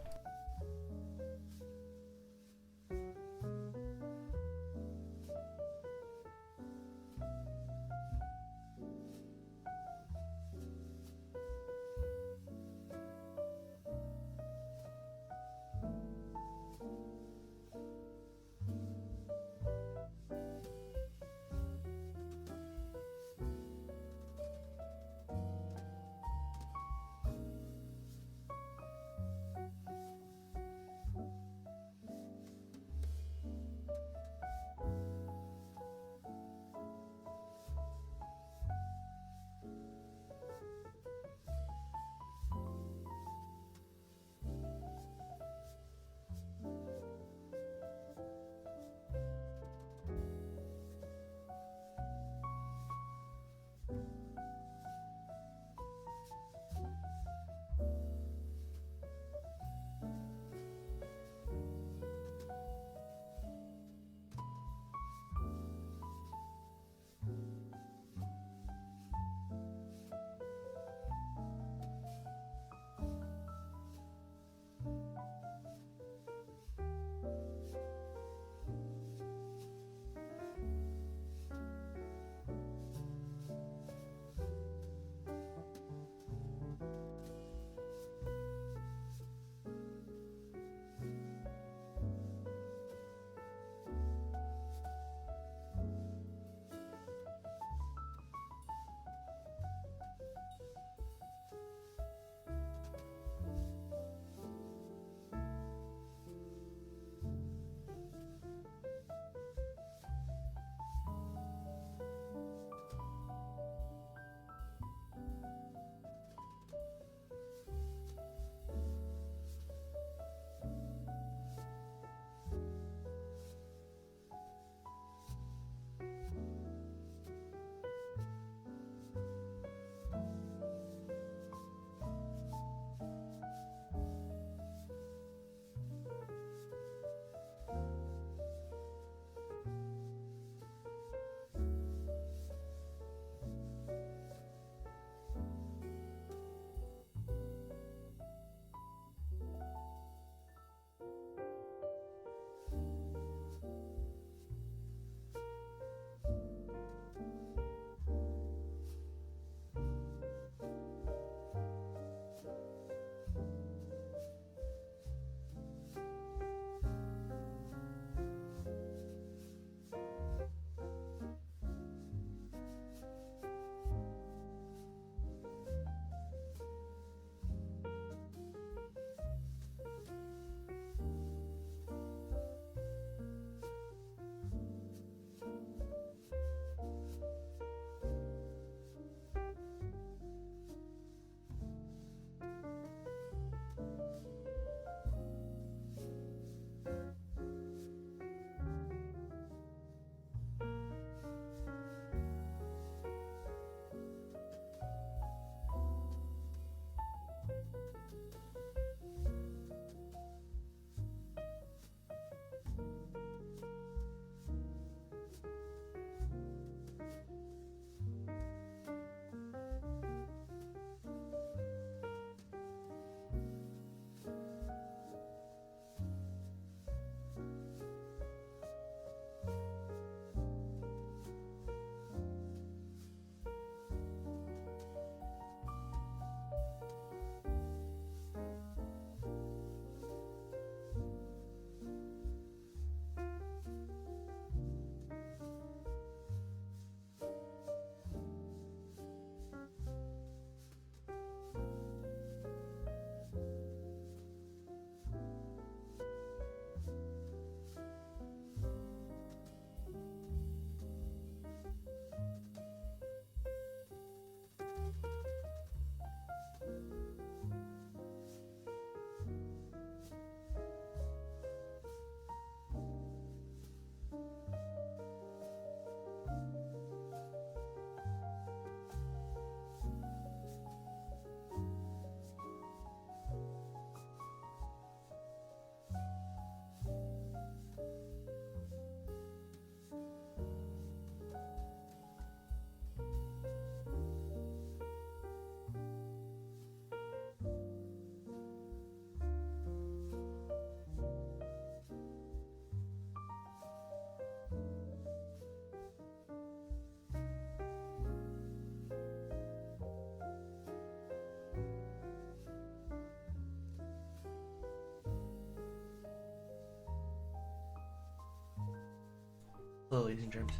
Hello, ladies and germs.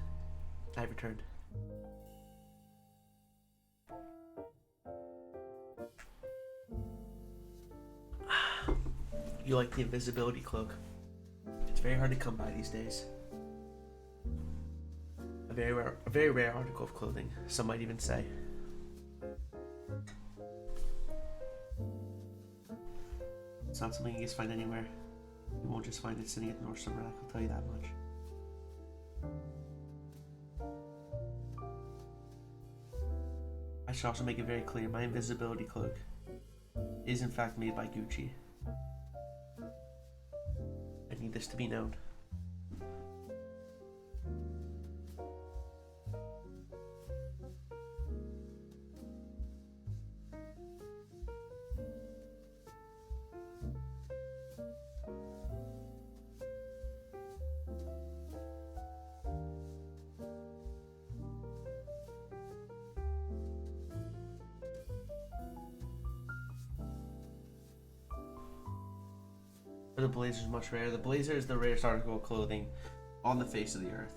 I've returned. You like the invisibility cloak? It's very hard to come by these days. A very rare article of clothing, some might even say. It's not something you just find anywhere. You won't just find it sitting at the Nordstrom rack, I'll tell you that much. I should also make it very clear, my invisibility cloak is in fact made by Gucci. I need this to be known. But the blazer is much rarer. The blazer is the rarest article of clothing on the face of the earth.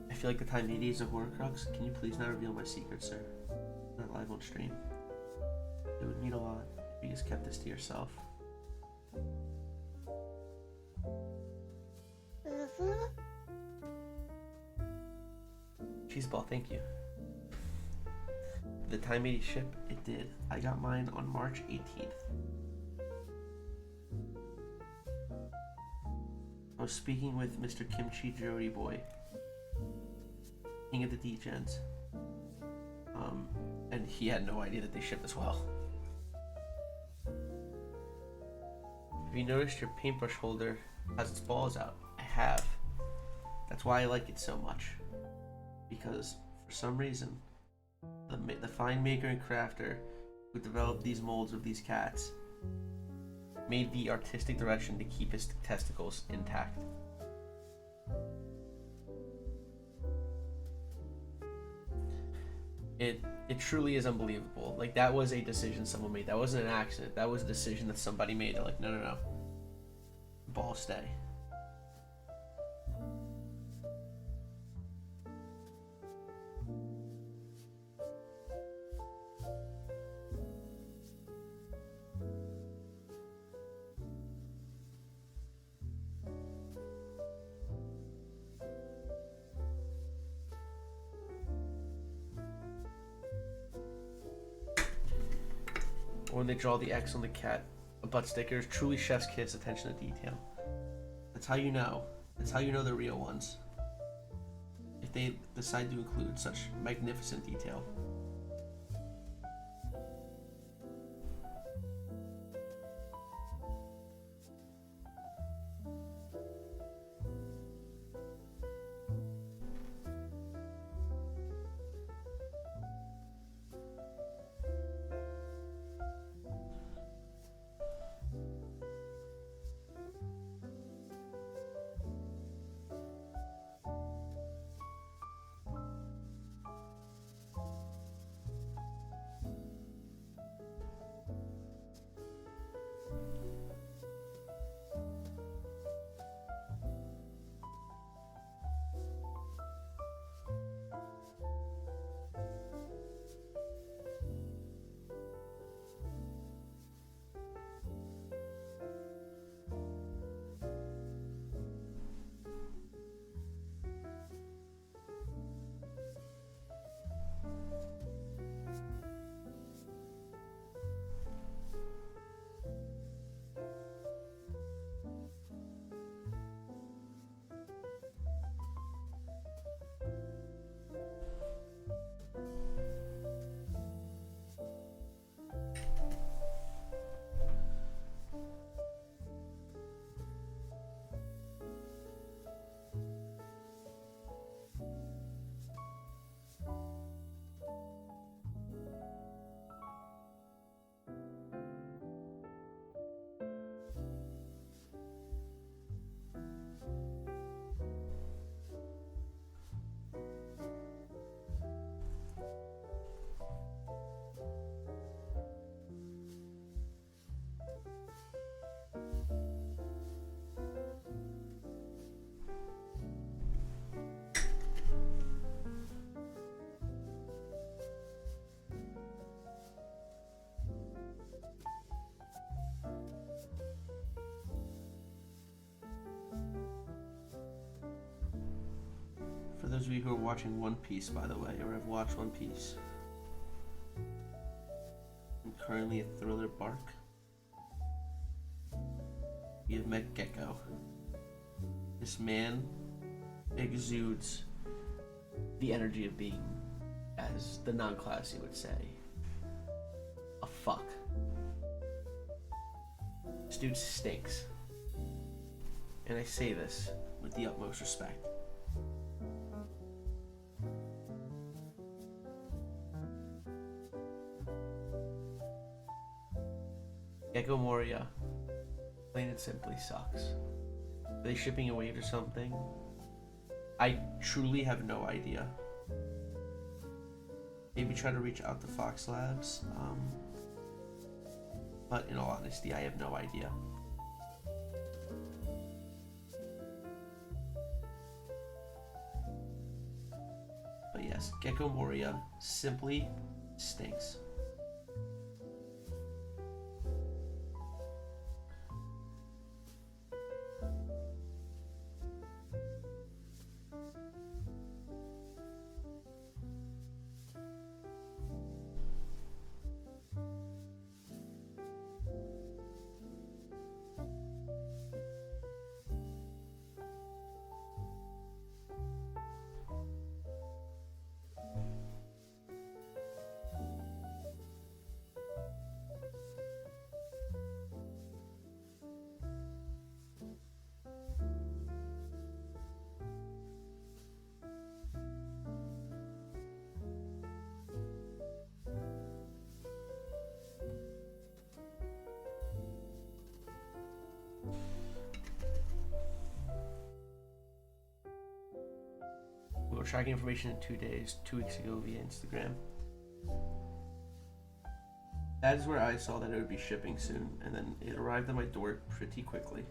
I feel like the Time80 is a Horcrux. Can you please not reveal my secret, sir? Not live on stream. It would mean a lot if you just kept this to yourself. Cheeseball, thank you. The Time80 ship, it did. I got mine on March 18th. I was speaking with Mr. Kimchi Jody Boy, king of the D-Gens, and he had no idea that they shipped as well. Have you noticed your paintbrush holder has its balls out? I have. That's why I like it so much. Because, for some reason, the fine maker and crafter who developed these molds of these cats made the artistic direction to keep his testicles intact. It truly is unbelievable. Like, that was a decision someone made. That wasn't an accident. That was a decision that somebody made. They're like, no. Balls stay. When they draw the X on the cat, a butt sticker is truly chef's kiss, attention to detail. That's how you know. That's how you know they're real ones. If they decide to include such magnificent detail. those of you who are watching One Piece, by the way, or have watched One Piece, I'm currently at Thriller Bark. We have met Gecko. This man exudes the energy of being, as the non-classy would say, a fuck. This dude stinks. And I say this with the utmost respect. Gecko Moria, plain and simply sucks. Are they shipping away or something? I truly have no idea. Maybe try to reach out to Fox Labs. But in all honesty, I have no idea. But yes, Gecko Moria simply stinks. We were tracking information in 2 days, 2 weeks ago via Instagram. That is where I saw that it would be shipping soon, and then it arrived at my door pretty quickly.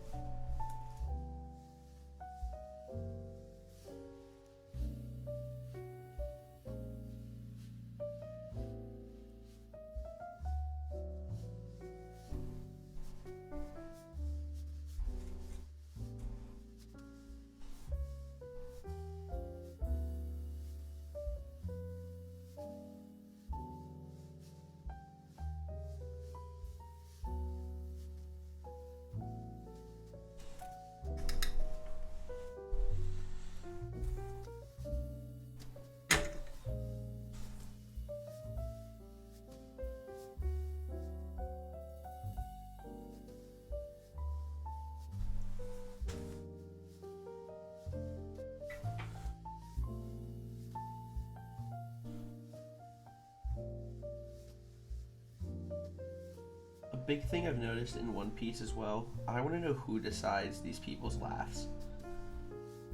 Big thing I've noticed in One Piece as well, I want to know who decides these people's laughs.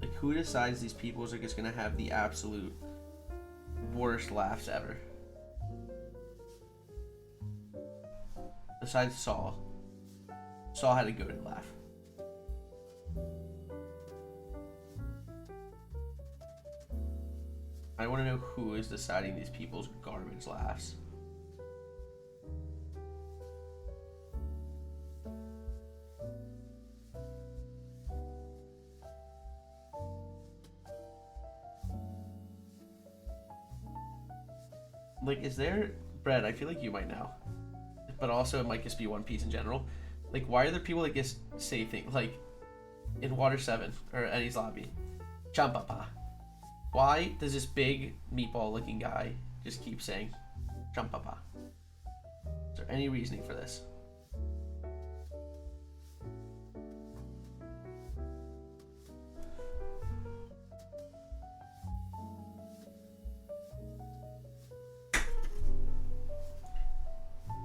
Like, who decides these people are just gonna have the absolute worst laughs ever? Besides Saul. Saul had a goated laugh. I want to know who is deciding these people's garbage laughs. Like, is there... Brett, I feel like you might know. But also, it might just be One Piece in general. Like, why are there people that just say things, like, in Water 7, or Eddie's Lobby, Champapa? Why does this big meatball-looking guy just keep saying, Champapa? Is there any reasoning for this?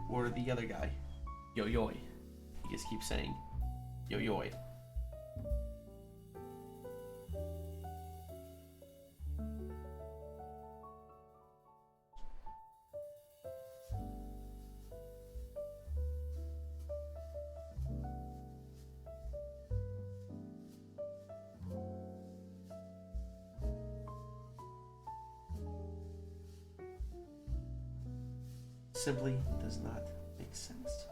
Or the other guy, Yo-Yoy. He just keeps saying, Yo-Yoy. Simply does not make sense.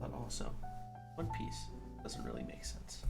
But also, One Piece doesn't really make sense.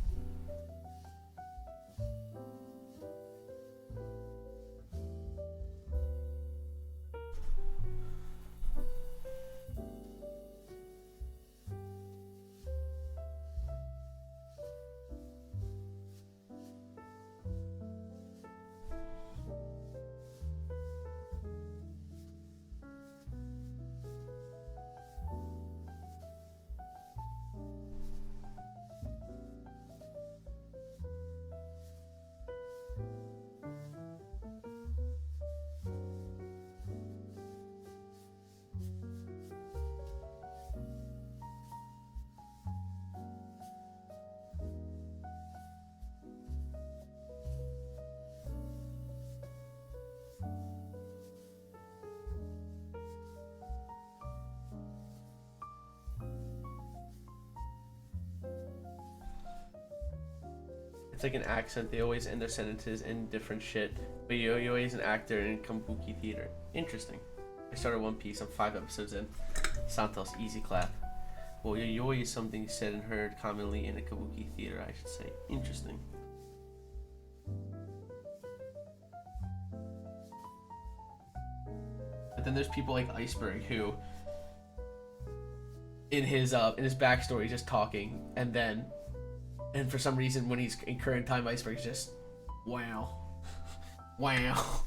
It's like an accent. They always end their sentences in different shit. But you're always an actor in kabuki theater. Interesting. I started One Piece. I'm 5 episodes in. Santos, easy clap. Well, yoi is something said and heard commonly in a kabuki theater, I should say. Interesting. But then there's people like Iceberg who, in his backstory, just talking, and for some reason when he's in current time, Iceberg's just, wow, wow.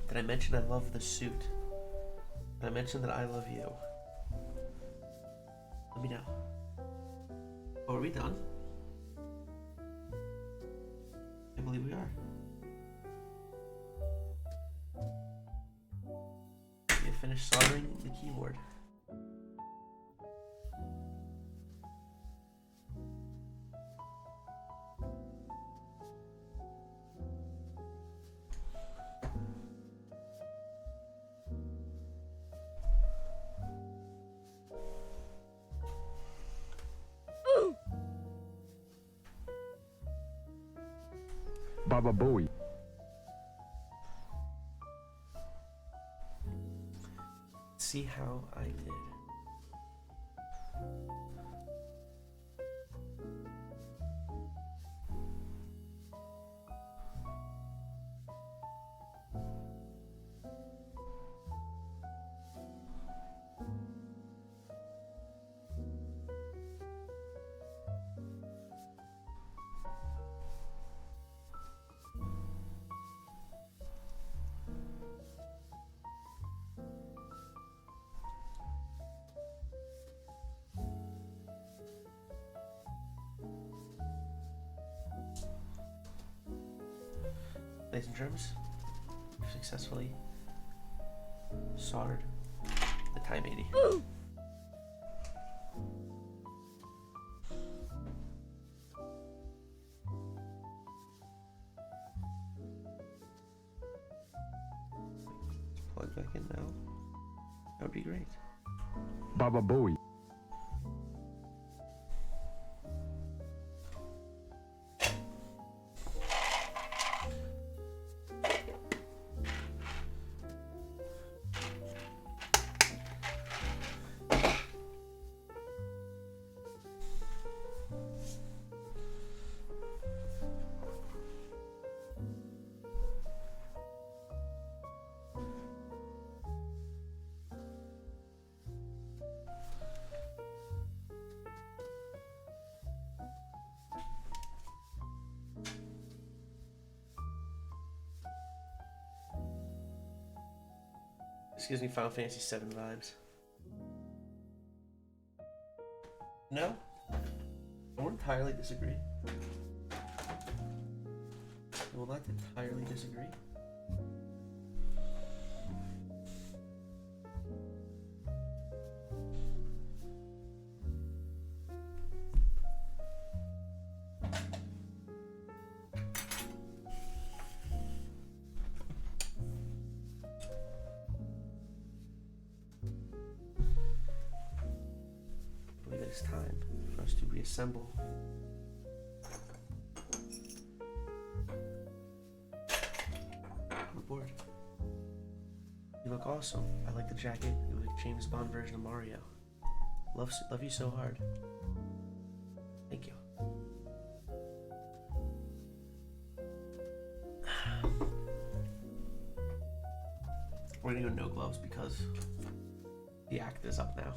Did I mention I love the suit? Did I mention that I love you? Let me know. Oh, are we done? I believe we are. We have finished soldering the keyboard. Baba Booey. See how I did. Ladies and germs, we've successfully soldered the Time80. Plug back in now. That would be great. Baba Booey. This gives me Final Fantasy VII vibes. No? I won't entirely disagree. I will not entirely disagree. It's time for us to reassemble. I'm bored. You look awesome. I like the jacket. You look like James Bond version of Mario. Love you so hard. Thank you. We're gonna go no gloves because the act is up now.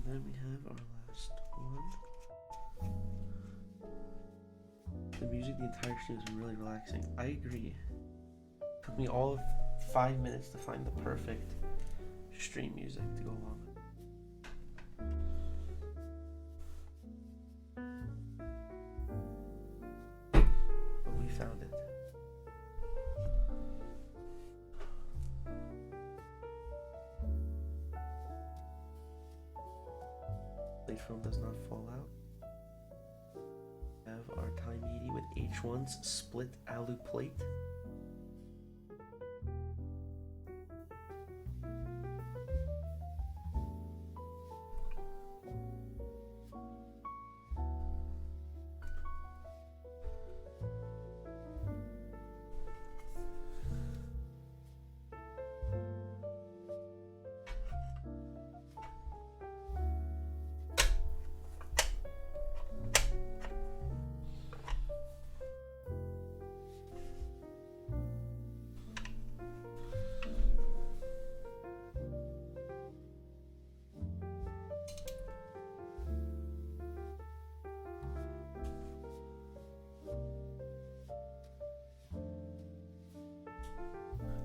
then we have our last one. The music the entire stream is really relaxing. I agree. Took me all of 5 minutes to find the perfect stream music to go along with. But we found it. Plate film does not fall out. We have our Time80 with H1's split alu plate.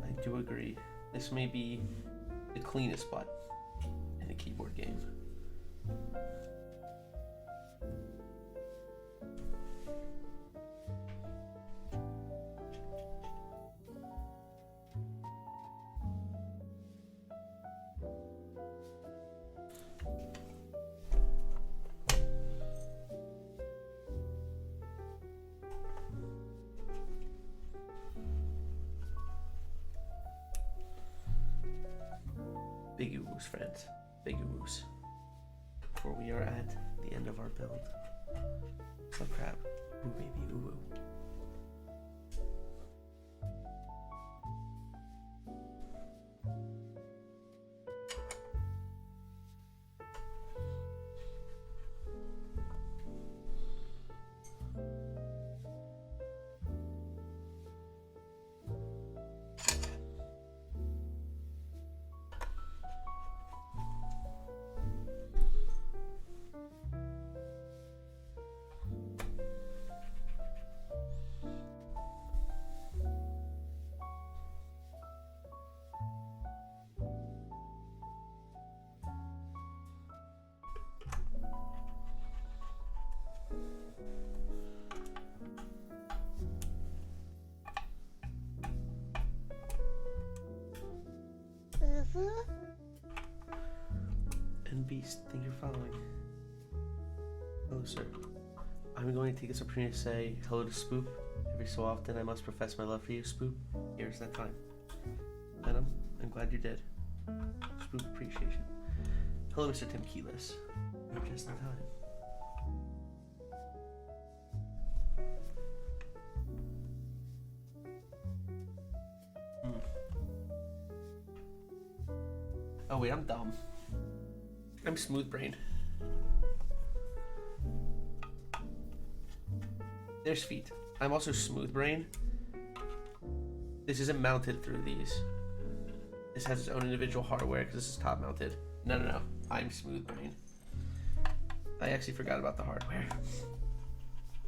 I do agree. This may be the cleanest butt in a keyboard game. Big ooos, friends. Big ooos. For we are at the end of our build. Oh crap. Ooh baby, ooh ooh. And Beast, thank you for following. Hello, sir. I'm going to take this opportunity to say hello to Spoop. Every so often, I must profess my love for you, Spoop. Here's that time. Venom, I'm glad you did. Spoop appreciation. Hello, Mr. Tim Keyless. You're just in time. Oh wait, I'm dumb. I'm smooth brained. There's feet. I'm also smooth brained. This isn't mounted through these. This has its own individual hardware because this is top mounted. No. I'm smooth brained. I actually forgot about the hardware.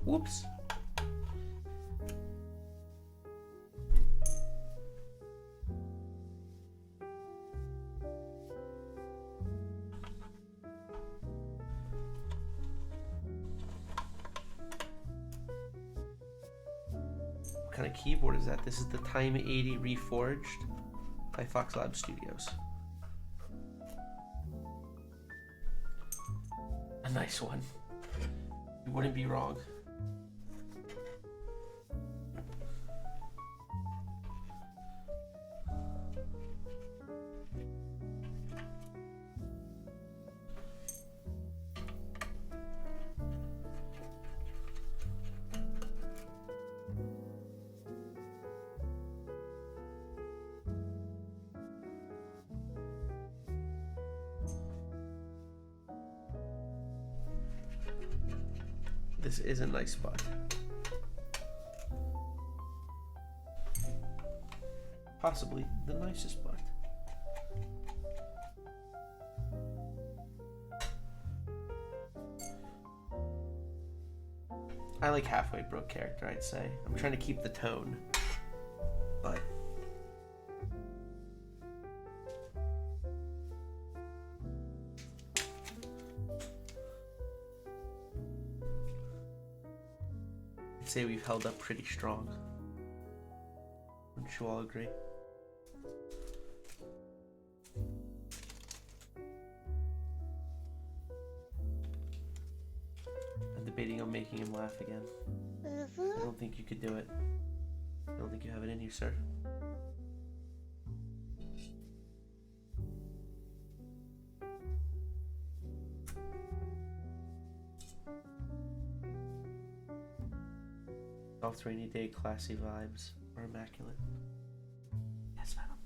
Whoops. What kind of keyboard is that? This is the Time80 Reforged by Fox Lab Studios. A nice one. You wouldn't be wrong. This is a nice spot. Possibly the nicest spot. I like halfway broke character, I'd say. I'm trying to keep the tone, but I'd say we've held up pretty strong. Wouldn't you all agree? I'm debating on making him laugh again. I don't think you could do it. I don't think you have it in you, sir. Soft rainy day, classy vibes are immaculate. Yes, Venom.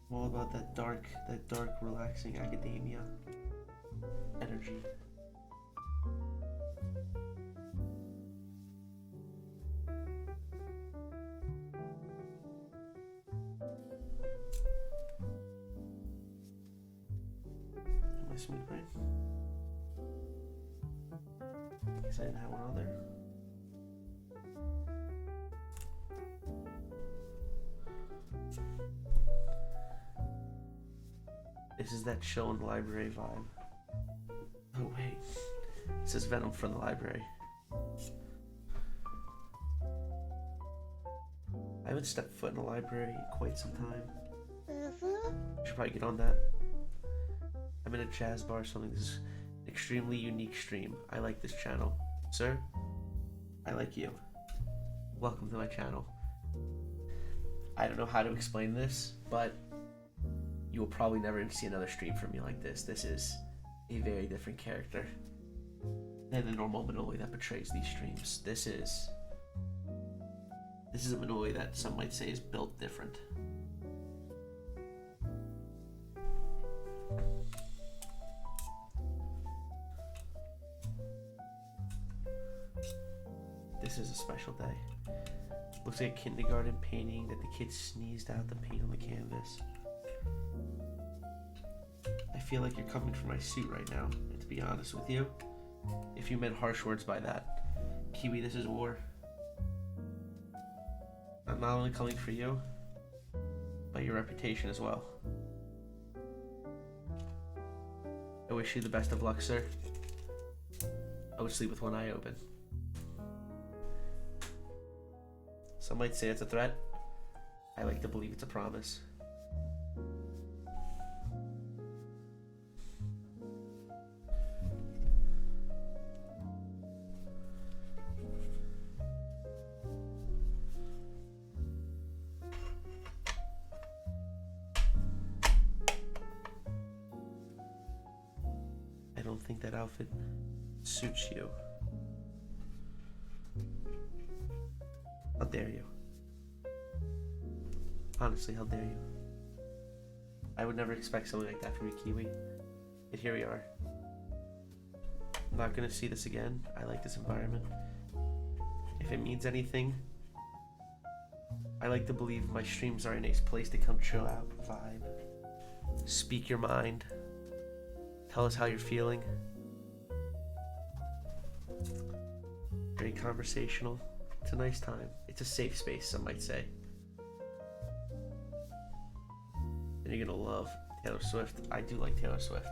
I'm all about that dark, relaxing academia energy. My smooth brain. Guess I didn't have one on there. This is that chill in the library vibe. Oh wait, this is Venom from the library. I haven't stepped foot in a library in quite some time. Should probably get on that. I'm in a jazz bar or something. This is an extremely unique stream. I like this channel. Sir, I like you. Welcome to my channel. I don't know how to explain this, but you will probably never see another stream from me like this. This is a very different character than the normal Manoli that portrays these streams. This is a Manoli that some might say is built different. This is a special day. Looks like a kindergarten painting that the kids sneezed out the paint on the canvas. I feel like you're coming for my suit right now, and to be honest with you, if you meant harsh words by that, Kiwi, this is war. I'm not only coming for you, but your reputation as well. I wish you the best of luck, sir. I would sleep with one eye open. Some might say it's a threat. I like to believe it's a promise. I don't think that outfit suits you. How dare you? Honestly, how dare you? I would never expect something like that from you, Kiwi. But here we are. I'm not gonna see this again. I like this environment. If it means anything, I like to believe my streams are a nice place to come chill out, vibe, speak your mind, tell us how you're feeling. Very conversational. It's a nice time. It's a safe space, some might say. And you're gonna love Taylor Swift. I do like Taylor Swift.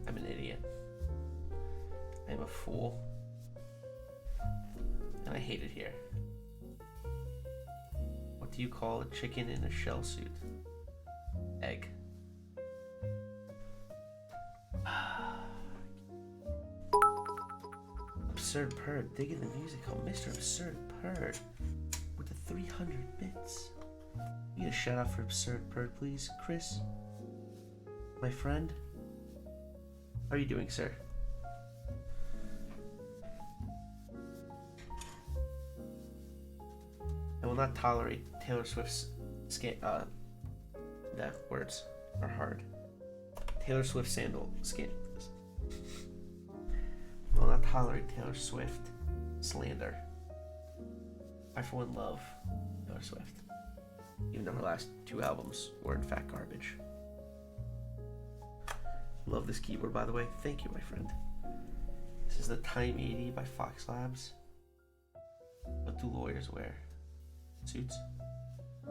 I'm an idiot. I'm a fool. And I hate it here. What do you call a chicken in a shell suit? Egg. Absurd Purd, digging the music. Oh, Mr. Absurd Purd with the 300 bits. You get a shout out for Absurd Purd, please, Chris. My friend. How are you doing, sir? I will not tolerate Taylor Swift's the words are hard. Taylor Swift sandal skin. I will not not tolerate Taylor Swift slander. I for one love Taylor Swift, even though her last 2 albums were in fact garbage. Love this keyboard, by the way. Thank you, my friend. This is the Time80 by Fox Labs. What do lawyers wear? Suits?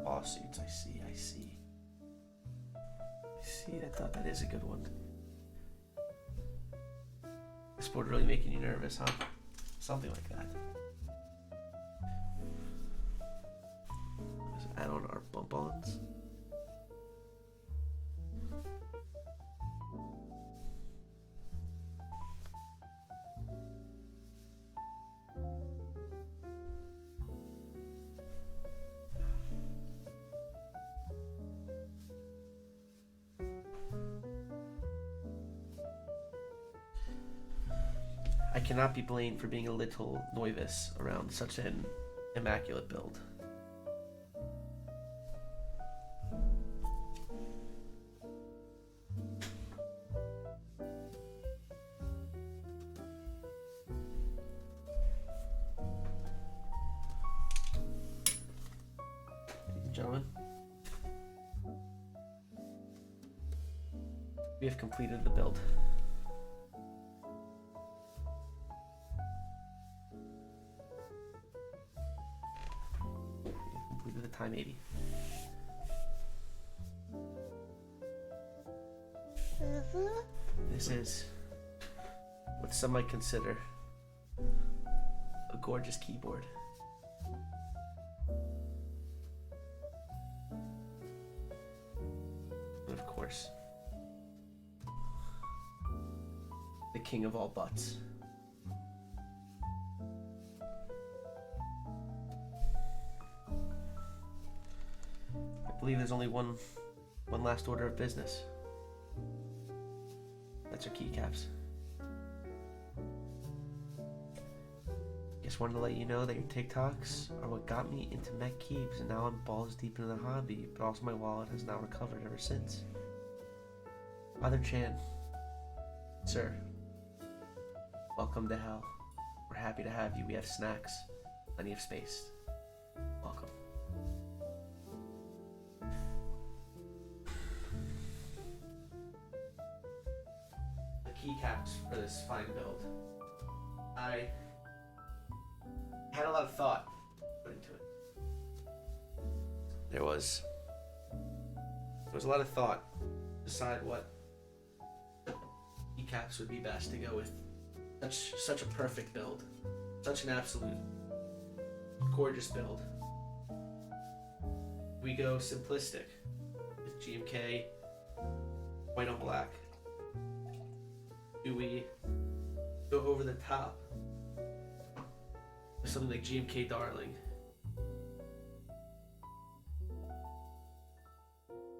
Lawsuits, I see. I see, I thought that is a good one. This board really making you nervous, huh? Something like that. Let's add on our bump-ons. I cannot be blamed for being a little novice around such an immaculate build. Ladies and gentlemen, we have completed the build. Time80. This is what some might consider a gorgeous keyboard. And of course, the king of all butts. I believe there's only one last order of business. That's our keycaps. Just wanted to let you know that your TikToks are what got me into mech keys, and now I'm balls deep into the hobby, but also my wallet has now recovered ever since. Father Chan, sir, welcome to hell. We're happy to have you. We have snacks, plenty of space. Welcome. Keycaps for this fine build. I had a lot of thought put into it. There was a lot of thought to decide what keycaps would be best to go with. Such a perfect build, such an absolute gorgeous build. We go simplistic with GMK white on black. Do we go over the top with something like GMK Darling?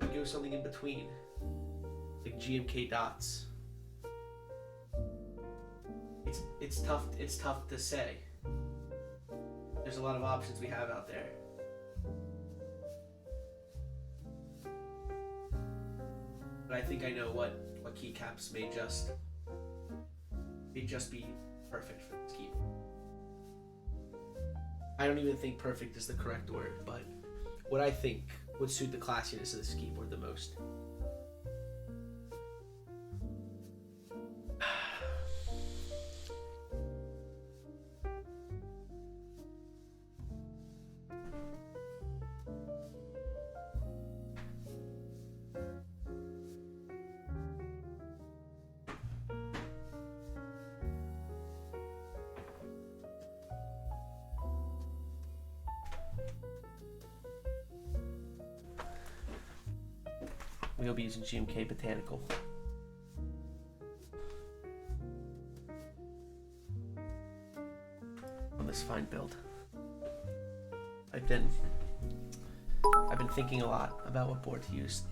We go something in between, like GMK Dots. It's tough to say. There's a lot of options we have out there. But I think I know what keycaps may just be perfect for this keyboard. I don't even think perfect is the correct word, but what I think would suit the classiness of this keyboard the most. We'll be using GMK Botanical. On this fine build. I've been thinking a lot about what board to use.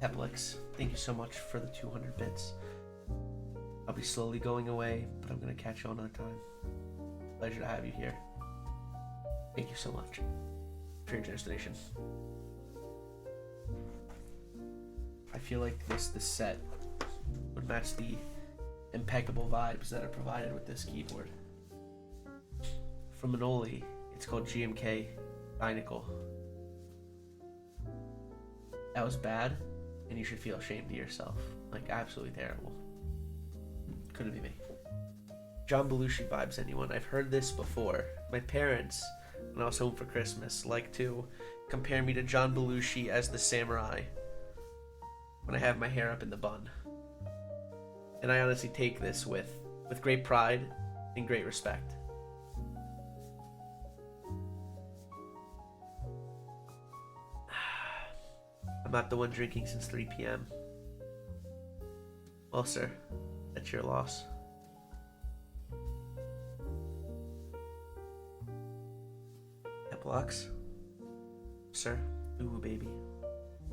Peplix, thank you so much for the 200 bits. I'll be slowly going away, but I'm gonna catch you another time. Pleasure to have you here. Thank you so much for your generous donation. I feel like this set would match the impeccable vibes that are provided with this keyboard. From Manoli, it's called GMK Botanical. That was bad, and you should feel ashamed of yourself. Like, absolutely terrible. Couldn't be me. John Belushi vibes, anyone? I've heard this before. My parents, when I was home for Christmas, like to compare me to John Belushi as the samurai when I have my hair up in the bun. And I honestly take this with great pride and great respect. I'm not the one drinking since 3 p.m. Well, sir, that's your loss. That blocks. Sir, ooh, baby.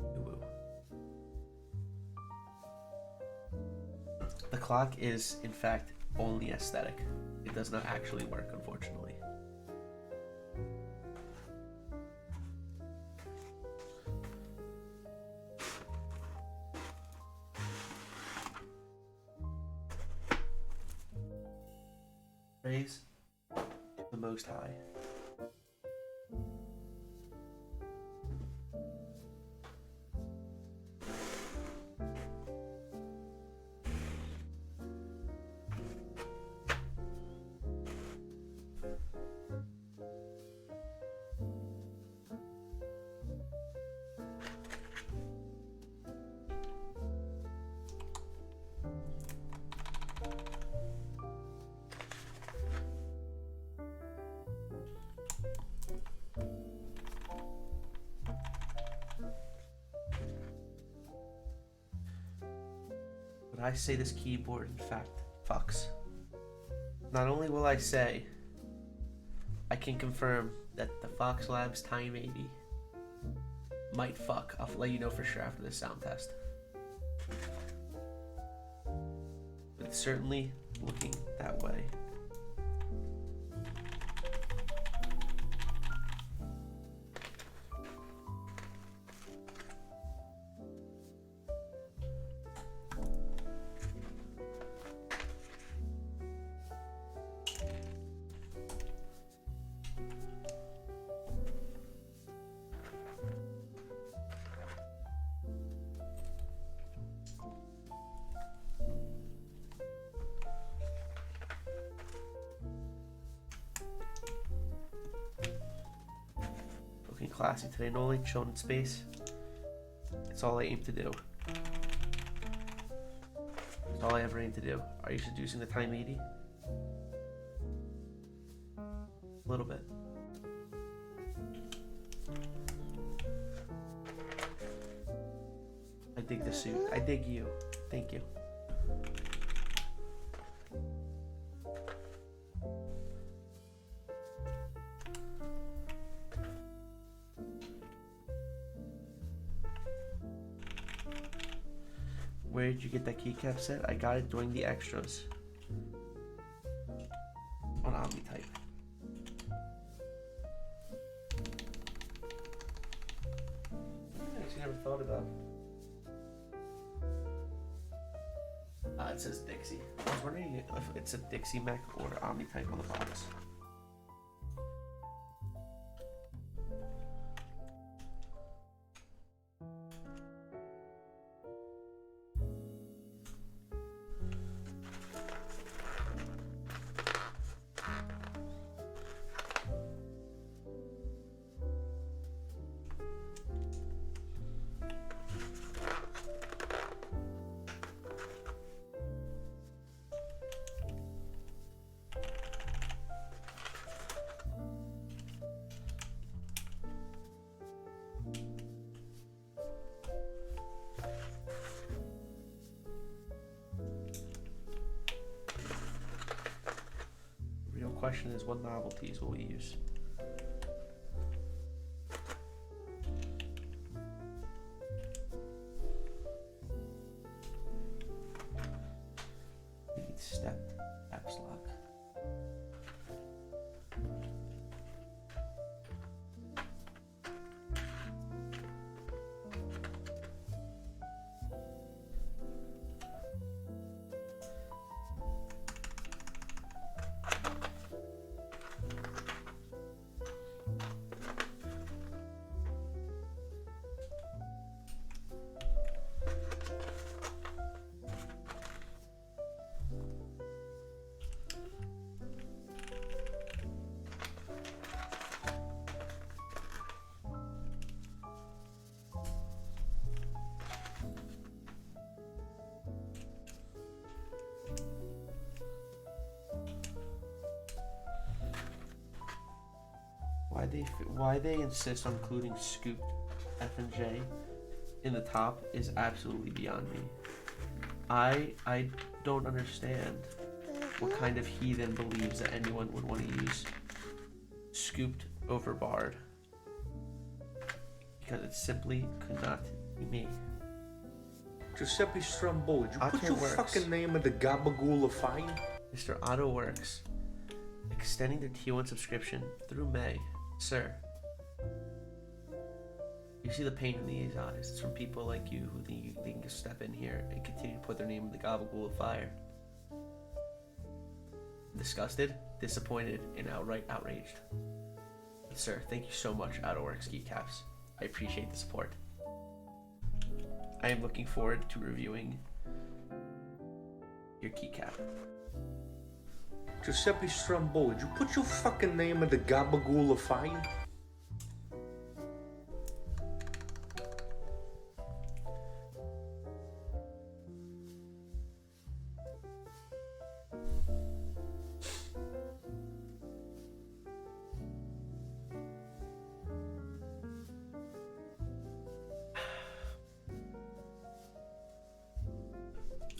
Ooh. The clock is, in fact, only aesthetic. It does not actually work, unfortunately. Praise the Most High. But I say this keyboard, in fact, fucks. Not only will I say, I can confirm that the Fox Labs Time80 might fuck. I'll let you know for sure after this sound test. But it's certainly looking that way. Looking classy today, Noli, chilling in space. It's all I aim to do. It's all I ever aim to do. Are you seducing the Time80? A little bit. I dig the suit. I dig you. Thank you. Where did you get that keycap set? I got it during the extras on OmniType. I actually never thought about. It says Dixie. I was wondering if it's a Dixie Mech or OmniType on the box. Question is, what novelties will we use? We need step caps lock. why they insist on including scooped F and J in the top is absolutely beyond me. I don't understand what kind of heathen believes that anyone would want to use scooped over barred, because it simply could not be me. Giuseppe Stromboli, did you Otto put your works. fucking name in the gabagool of fire? Mr. Otto Works, extending their T1 subscription through May. Sir, you see the pain in these eyes. It's from people like you who think they can just step in here and continue to put their name in the gabagool of fire. Disgusted, disappointed, and outright outraged. But sir, thank you so much, Otto Works Keycaps. I appreciate the support. I am looking forward to reviewing your keycap. Giuseppe Stromboli, did you put your fucking name in the gabagool of fire?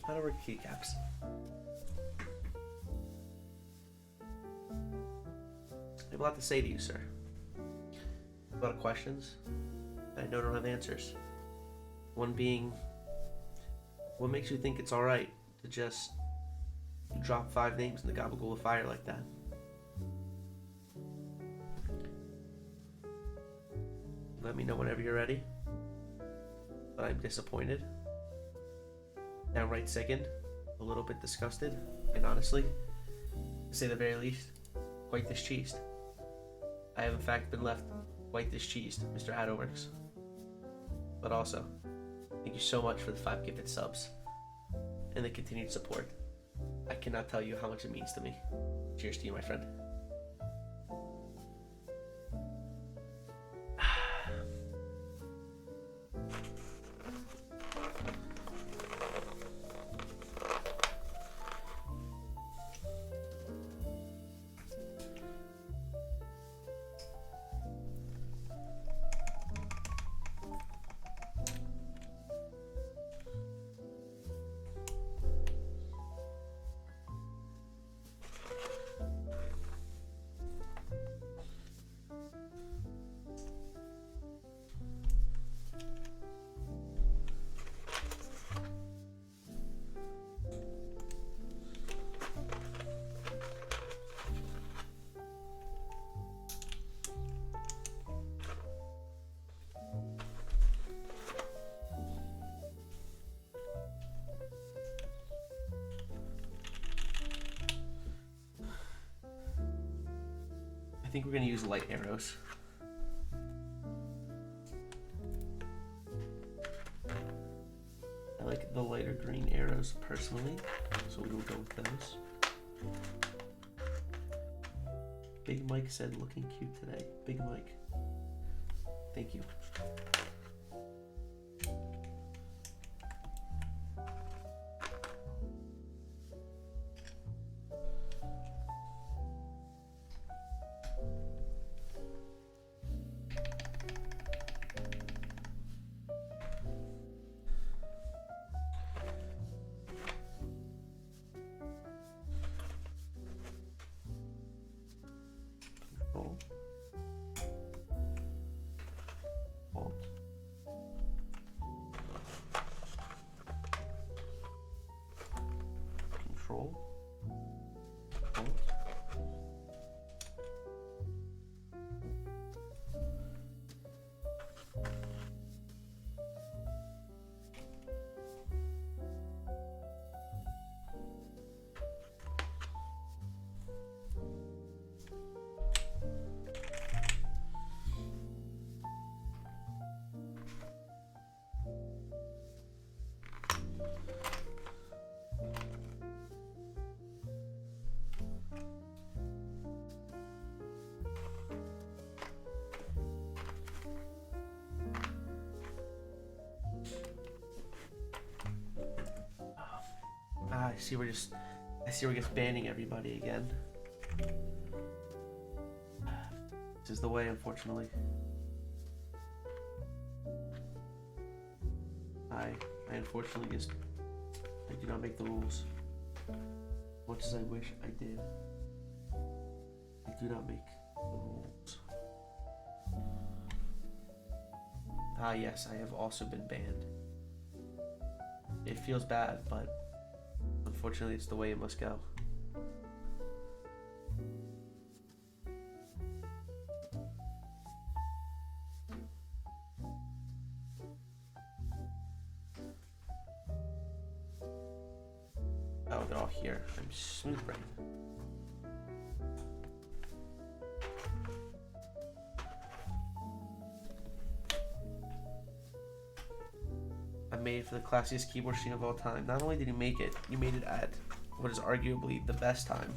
Otto Works Keycaps. I have a lot to say to you, sir. A lot of questions that I know don't have answers. One being, what makes you think it's alright to just drop 5 names in the gabagool of fire like that? Let me know whenever you're ready. But I'm disappointed, downright sickened, a little bit disgusted, and honestly, to say the very least, quite discheesed. I have in fact been left quite discheesed, Mr. Otto Works. But also, thank you so much for the 5 gifted subs and the continued support. I cannot tell you how much it means to me. Cheers to you, my friend. I think we're gonna use light arrows. I like the lighter green arrows personally, so we will go with those. Big Mike said looking cute today. Big Mike. Thank you. Control. Alt. I see we're just banning everybody again. This is the way, unfortunately. I unfortunately just I do not make the rules. Much as I wish I did, I do not make the rules. Ah, yes, I have also been banned. It feels bad, but unfortunately, it's the way it must go. Oh, they're all here. I'm smooth brain. I made it for the classiest keyboard stream of all time. Not only did you make it, you made it at what is arguably the best time.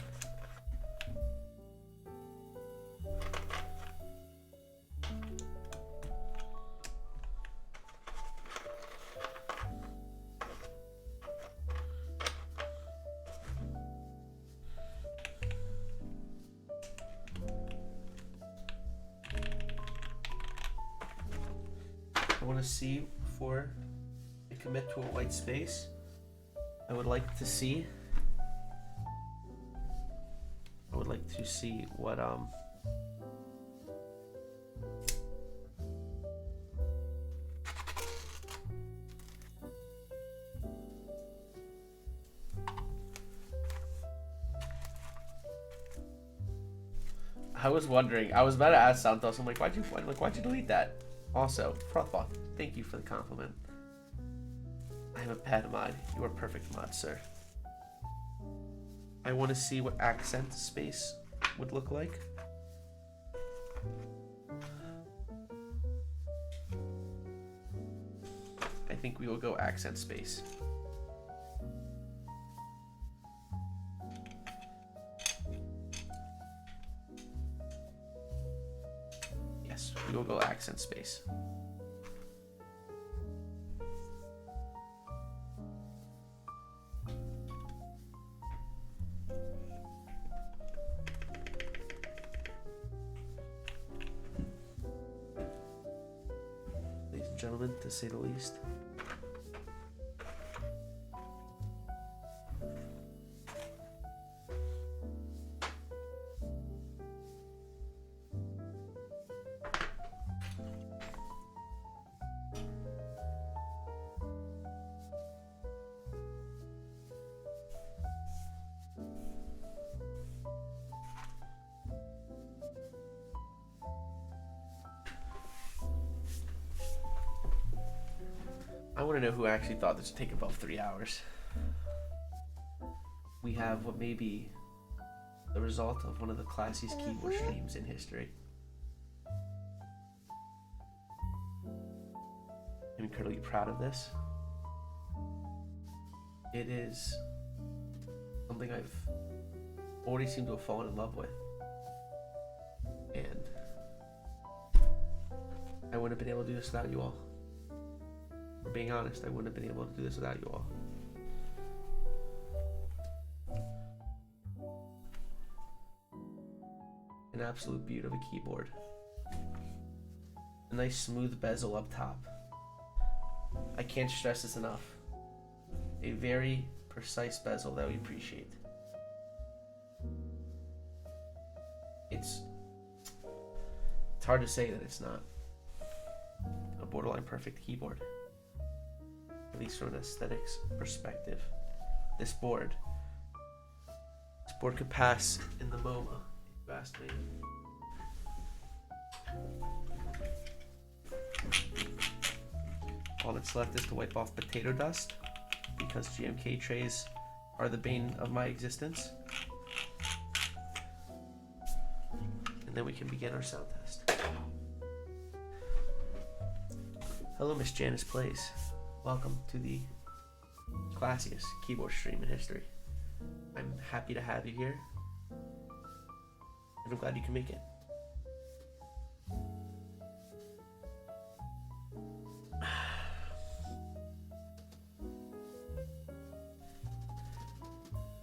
I want to see before I commit to a white space. I would like to see what I was wondering. I was about to ask Santos. I'm like, why'd you delete that? Also, Frothbot, thank you for the compliment. I am a bad mod. You are perfect mod, sir. I want to see what accent space would look like. I think we will go accent space. Yes, we will go accent space. Ladies and gentlemen, to say the least. I want to know who actually thought this would take about 3 hours. We have what may be the result of one of the classiest keyboard streams in history. I'm incredibly proud of this. It is something I've already seemed to have fallen in love with. And I wouldn't have been able to do this without you all. For being honest, I wouldn't have been able to do this without you all. An absolute beauty of a keyboard. A nice smooth bezel up top. I can't stress this enough. A very precise bezel that we appreciate. It's hard to say that it's not a borderline perfect keyboard. At least from an aesthetics perspective. This board could pass in the MoMA, if you asked me. All that's left is to wipe off potato dust, because GMK trays are the bane of my existence. And then we can begin our sound test. Hello, Miss Janice Plays. Welcome to the classiest keyboard stream in history. I'm happy to have you here, and I'm glad you can make it.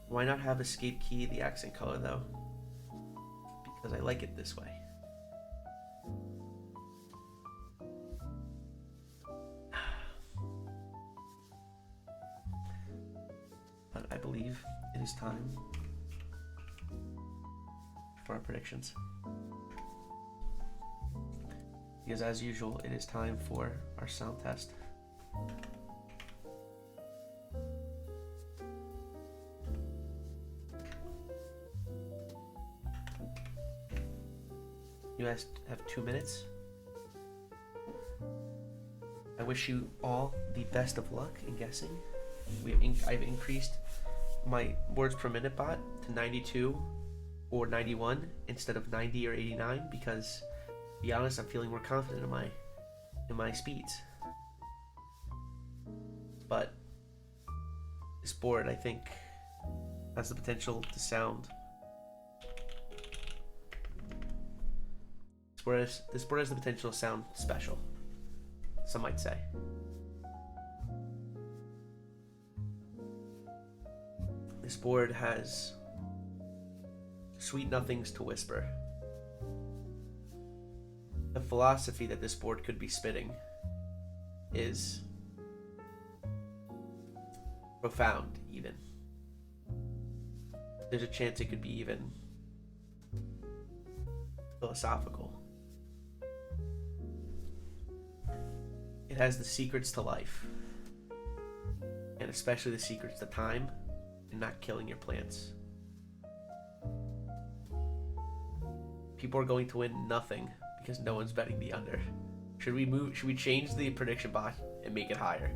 Why not have escape key the accent color though? Because I like it this way. I believe it is time for our predictions. Because as usual, it is time for our sound test. You guys have 2 minutes. I wish you all the best of luck in guessing. I've increased my words per minute bot to 92 or 91 instead of 90 or 89 because, to be honest, I'm feeling more confident in my speeds. But this board, I think, has the potential to sound. This board has the potential to sound special, some might say. This board has sweet nothings to whisper. The philosophy that this board could be spitting is profound, even. There's a chance it could be even philosophical. It has the secrets to life, and especially the secrets to time and not killing your plants. People are going to win nothing because no one's betting the under. Should we change the prediction bot and make it higher?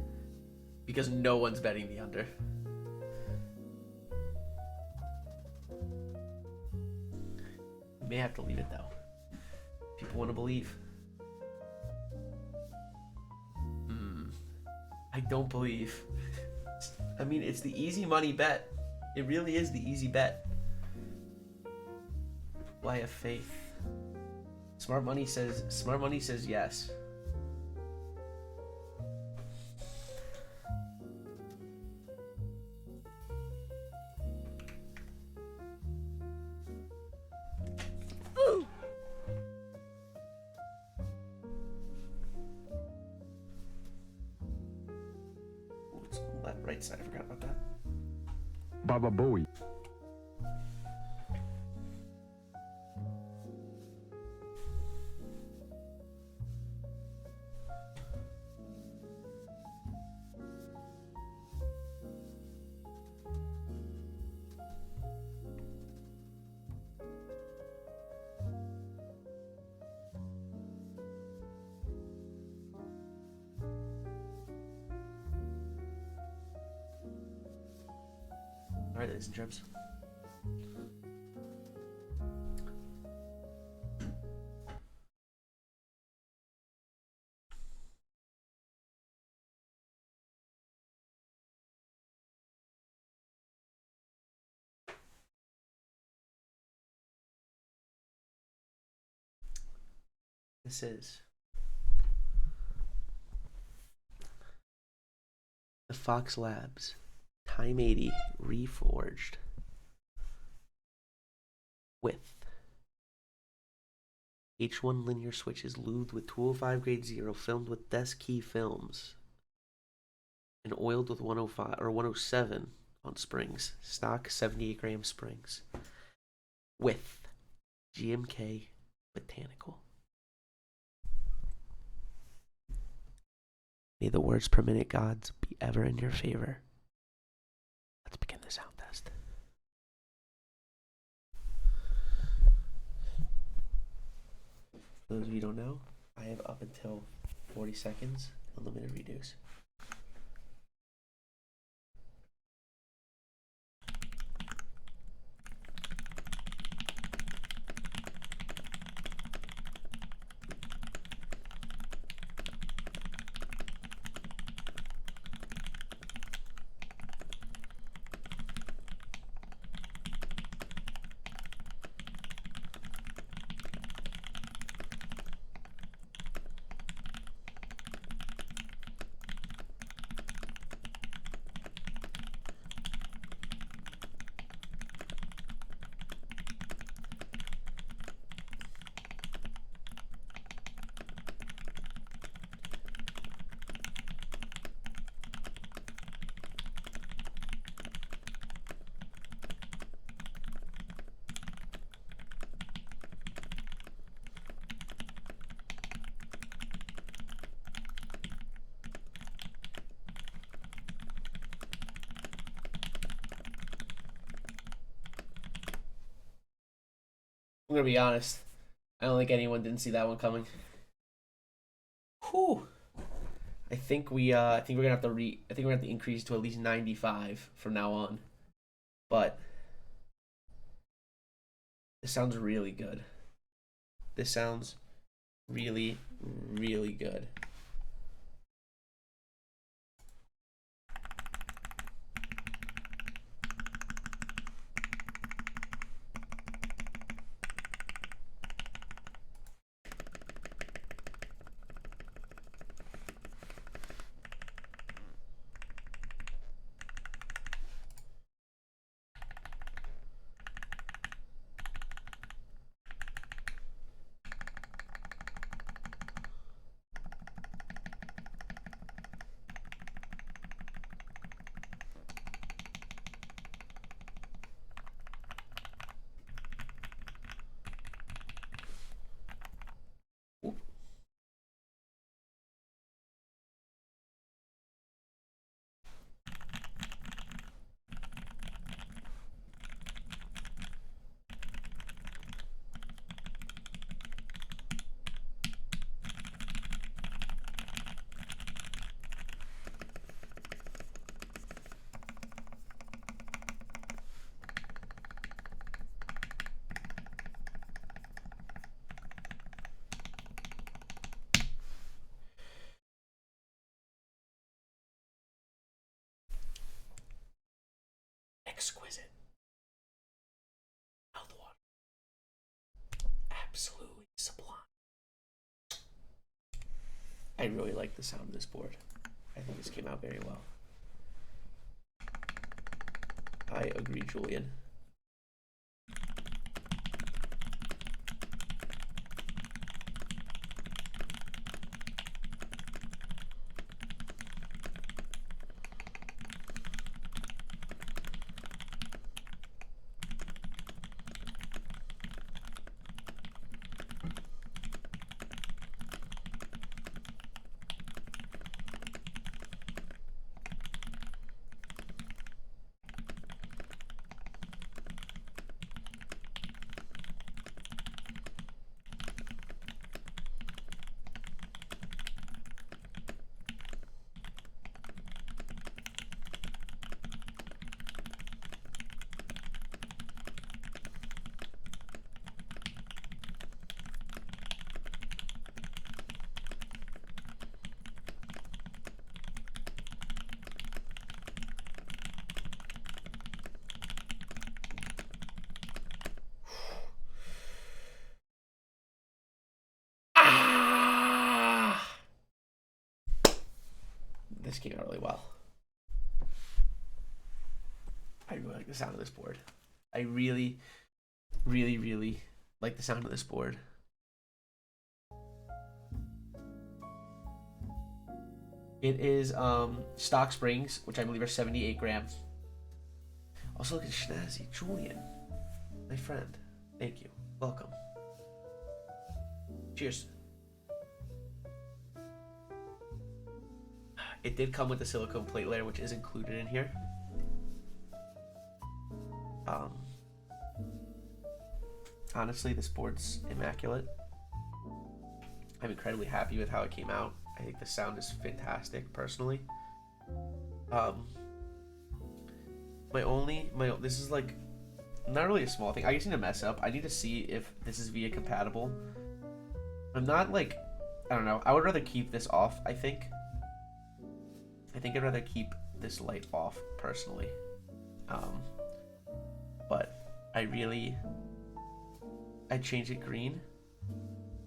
Because no one's betting the under. We may have to leave it though. People want to believe. I don't believe. I mean, it's the easy money bet. It really is the easy bet. Well, I have faith. Smart money says yes. Right side, I forgot about that. Baba Bowie. Alright, ladies and gents. This is the Fox Labs Time80 Reforged with H1 linear switches lubed with 205 grade 0, filmed with desk key films, and oiled with 105 or 107 on springs, stock 78 gram springs, with GMK Botanical. May the words per minute gods be ever in your favor. Let's begin the sound test. For those of you who don't know, I have up until 40 seconds unlimited redos. I'm gonna be honest. I don't think anyone didn't see that one coming. Whew. I think we're gonna have to increase to at least 95 from now on. But this sounds really good. This sounds really, really good. Exquisite. Mouthwater. Absolutely sublime. I really like the sound of this board. I think this came out very well. I agree, Julian. This came out really well. I really like the sound of this board. I really, really, really like the sound of this board. It is Stock Springs, which I believe are 78 grams. Also look at Schnazzy. Julian, my friend. Thank you. Welcome. Cheers. It did come with the silicone plate layer, which is included in here. Honestly, this board's immaculate. I'm incredibly happy with how it came out. I think the sound is fantastic, personally. This is like not really a small thing. I just need to mess up. I need to see if this is VIA compatible. I'm not like, I don't know. I would rather keep this off, I think. I'd rather keep this light off, personally. But I'd change it green.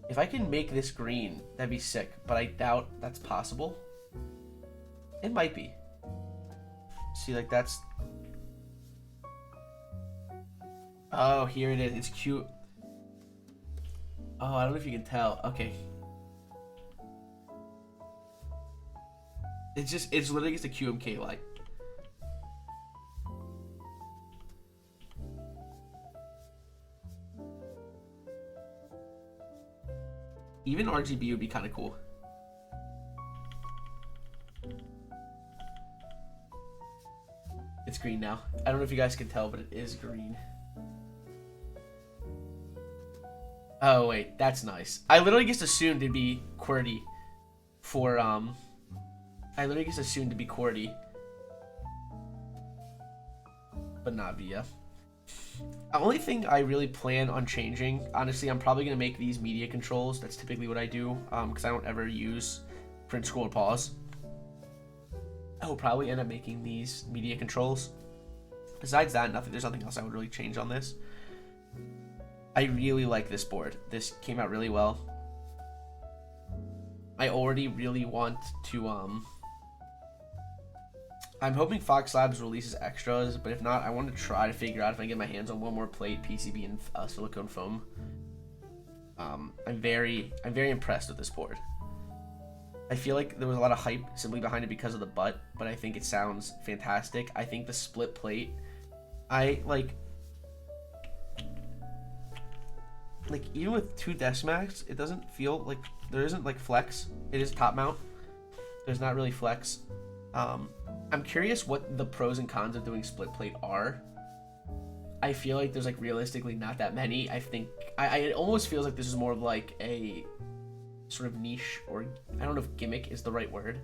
If I can make this green, that'd be sick, but I doubt that's possible. It might be. See, like that's... Oh, here it is. It's cute. Oh, I don't know if you can tell. Okay. It's literally just a QMK light. Even RGB would be kind of cool. It's green now. I don't know if you guys can tell, but it is green. Oh wait, that's nice. I literally just assumed it'd be QWERTY for I literally just assumed it'd be QWERTY, but not VIA. The only thing I really plan on changing, honestly, I'm probably gonna make these media controls. That's typically what I do, because I don't ever use print, scroll, or pause. I will probably end up making these media controls. Besides that, there's nothing else I would really change on this. I really like this board. This came out really well. I already really want to, I'm hoping Fox Labs releases extras, but if not, I want to try to figure out if I can get my hands on one more plate, PCB, and silicone foam. I'm very impressed with this board. I feel like there was a lot of hype simply behind it because of the butt, but I think it sounds fantastic. I think the split plate, I like even with 2 Decimax, it doesn't feel like there isn't like flex. It is top mount. There's not really flex. I'm curious what the pros and cons of doing split plate are. I feel like there's like realistically not that many. I think it almost feels like this is more of like a sort of niche, or I don't know if gimmick is the right word.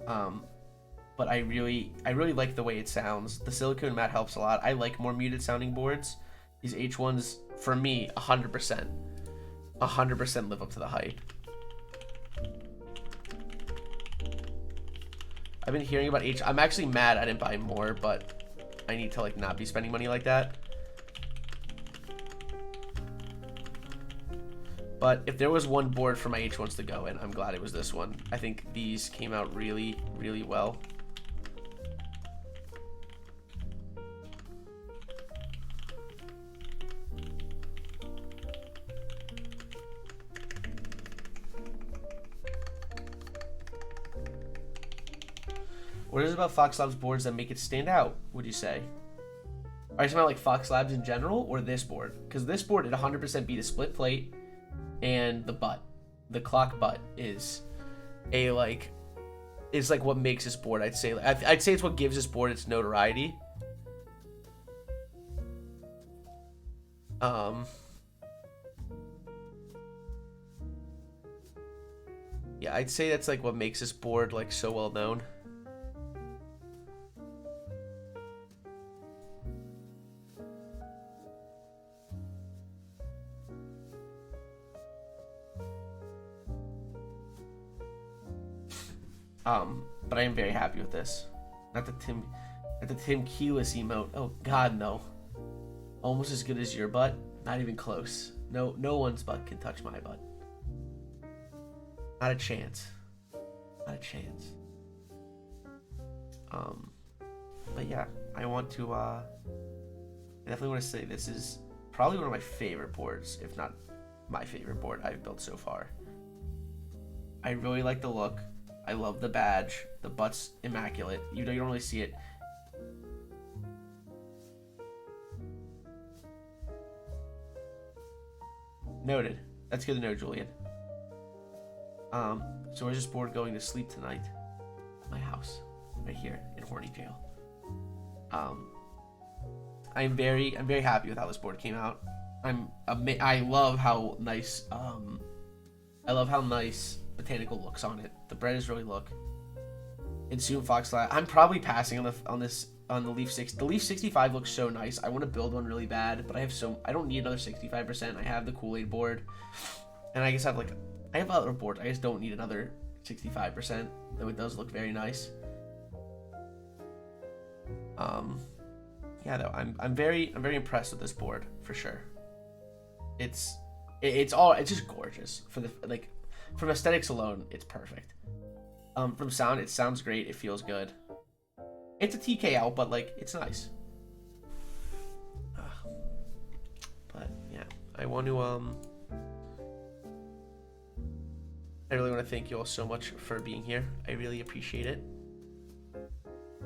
But I really like the way it sounds. The silicone mat helps a lot. I like more muted sounding boards. These H1s, for me, 100% live up to the hype. I've been hearing about I'm actually mad I didn't buy more, but I need to like not be spending money like that. But if there was one board for my H1s to go in, I'm glad it was this one. I think these came out really, really well. What is it about Fox Labs boards that make it stand out, would you say? Are you talking about like Fox Labs in general, or this board? Because this board, it 100% beat a split plate, and the butt, the clock butt is a like, is like what makes this board. I'd say it's what gives this board its notoriety. Yeah, I'd say that's like what makes this board like so well known. But I am very happy with this. Not the Tim Keyless emote. Oh God, no. Almost as good as your butt. Not even close. No one's butt can touch my butt. Not a chance. Not a chance. But yeah, I want to. I definitely want to say this is probably one of my favorite boards, if not my favorite board I've built so far. I really like the look. I love the badge. The butt's immaculate. You don't really see it. Noted. That's good to know, Julian. So where's this board going to sleep tonight? My house. Right here in Horny Jail. I'm very happy with how this board came out. I love how nice Botanical looks on it. The breaders really look. And soon Fox Lab. I'm probably passing on the Leaf 6. The Leaf 65 looks so nice. I want to build one really bad, but I don't need another 65%. I have the Kool-Aid board, and I guess I have other boards. I just don't need another 65%. Though it does look very nice. Yeah, though I'm very impressed with this board for sure. It's just gorgeous for the like. From aesthetics alone, it's perfect. From sound, it sounds great. It feels good. It's a TKL, but like it's nice. But yeah, I want to I really want to thank you all so much for being here. I really appreciate it.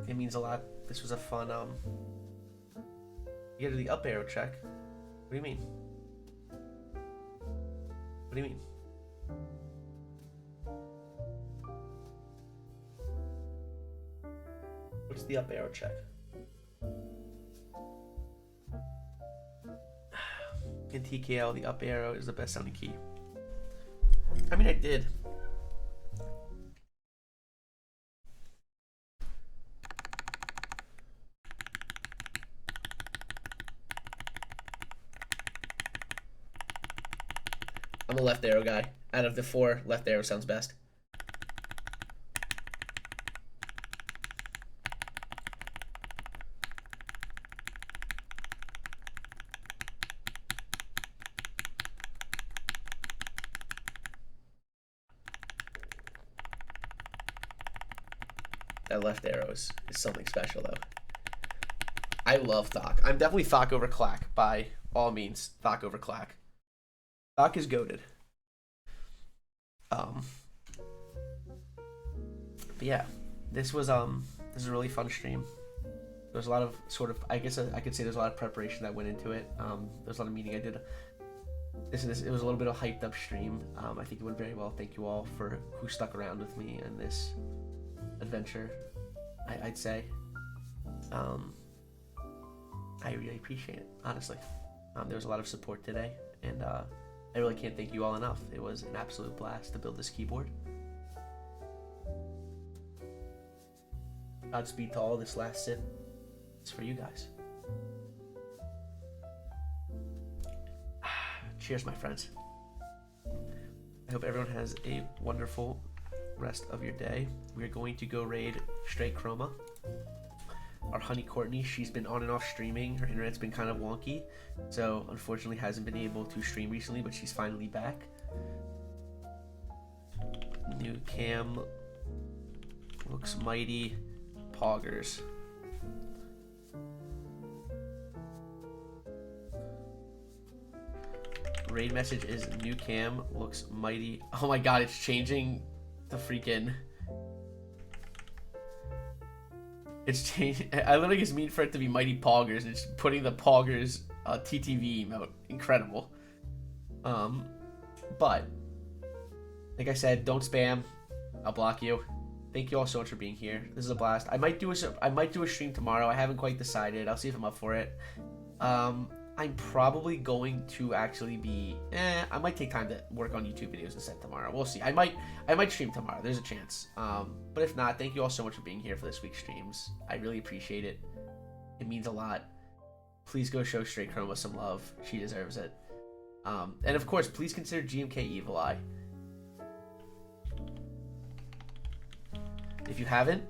It means a lot. This was a fun You get to the up arrow check. What do you mean? What do you mean? What's the up arrow check? in TKL, the up arrow is the best sounding key. I mean, I did. I'm a left arrow guy. Out of the 4, left arrow sounds best. That left arrow is something special, though. I love Thok. I'm definitely Thok over Clack, by all means. Thok over Clack. Thok is goated. But yeah, this was a really fun stream. There was a lot of sort of, I guess I could say there's a lot of preparation that went into it. There's a lot of meeting I did. It was a little bit of a hyped up stream. I think it went very well. Thank you all for who stuck around with me in this adventure, I'd say. I really appreciate it, honestly. There was a lot of support today, and I really can't thank you all enough. It was an absolute blast to build this keyboard. Godspeed to all. This last sip, it's for you guys. Cheers, my friends. I hope everyone has a wonderful rest of your day. We're going to go raid Straight Chroma. Our honey Courtney, she's been on and off streaming. Her internet's been kind of wonky, so unfortunately hasn't been able to stream recently, but she's finally back. New cam looks mighty poggers. Raid message is new cam looks mighty. Oh my god, it's changing the freaking. It's changing. I literally just mean for it to be mighty poggers. It's putting the poggers TTV emote. Incredible. But like I said, don't spam. I'll block you. Thank you all so much for being here. This is a blast. I might do a stream tomorrow. I haven't quite decided. I'll see if I'm up for it. I'm probably going to actually be. I might take time to work on YouTube videos instead tomorrow. We'll see. I might stream tomorrow. There's a chance. But if not, thank you all so much for being here for this week's streams. I really appreciate it. It means a lot. Please go show Straight Chroma some love. She deserves it. And of course, please consider GMK Evil Eye. If you haven't,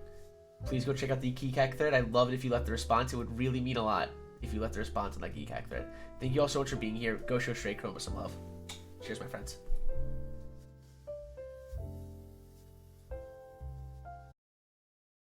please go check out the Keycaps thread. I'd love it if you left a response. It would really mean a lot if you left a response on that Keycaps thread. Thank you all so much for being here. Go show Straight Chroma some love. Cheers, my friends.